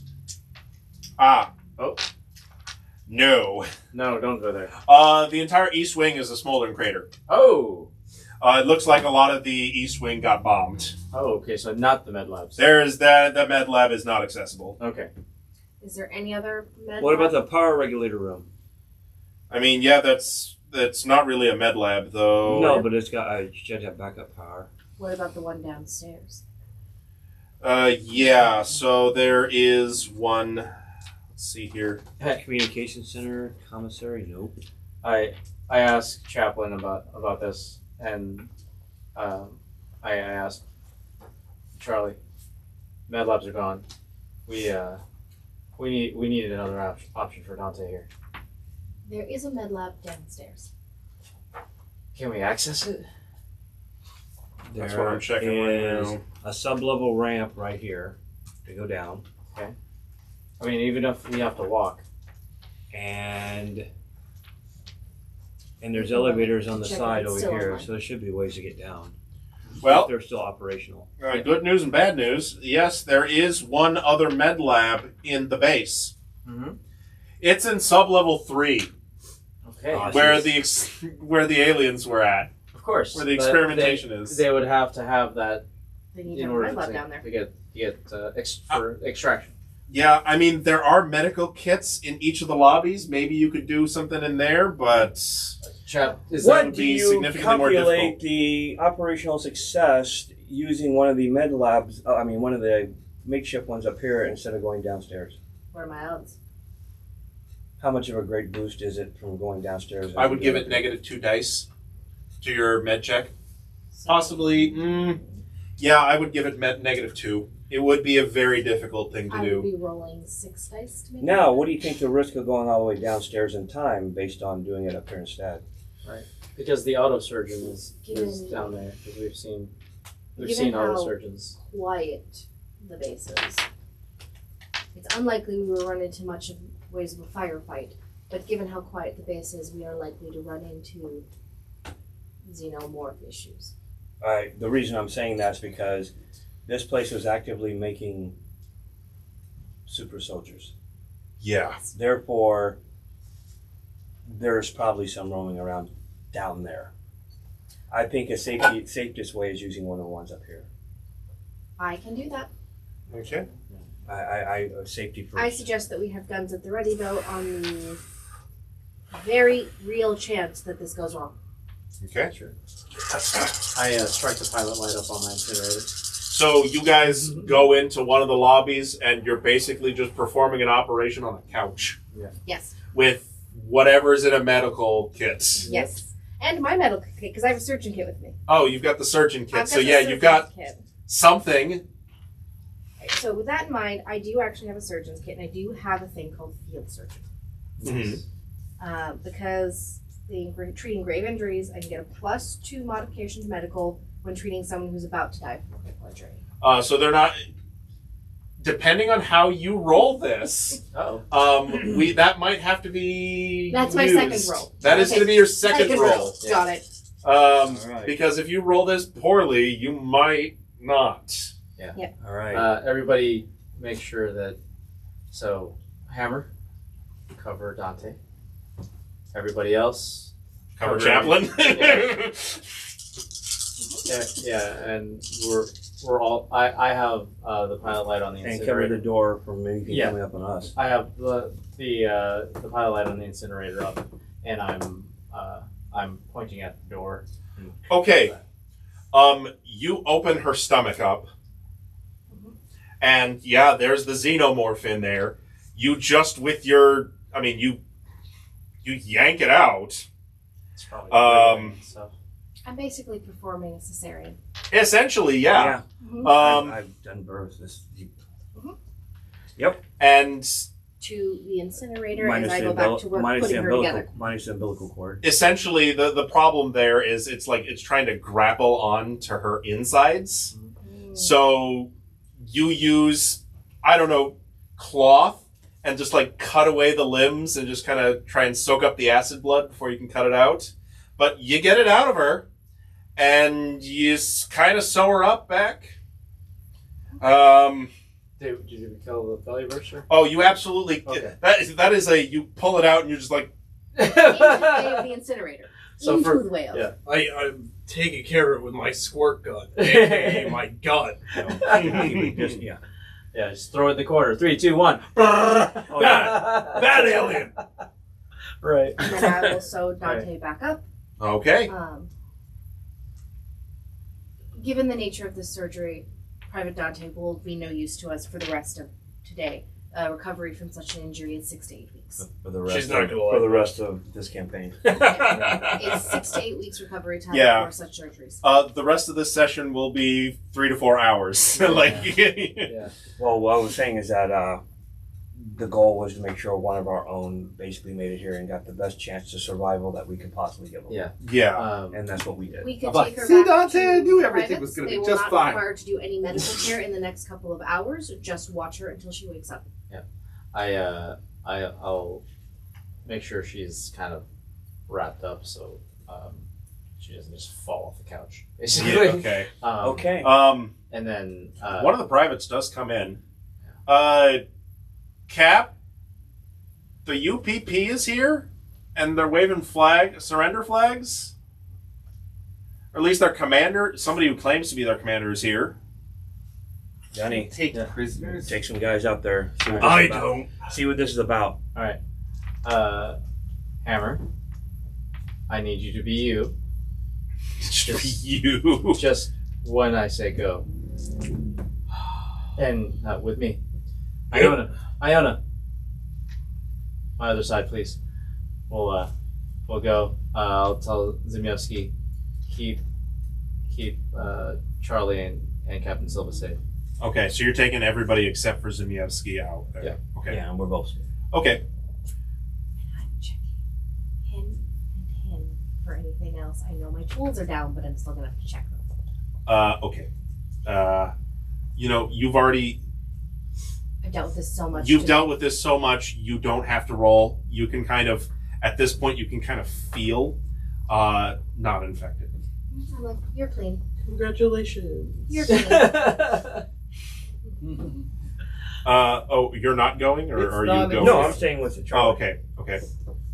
Oh. No. No, don't go there. The entire east wing is a smoldering crater. Oh. It looks like a lot of the east wing got bombed. Oh, okay. So not the med labs. There's that. The med lab is not accessible. Okay. Is there any other med What about lab? the power regulator room? I mean, yeah, that's not really a med lab though. No, but it's got it should have backup power. What about the one downstairs? Yeah. So there is one. Let's see here. Communication center, commissary. Nope. I asked Chaplin about this, and I asked Charlie. Med labs are gone. We needed another option for Dante here. There is a med lab downstairs. Can we access it? That's what I'm checking right is now. a sub-level ramp right here to go down, I mean, even if we have to walk. and there's elevators on the Check side it's over still here, online. so there should be ways to get down. Well, If they're still operational. good news and bad news. Yes, there is one other med lab in the base. Mm-hmm. It's in sub-level 3, Okay. Awesome. where the aliens were at, Of course. where the but experimentation is. They would have to have that They need to in have a order med lab to down there. get for extraction. Yeah, I mean, there are medical kits in each of the lobbies. Maybe you could do something in there, but Chap, is That What would do be you significantly more calculate difficult. the operational success using one of the med labs? One of the makeshift ones up here instead of going downstairs. What are my odds? How much of a great boost is it from going downstairs? I would give it -2 dice to your med check. Possibly, yeah, I would give it -2. It would be a very difficult thing to I would do. be rolling 6 dice to make Now, it. what do you think the risk of going all the way downstairs in time based on doing it up here instead? Because the auto surgeon is Given- down there. Because we've seen Given seen auto how- surgeons. quiet the base is. It's unlikely we will run into much of ways of a firefight, but given how quiet the base is, we are likely to run into xenomorph issues. The reason I'm saying that is because this place was actively making super soldiers. Yeah. Therefore, there's probably some roaming around down there. I think a safest way is using one of the ones up here. I can do that. Okay. I safety first. I suggest that we have guns at the ready, though, on the very real chance that this goes wrong. Okay. Sure. I strike the pilot light up on my incinerator. So you guys go into one of the lobbies and you're basically just performing an operation on a couch Yes. with whatever's in a medical kit. Yes. And my medical kit, because I have a surgeon kit with me. Oh, you've got the surgeon kit. I've got So the yeah, surgeon you've got kit. something. So with that in mind, I do actually have a surgeon's kit, and I do have a thing called field surgeon. Mhm. Because treating grave injuries, I can get a +2 modification to medical when treating someone who's about to die from a critical injury. So they're not. Depending on how you roll this, that might have to be. That's my used. second roll. That is Okay. going to be your second roll. Yeah. Got it. Alright. Because if you roll this poorly, you might not. All right. Everybody make sure that, so Hammer, cover Dante. Everybody else, Cover Chaplain. yeah, and we're all, I have the pilot light on the And cover incinerator. the door from anything Yeah. coming up on us. I have the pilot light on the incinerator up, and I'm pointing at the door. Okay. You open her stomach up, and yeah, there's the xenomorph in there. You just with your, you yank it out. It's probably so. I'm basically performing a cesarean. Essentially, yeah. Mhm. I've done births. And To the incinerator Minus as I the go back to work putting her together. minus the umbilical cord. essentially, the problem there is it's like it's trying to grapple onto her insides. So you use, I don't know, cloth and just like cut away the limbs and just kind of try and soak up the acid blood before you can cut it out. But you get it out of her and you kind of sew her up back. Did you kill the belly burster? Oh, you absolutely, Okay. that is you pull it out and you're just like, Into the way of the incinerator. So Into for- the whale. yeah. I'm taking care of it with my squirt gun, aka my gun. Just, yeah. Yeah, just throw it in the corner. 3, 2, 1. Oh, yeah. Bad alien. Right. And then I will sew Dante back up. okay. Given the nature of this surgery, Private Dante will be no use to us for the rest of today. Recovery from such an injury is 6 to 8 weeks. For the rest She's not of, gonna like for the that. rest of this campaign. It's 6 to 8 weeks recovery time Yeah. for such surgeries. The rest of this session will be 3 to 4 hours. Yeah. Well, what I was saying is that the goal was to make sure one of our own basically made it here and got the best chance to survival that we could possibly give them. Yeah. Yeah. And that's what we did. We could I'm like, take her "See, back Dante, to I knew the everything privates. was gonna They be will just not fine." required to do any medical care in the next couple of hours. Just watch her until she wakes up. I'll make sure she's kind of wrapped up so she doesn't just fall off the couch. Basically. Yeah, okay. Okay. And then One of the privates does come in. Cap, the UPP is here, and they're waving surrender flags. Or at least their commander, somebody who claims to be their commander, is here. Johnny, Take Yeah. prisoners. take some guys out there. See what this I is about. don't. See what this is about. all right. Hammer, I need you to be you. Just you. Just when I say go. And with me. Iona. My other side, please. We'll go. I'll tell Zimiewski, keep Charlie and Captain Silva safe. Okay, so you're taking everybody except for Zimiewski out there. Yeah. Okay. Yeah, and we're both. Okay. I'm checking him and him for anything else. I know my tools are down, but I'm still gonna have to check them. Okay. You've already I've dealt with this so much. You've today. dealt with this so much, you don't have to roll. You can kind of, at this point, you can kind of feel not infected. I'm like, you're clean. Congratulations. You're clean. You're not going, or It's are you not- going? No, I'm staying with the Oh, Charlie. okay.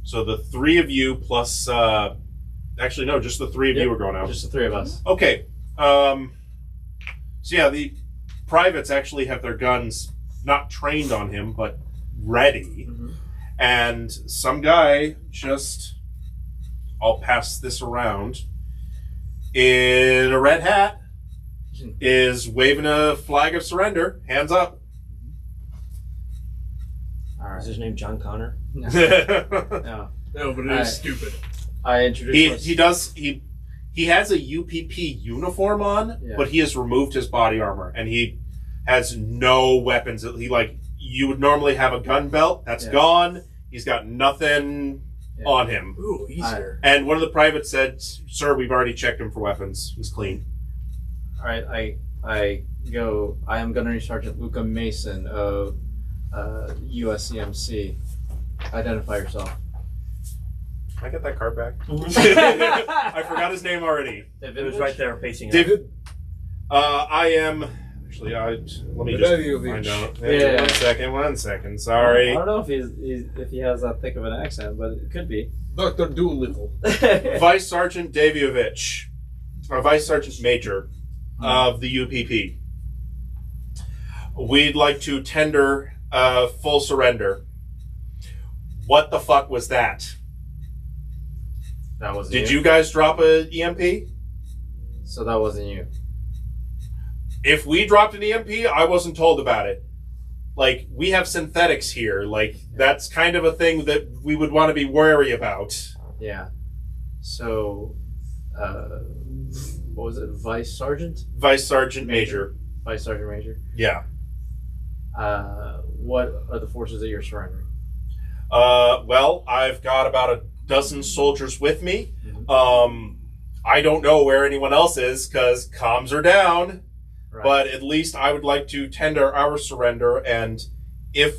So the three of you plus, actually no, just the three of you are going out. Just the three of us. Okay. So yeah, the privates actually have their guns not trained on him, but ready. Mm-hmm. And some guy just, I'll pass this around, in a red hat, is waving a flag of surrender, hands up. All Is right. his name John Connor? No. No, but it Alright. is stupid. I introduced he has a UPP uniform on, Yeah. but he has removed his body armor, and he has no weapons. You would normally have a gun belt, that's Yeah. gone. He's got nothing Yeah. on him. Ooh, easier. And one of the privates said, "Sir, we've already checked him for weapons. He's clean." All right, I go. I am Gunnery Sergeant Luca Mason of USCMC. Identify yourself. Can I get that card back? I forgot his name already. It was right there facing us. David. I am. Actually, let me just find out. Yeah. 1 second. Sorry. I don't know if he has that thick of an accent, but it could be. Dr. Doolittle. Vice Sergeant Daviovich, or Vice Sergeant Major of the UPP. We'd like to tender full surrender. What the fuck was that? That wasn't Did you guys drop a EMP? So that wasn't you. If we dropped an EMP, I wasn't told about it. Like, we have synthetics here. Like, that's kind of a thing that we would want to be wary about. Yeah. So, what was it? Vice Sergeant? Vice Sergeant Major. Vice Sergeant Major. Yeah. What are the forces that you're surrendering? Well, I've got about a dozen soldiers with me. I don't know where anyone else is because comms are down. Right. But at least I would like to tender our surrender, and if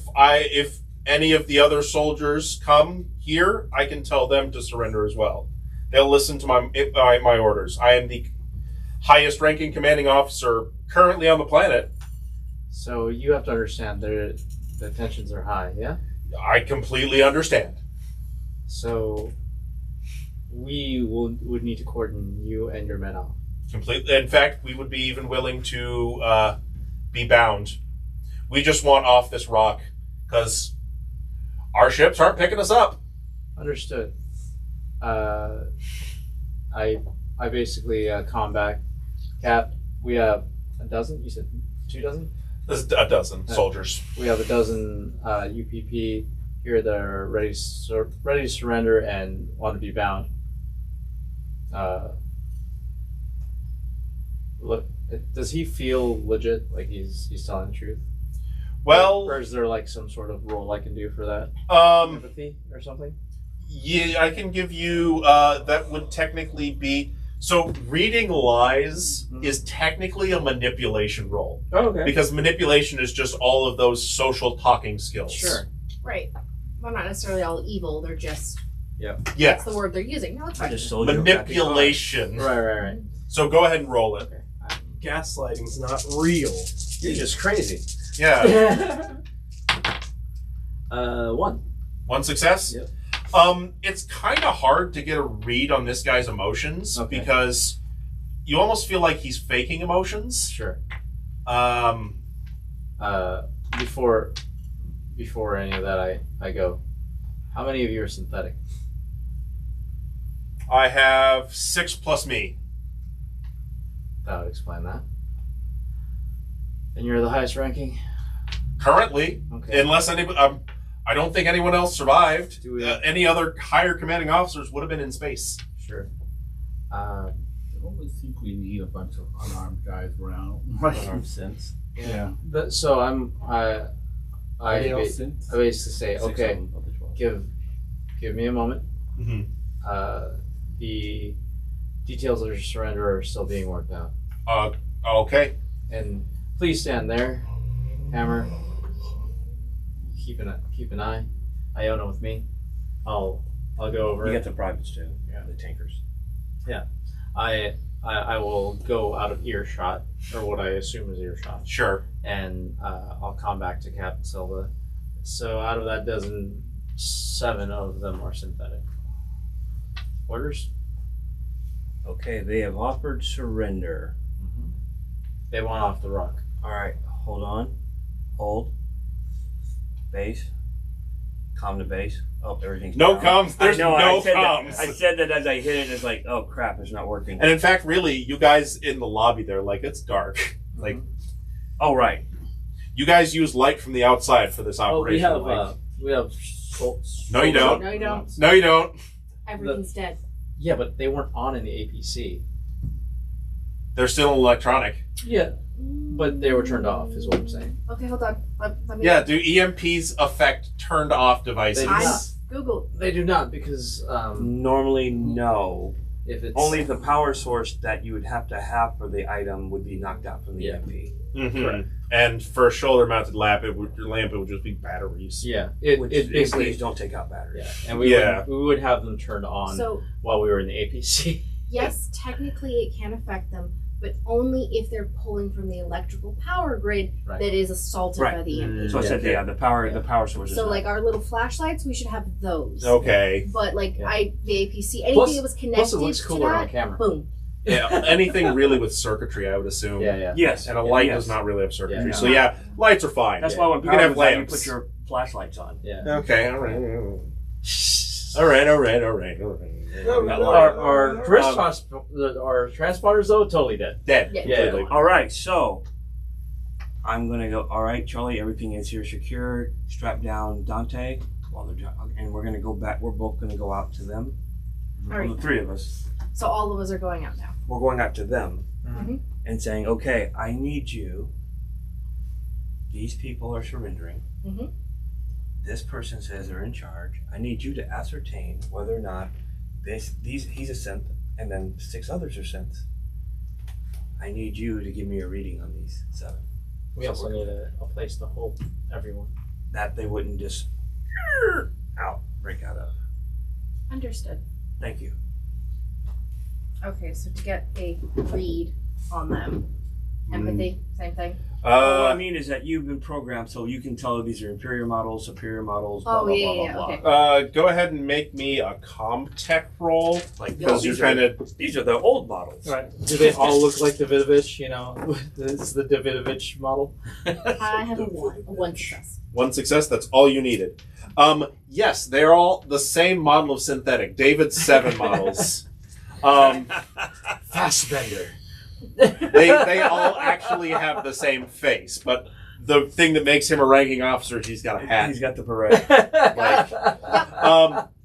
any of the other soldiers come here, I can tell them to surrender as well. They'll listen to my orders. I am the highest ranking commanding officer currently on the planet. So you have to understand the tensions are high, yeah? I completely understand. So we would need to cordon you and your men off. Completely. In fact, we would be even willing to be bound. We just want off this rock because our ships aren't picking us up. Understood. I basically combat Cap. We have a dozen. You said 2 dozen. There's a dozen soldiers. We have a dozen UPP here that are ready to surrender and want to be bound. Look, does he feel legit? Like he's telling the truth? Well, or is there like some sort of role I can do for that? Empathy or something? Yeah, I can give you. That would technically be. So reading lies is technically a manipulation role. Oh, okay. Because manipulation is just all of those social talking skills. Sure. Right. They're not necessarily all evil. They're just Yeah. that's the word they're using. No, it's fine. Just soldier Manipulation. Right. So go ahead and roll it. Gaslighting's not real. You're just crazy. Yeah. 1. One success? Yep. It's kind of hard to get a read on this guy's emotions because you almost feel like he's faking emotions. Sure. Before any of that, I go, how many of you are synthetic? I have 6 plus me. That would explain that. And you're the highest ranking? Currently, Okay. unless anybody, I don't think anyone else survived. Do we- Any other higher commanding officers would have been in space. Sure. I always think we need a bunch of unarmed guys around. Unarmed synths. Yeah. So I basically say, 6 okay, of the 12. give me a moment. Mm-hmm. The details of your surrender are still being worked out. Okay. And please stand there, Hammer. Keep an eye. Iona with me. I'll go over. You got the privates too. Yeah. The tankers. I will go out of earshot, or what I assume is earshot, Sure. and I'll come back to Captain Silva. So out of that dozen, 7 of them are synthetic. Orders? Okay, they have offered surrender. They want off the rock. All right, hold on. Hold. Base. Calm to base. Oh, everything's No down. comms. There's I know, no I said comms. That. I said that as I hit it. It's like, oh crap, it's not working. And in fact, really, you guys in the lobby there, like, it's dark. Like, oh right. you guys use light from the outside for this operation. we have. No, you don't. No, you don't. No, you don't. Everything's dead. Yeah, but they weren't on in the APC. They're still electronic. Yeah, but they were turned off, is what I'm saying. Okay, hold on. Let me. Yeah, do EMPs affect turned off devices? They do I'm not. Google. They do not because Normally, no. if it's Only the power source that you would have to have for the item would be knocked out from the Yeah. MP. Mhm. And for a shoulder-mounted lamp, it would just be batteries. Which it basically MPs don't take out batteries. and we Yeah. would have them turned on So while we were in the APC. yes, technically it can affect them, but only if they're pulling from the electrical power grid Right. that is assaulted by Right. the EMP. So I said, the power source is So not. like our little flashlights, we should have those. Okay. But like Yeah. the APC, anything Plus- that was Plus, connected it looks to cooler on that, camera. boom. Yeah, anything really with circuitry, I would assume. Yeah. Yes. And a light yes. does not really have circuitry. Yeah. So yeah, lights are fine. That's Yeah. why when You can power have goes out, you lamps. put your flashlights on. Yeah. Okay, all right. All right. Our transponders though totally dead. Dead. Yeah. Completely. All right, so I'm gonna go. All right, Charlie, everything is here secured. Strap down Dante, and we're gonna go back. We're both gonna go out to them. All right. The three of us. So all of us are going out now. We're going out to them Mhm. and saying, "Okay, I need you. These people are surrendering. Mhm. This person says they're in charge. I need you to ascertain whether or not he's a synth, and then 6 others are synths. I need you to give me a reading on these 7. We also need a place to hold everyone. That they wouldn't just break out of. Understood. Thank you. Okay, so to get a read on them, empathy, same thing. What I mean is that you've been programmed so you can tell these are inferior models, superior models, blah, Oh, blah, yeah, blah, yeah, blah, okay. blah. Go ahead and make me a comtech roll, Like, because you're kind of. these are the old models. Right. Do they all look like Davidovich? You know, this is the Davidovich model. I have a one success. One success, that's all you needed. Yes, they're all the same model of synthetic. David's 7 models. Fastbender. They all actually have the same face, but the thing that makes him a ranking officer is he's got a hat. He's got the parade.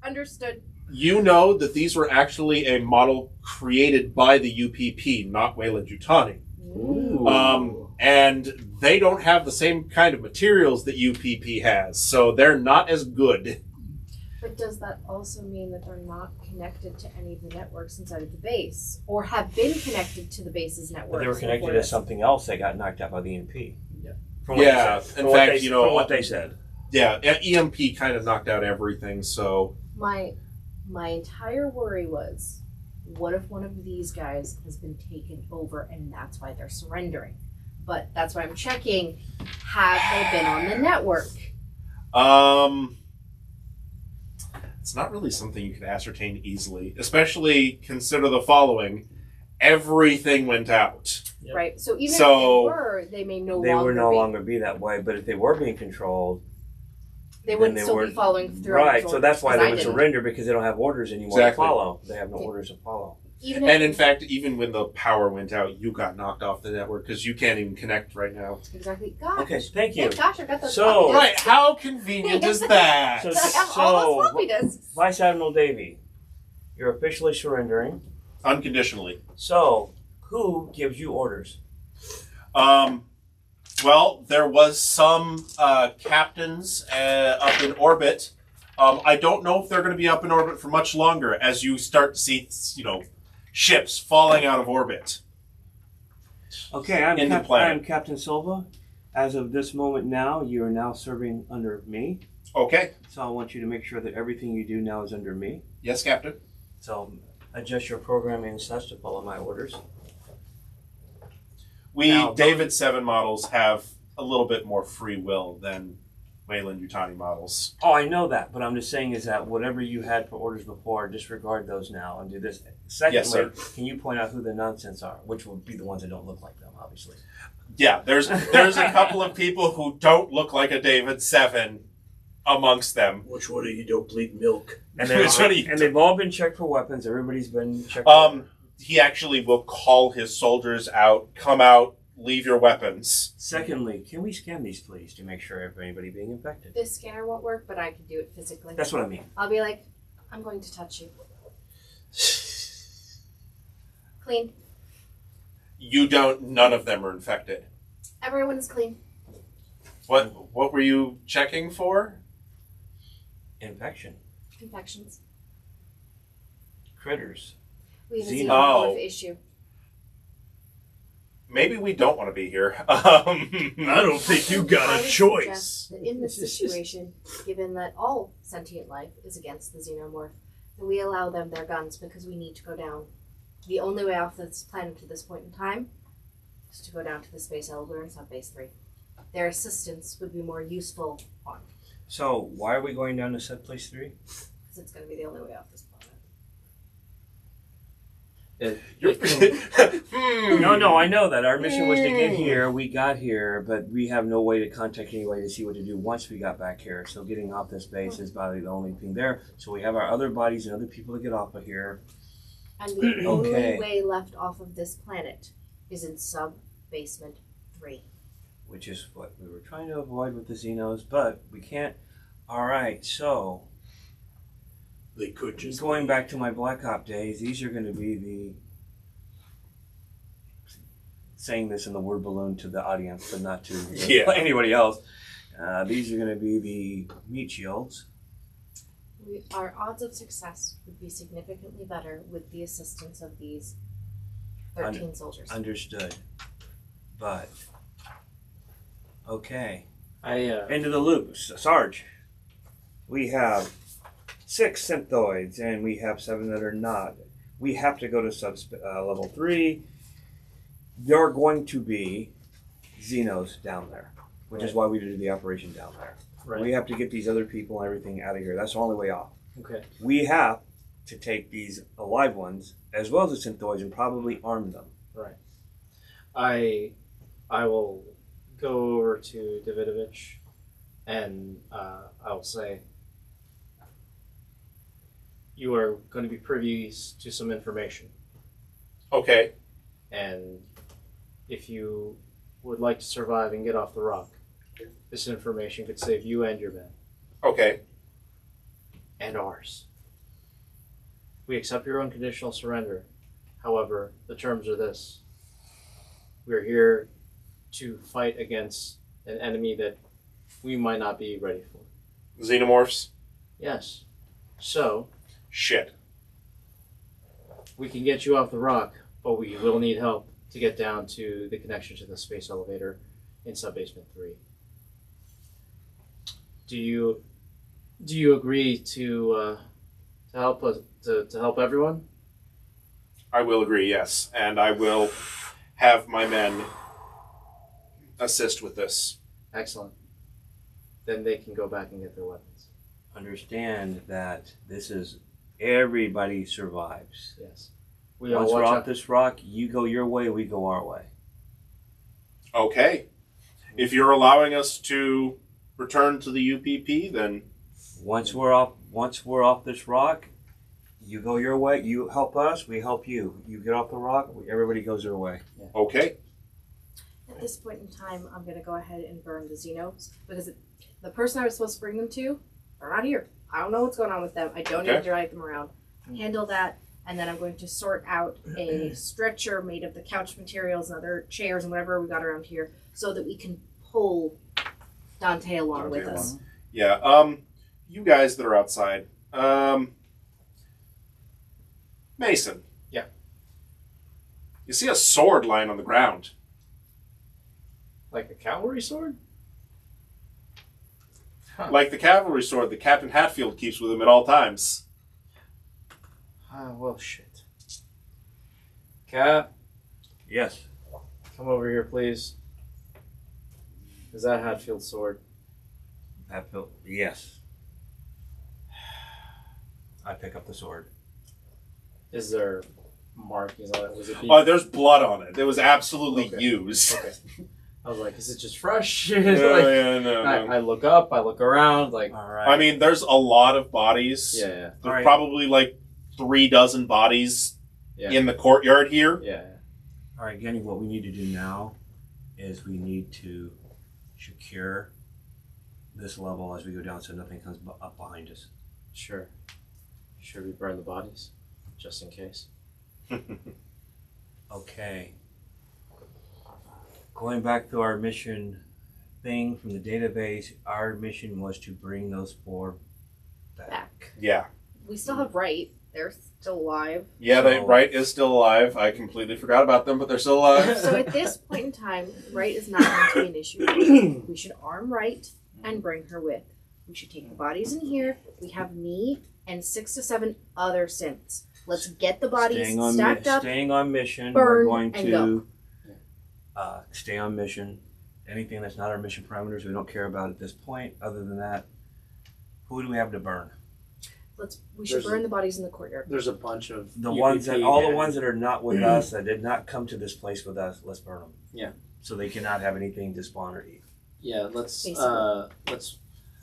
Understood. You know that these were actually a model created by the UPP, not Wayland Yutani. And they don't have the same kind of materials that UPP has, so they're not as good. But does that also mean that they're not connected to any of the networks inside of the base, or have been connected to the base's network? But they were connected to something else that got knocked out by the EMP. Yeah. From what Yeah, they said. in From what fact, they- you know, from what they said. Yeah, EMP kind of knocked out everything, so My entire worry was, what if one of these guys has been taken over and that's why they're surrendering? But that's why I'm checking. Have they been on the network? it's not really something you can ascertain easily, especially consider the following. Everything went out. Yep. Right. So even So- if they were, they may no They longer would no be. longer be that way, but if they were being controlled, They wouldn't they still be weren't- following through. right, so that's why they would didn't. surrender, because they don't have orders anymore Exactly. to follow. They have no orders to follow. Even if, And in fact, even when the power went out, you got knocked off the network because you can't even connect right now. exactly. Gosh. Okay, thank you. Yeah, gosh, I got those. So- floppy Right, disks. how convenient is that? So- I have all those floppy disks. Vice Admiral Davy, you're officially surrendering. Unconditionally. So, who gives you orders? Well, there was some captains up in orbit. I don't know if they're going to be up in orbit for much longer as you start to see, ships falling out of orbit. Okay, I'm, In the planet. I'm Captain Silva. As of this moment now, you are now serving under me. Okay. So I want you to make sure that everything you do now is under me. Yes, Captain. So adjust your programming and such to follow my orders. We, Now, David 7 models, have a little bit more free will than Wayland Yutani models. Oh, I know that, but I'm just saying is that whatever you had for orders before, disregard those now and do this. Secondly, Yes, sir. can you point out who the nonsense are, which would be the ones that don't look like them, obviously. Yeah, there's a couple of people who don't look like a David 7 amongst them. Which one of you don't bleed milk? And, Which one are you they've all been checked for weapons. Everybody's been checked. For He actually will call his soldiers out, come out, leave your weapons. Secondly, can we scan these, please, to make sure of anybody being infected? This scanner won't work, but I can do it physically. That's what I mean. I'll be like, I'm going to touch you. Clean. None of them are infected. Everyone is clean. What were you checking for? Infection. Infections. Critters. We have a Xenomorph. xenomorph issue. Maybe we don't want to be here. I don't think you I got would a suggest choice. that in this situation, given that all sentient life is against the xenomorph, that we allow them their guns because we need to go down. The only way off this planet at this point in time is to go down to the space elevator in Subbase 3. Their assistance would be more useful on, So why are we going down to Subplace 3? because it's going to be the only way off this planet. No, I know that. Our mission was to get here. We got here, but we have no way to contact anybody to see what to do once we got back here. So getting off this base is probably the only thing there. So we have our other bodies and other people to get off of here. And the Okay. only way left off of this planet is in Sub-Basement 3. Which is what we were trying to avoid with the Xenos, but we can't. Alright, so They could just going back to my Black Op days, these are going to be the. Saying this in the word balloon to the audience, but not to Yeah. anybody else. These are going to be the meat shields. Our odds of success would be significantly better with the assistance of these 13 soldiers. Understood. But. Okay. I Into the loop. Sarge. We have 6 synthoids and we have 7 that are not. We have to go to level 3. There are going to be Xenos down there, which is why we did the operation down there. right. We have to get these other people and everything out of here. That's the only way off. Okay. We have to take these alive ones as well as the synthoids and probably arm them. I will go over to Davidovich and I'll say, you are going to be privy to some information, Okay. and if you would like to survive and get off the rock, this information could save you and your men, Okay. and ours. We accept your unconditional surrender. However, the terms are this. We're here to fight against an enemy that we might not be ready for. Xenomorphs. Yes. So, Shit. we can get you off the rock, but we will need help to get down to the connection to the space elevator in Subbasement 3. Do you agree to help us to help everyone? I will agree, yes. And I will have my men assist with this. Excellent. Then they can go back and get their weapons. Understand that this is everybody survives. Yes. We all Once we're watch off out. this rock, you go your way, we go our way. Okay. If you're allowing us to return to the UPP, then Once we're off this rock, you go your way. You help us, we help you. You get off the rock, everybody goes their way. okay. At this point in time, I'm going to go ahead and burn the Xenos because the person I was supposed to bring them to, they're not here. I don't know what's going on with them. I don't need to drag them around. Handle that, and then I'm going to sort out a stretcher made of the couch materials and other chairs and whatever we got around here so that we can pull Dante along with us. Yeah. You guys that are outside. Mason. Yeah. You see a sword lying on the ground. Like a cavalry sword? Huh. Like the cavalry sword that Captain Hatfield keeps with him at all times. Ah, well, shit. Cap, Yes. come over here, please. Is that Hatfield's sword? Yes. I pick up the sword. Is there markings on it? Was it? Oh, there's blood on it. It was absolutely Okay. used. Okay. I was like, is it just fresh? No, Like, yeah, no. I look up, I look around, like, All right. I mean, there's a lot of bodies. yeah, There's Alright. probably like 36 bodies yeah, in the courtyard here. yeah. All right, Genny, what we need to do now is we need to secure this level as we go down so nothing comes up behind us. Sure. Should we burn the bodies? Just in case. Okay. Going back to our mission thing from the database, our mission was to bring those 4 back. Yeah. We still have Right. They're still alive. Yeah, Wright is still alive. I completely forgot about them, but they're still alive. So at this point in time, Right is not going to be an issue. We should arm Right and bring her with. We should take the bodies in here. We have me and 6 to 7 other synths. Let's get the bodies stacked up. Staying on mission. burn, We're going and to stay on mission. Anything that's not our mission parameters, we don't care about at this point. Other than that, who do we have to burn? We should burn the bodies in the courtyard. There's a bunch of The UPP ones that all the and- ones that are not with us, that did not come to this place with us. Let's burn them. Yeah. So they cannot have anything to spawn or eat. Yeah, let's Basically. let's.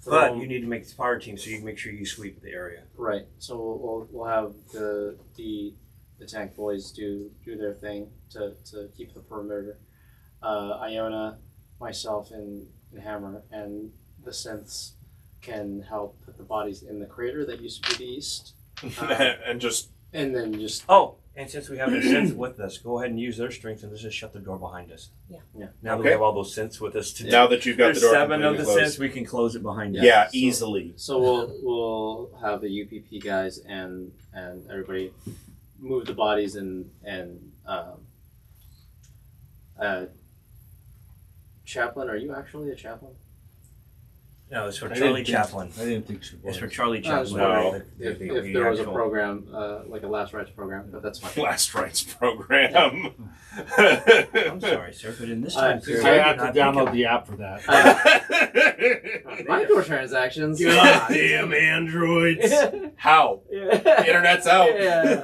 But throw- you need to make the fire team so you can make sure you sweep the area. Right. So we'll have the tank boys do their thing to keep the perimeter. Iona, myself, and Hammer, and the synths can help put the bodies in the crater that used to be the east. And just And then just Oh, and since we have the synths with us, go ahead and use their strength and let's just shut the door behind us. Yeah. Now that Okay. we have all those synths with us today. now that you've got There's the door 7 of the completely synths, closed. we can close it behind us. Yeah, So- easily. so we'll have the UPP guys and everybody move the bodies and Chaplain, are you actually a chaplain? No, it's for I Charlie didn't think- Chaplin. I didn't think she was. It's for Charlie No, it's Chaplin. no. If The there was a actual- program like a last rites program, but that's fine. Last rights program. I'm sorry, sir, but in this time period, I you're have to not thinking- download the app for that. Microtransactions. Goddamn androids. How? Yeah. Internet's out. Yeah.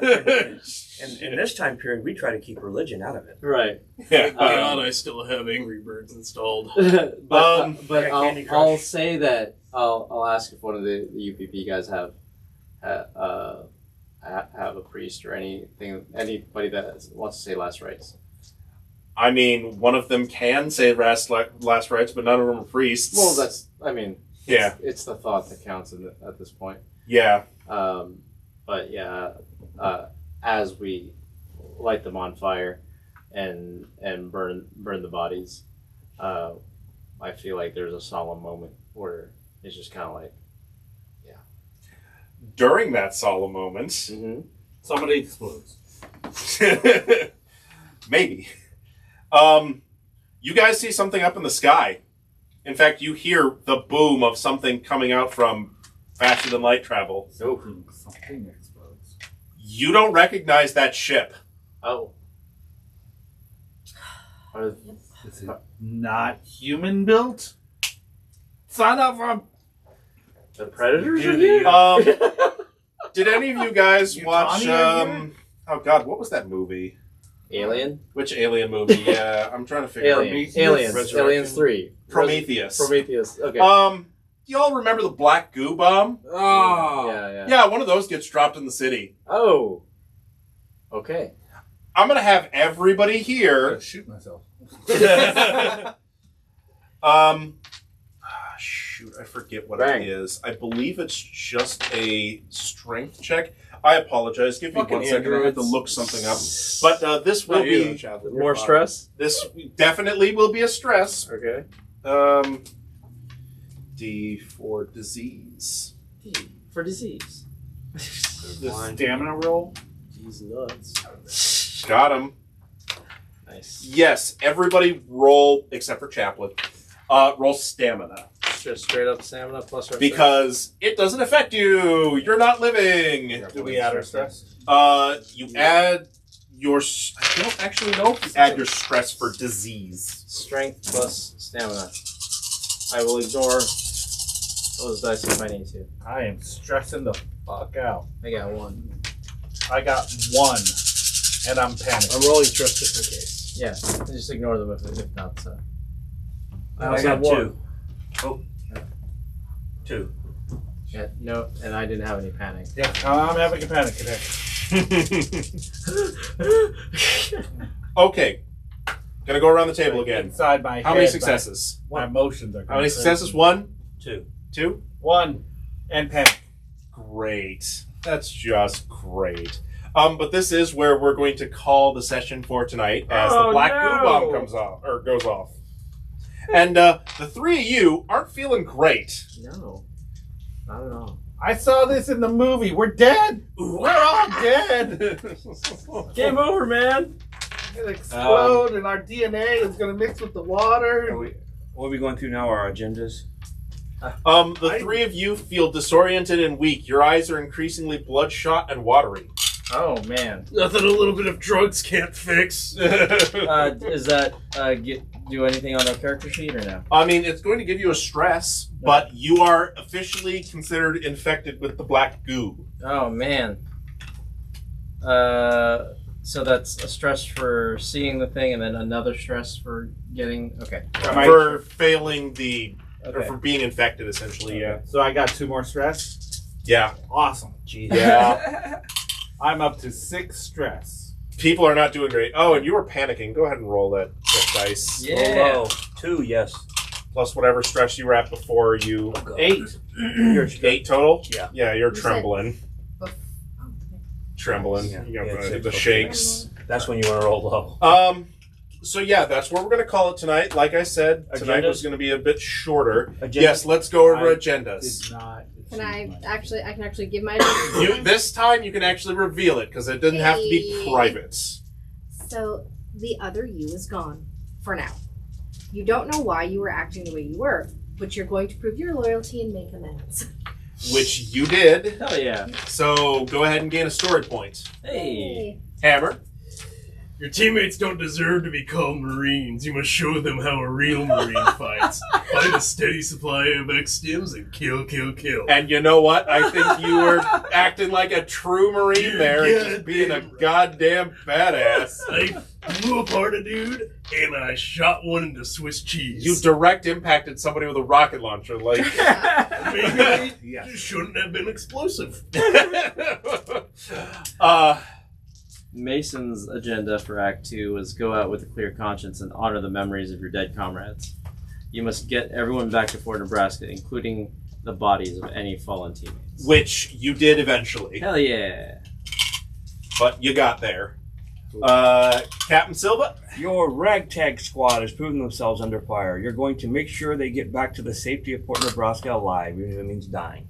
In this time period, we try to keep religion out of it. Right. Yeah. God, I still have Angry Birds installed. but Yeah, Candy Crush. I'll say that I'll ask if one of the UPP guys have a priest or anybody that wants to say last rites. I mean, one of them can say last rites, but none of them are priests. Well, yeah, it's the thought that counts at this point. yeah. But yeah, as we light them on fire and burn the bodies, I feel like there's a solemn moment where it's just kind of like, During that solemn moment, Somebody explodes. maybe. You guys see something up in the sky. In fact, you hear the boom of something coming out from faster than light travel. Something explodes. You don't recognize that ship. oh. Is it not human built? Son of a. The predators are Dude, here? Did any of you guys You watch? Tawny are Oh God, what was that movie? Alien? Which alien movie? Yeah, I'm trying to figure out. Aliens. Resurrection. Aliens 3. Prometheus. Prometheus. Okay. Do y'all remember the black goo bomb? Oh. yeah. Yeah, one of those gets dropped in the city. Oh. Okay. I'm gonna have everybody I'm here. gonna shoot myself. Shoot, I forget what Bang. it is. I believe it's just a strength check. I apologize. Give me Fucking 1 second. I have to androids. look something up. But this will be More stress? this definitely will be a stress. Okay. D for disease. For disease. The stamina roll. Jeez nuts. Got him. Nice. Yes, everybody roll except for Chaplain. Roll stamina. Just straight up stamina plus our Because it doesn't affect you. You're not living. Do we add our stress? You add your. I don't actually know if you add your stress for disease. strength plus stamina. I will ignore those dice if I need to. I am stressing the fuck out. I got 1. I got 1, and I'm panicking. I'm rolling stress just in case. Yeah, just ignore them if not. So. I also got have 1. 2. Oh. 2. Yeah, no, and I didn't have any panic. Yeah, I'm having a panic attack. Okay. Gonna go around the table again. Inside my head. How many successes? My emotions are. How many successes? 1? 2. 2? 1 and panic. Great. That's just great. But this is where we're going to call the session for tonight as the black goo bomb comes off or goes off. And the 3 of you aren't feeling great. No, not at all. I saw this in the movie. We're dead. We're all dead. Game over, man. It's gonna explode, and our DNA is gonna mix with the water. What are we going through now? Our agendas? The three of you feel disoriented and weak. Your eyes are increasingly bloodshot and watery. Oh man. Nothing a little bit of drugs can't fix. Is that do anything on our character sheet or no? I mean, it's going to give you a stress, but you are officially considered infected with the black goo. Oh man. So that's a stress for seeing the thing, and then another stress for getting. Okay. For failing the, or Okay. for being infected, essentially. Yeah. So I got 2 more stress. Yeah. Awesome. Yeah. I'm up to 6 stress. People are not doing great. Oh, and you were panicking. Go ahead and roll that dice. Yeah. Oh, 2, yes. Plus whatever stress you were at before you. 8. You're 8 total? Yeah. Yeah, you're You said- trembling. Trembling. Yeah. You know, Yeah, the it's shakes. That's when you want to roll low. So yeah, that's what we're going to call it tonight. Like I said, tonight Agendas? was going to be a bit shorter. Agendas? Yes, let's go over I agendas. Did not. Can I actually give my This time you can actually reveal it because it doesn't have to be Hey. private. So the other you is gone for now. You don't know why you were acting the way you were, but you're going to prove your loyalty and make amends. Which you did. Hell yeah. So go ahead and gain a story point. Hey. Hammer. Your teammates don't deserve to be called Marines. You must show them how a real Marine fights. Find a steady supply of X-stims and kill, kill, kill. And you know what? I think you were acting like a true Marine there and just being a goddamn badass. I blew apart a dude, and I shot one into Swiss cheese. You direct impacted somebody with a rocket launcher. Like, Maybe it shouldn't have been explosive. Mason's agenda for Act 2 was go out with a clear conscience and honor the memories of your dead comrades. You must get everyone back to Fort Nebraska, including the bodies of any fallen teammates. which you did eventually. Hell yeah. But you got there. Captain Silva? Your ragtag squad has proven themselves under fire. You're going to make sure they get back to the safety of Fort Nebraska alive, even if it means dying.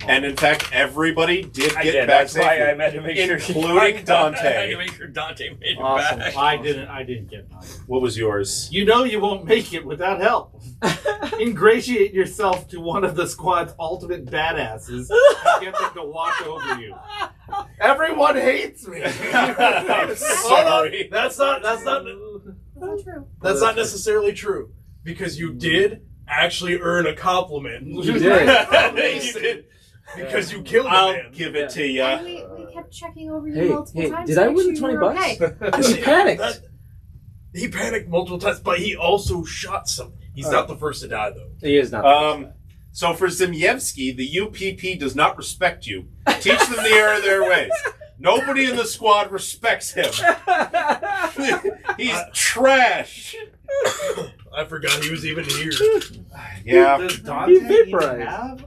And in fact, everybody did I get did. back That's why safely, I had to make sure, including I had Dante. to make sure Dante made it Awesome. back. I didn't get mine. What was yours? You know you won't make it without help. Ingratiate yourself to one of the squad's ultimate badasses and get them to watch over you. Everyone hates me. I'm sorry. That's not True. That's not necessarily true, because you did actually earn a compliment. You did. You did. Because you killed a I'll man. give it to you. And we kept checking over you Hey, multiple hey, times. did to I make win sure the you 20 were bucks? okay. Because he panicked. He panicked multiple times, but he also shot some. He's not the first to die, though. He is not. So for Zimyevsky, the UPP does not respect you. Teach them the error of their ways. Nobody in the squad respects him. He's trash. I forgot he was even here. Yeah, Does Dante even vaporized. have?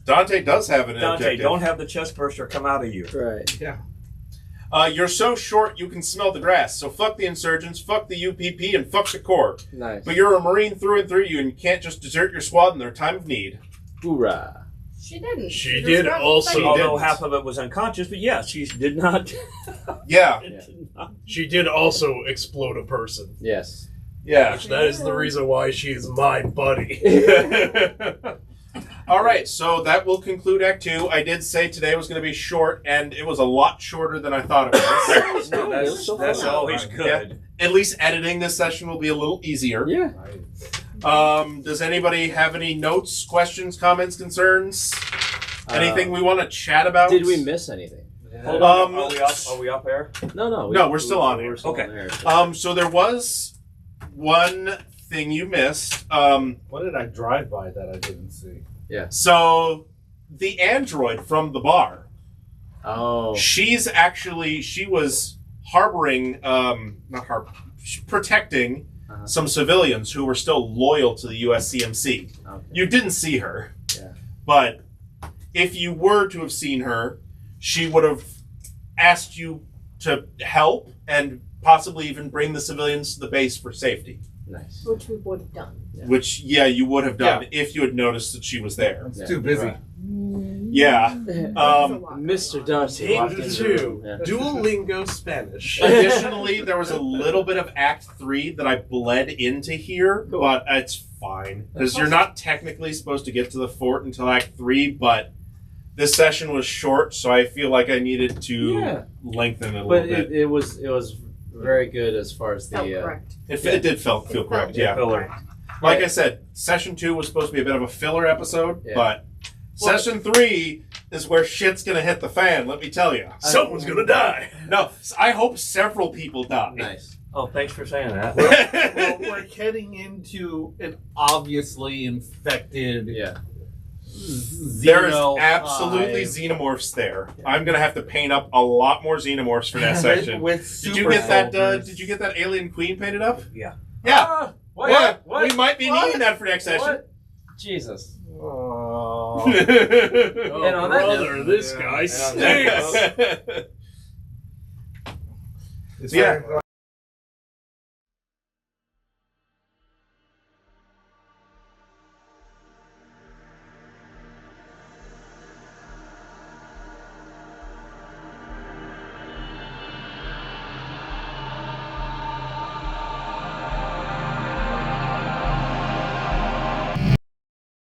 Dante does have an Dante, objective. don't have the chest burster come out of you. Right. You're so short you can smell the grass. So fuck the insurgents, fuck the UPP, and fuck the Corps. Nice. But you're a Marine through and through, and you can't just desert your squad in their time of need. Hoorah. She didn't. She was did right also- beside you. Although didn't. half of it was unconscious, but yes, she did not. Yeah, She did also explode a person. Yes. yeah. Which that is the reason why she is my buddy. All right, so that will conclude Act 2. I did say today was going to be short, and it was a lot shorter than I thought it was. No, that's always good. At least editing this session will be a little easier. Yeah. Does anybody have any notes, questions, comments, concerns? Anything we want to chat about? Did we miss anything? Hold on, are we up there? No. No, we're still on We're here. still Okay. on there. So there was one thing you missed. What did I drive by that I didn't see? So the android from the bar, Oh. she was harboring, protecting some civilians who were still loyal to the USCMC. Okay. You didn't see her. Yeah. But if you were to have seen her, she would have asked you to help and possibly even bring the civilians to the base for safety. Nice. Which we would have done. Yeah. Which, yeah, you would have done if you had noticed that she was there. It's Yeah. too busy. Right. Yeah. Mr. Darcy Team walked into the room. 2. Yeah. Duolingo Spanish. Additionally, there was a little bit of Act 3 that I bled into here, but it's fine. Because you're not technically supposed to get to the fort until Act 3, but this session was short, so I feel like I needed to lengthen it a But little bit. it was very good as far as Felt the correct. It did feel correct, yeah. Filler. Like I said, Session 2 was supposed to be a bit of a filler episode, but Session 3 is where shit's gonna hit the fan, let me tell you. Someone's gonna die. No, I hope several people die. nice. Oh, thanks for saying that. Well, we're heading into an obviously infected Yeah. There is Xeno absolutely hive xenomorphs there. I'm gonna have to paint up a lot more xenomorphs for that section. with Did you super get that? soldiers. Did you get that alien queen painted up? Yeah. Yeah. What? Yeah. What? We might be What? needing that for next session. What? Jesus. Oh. And on that Brother, note- this Yeah. guy And on that stinks. Yeah.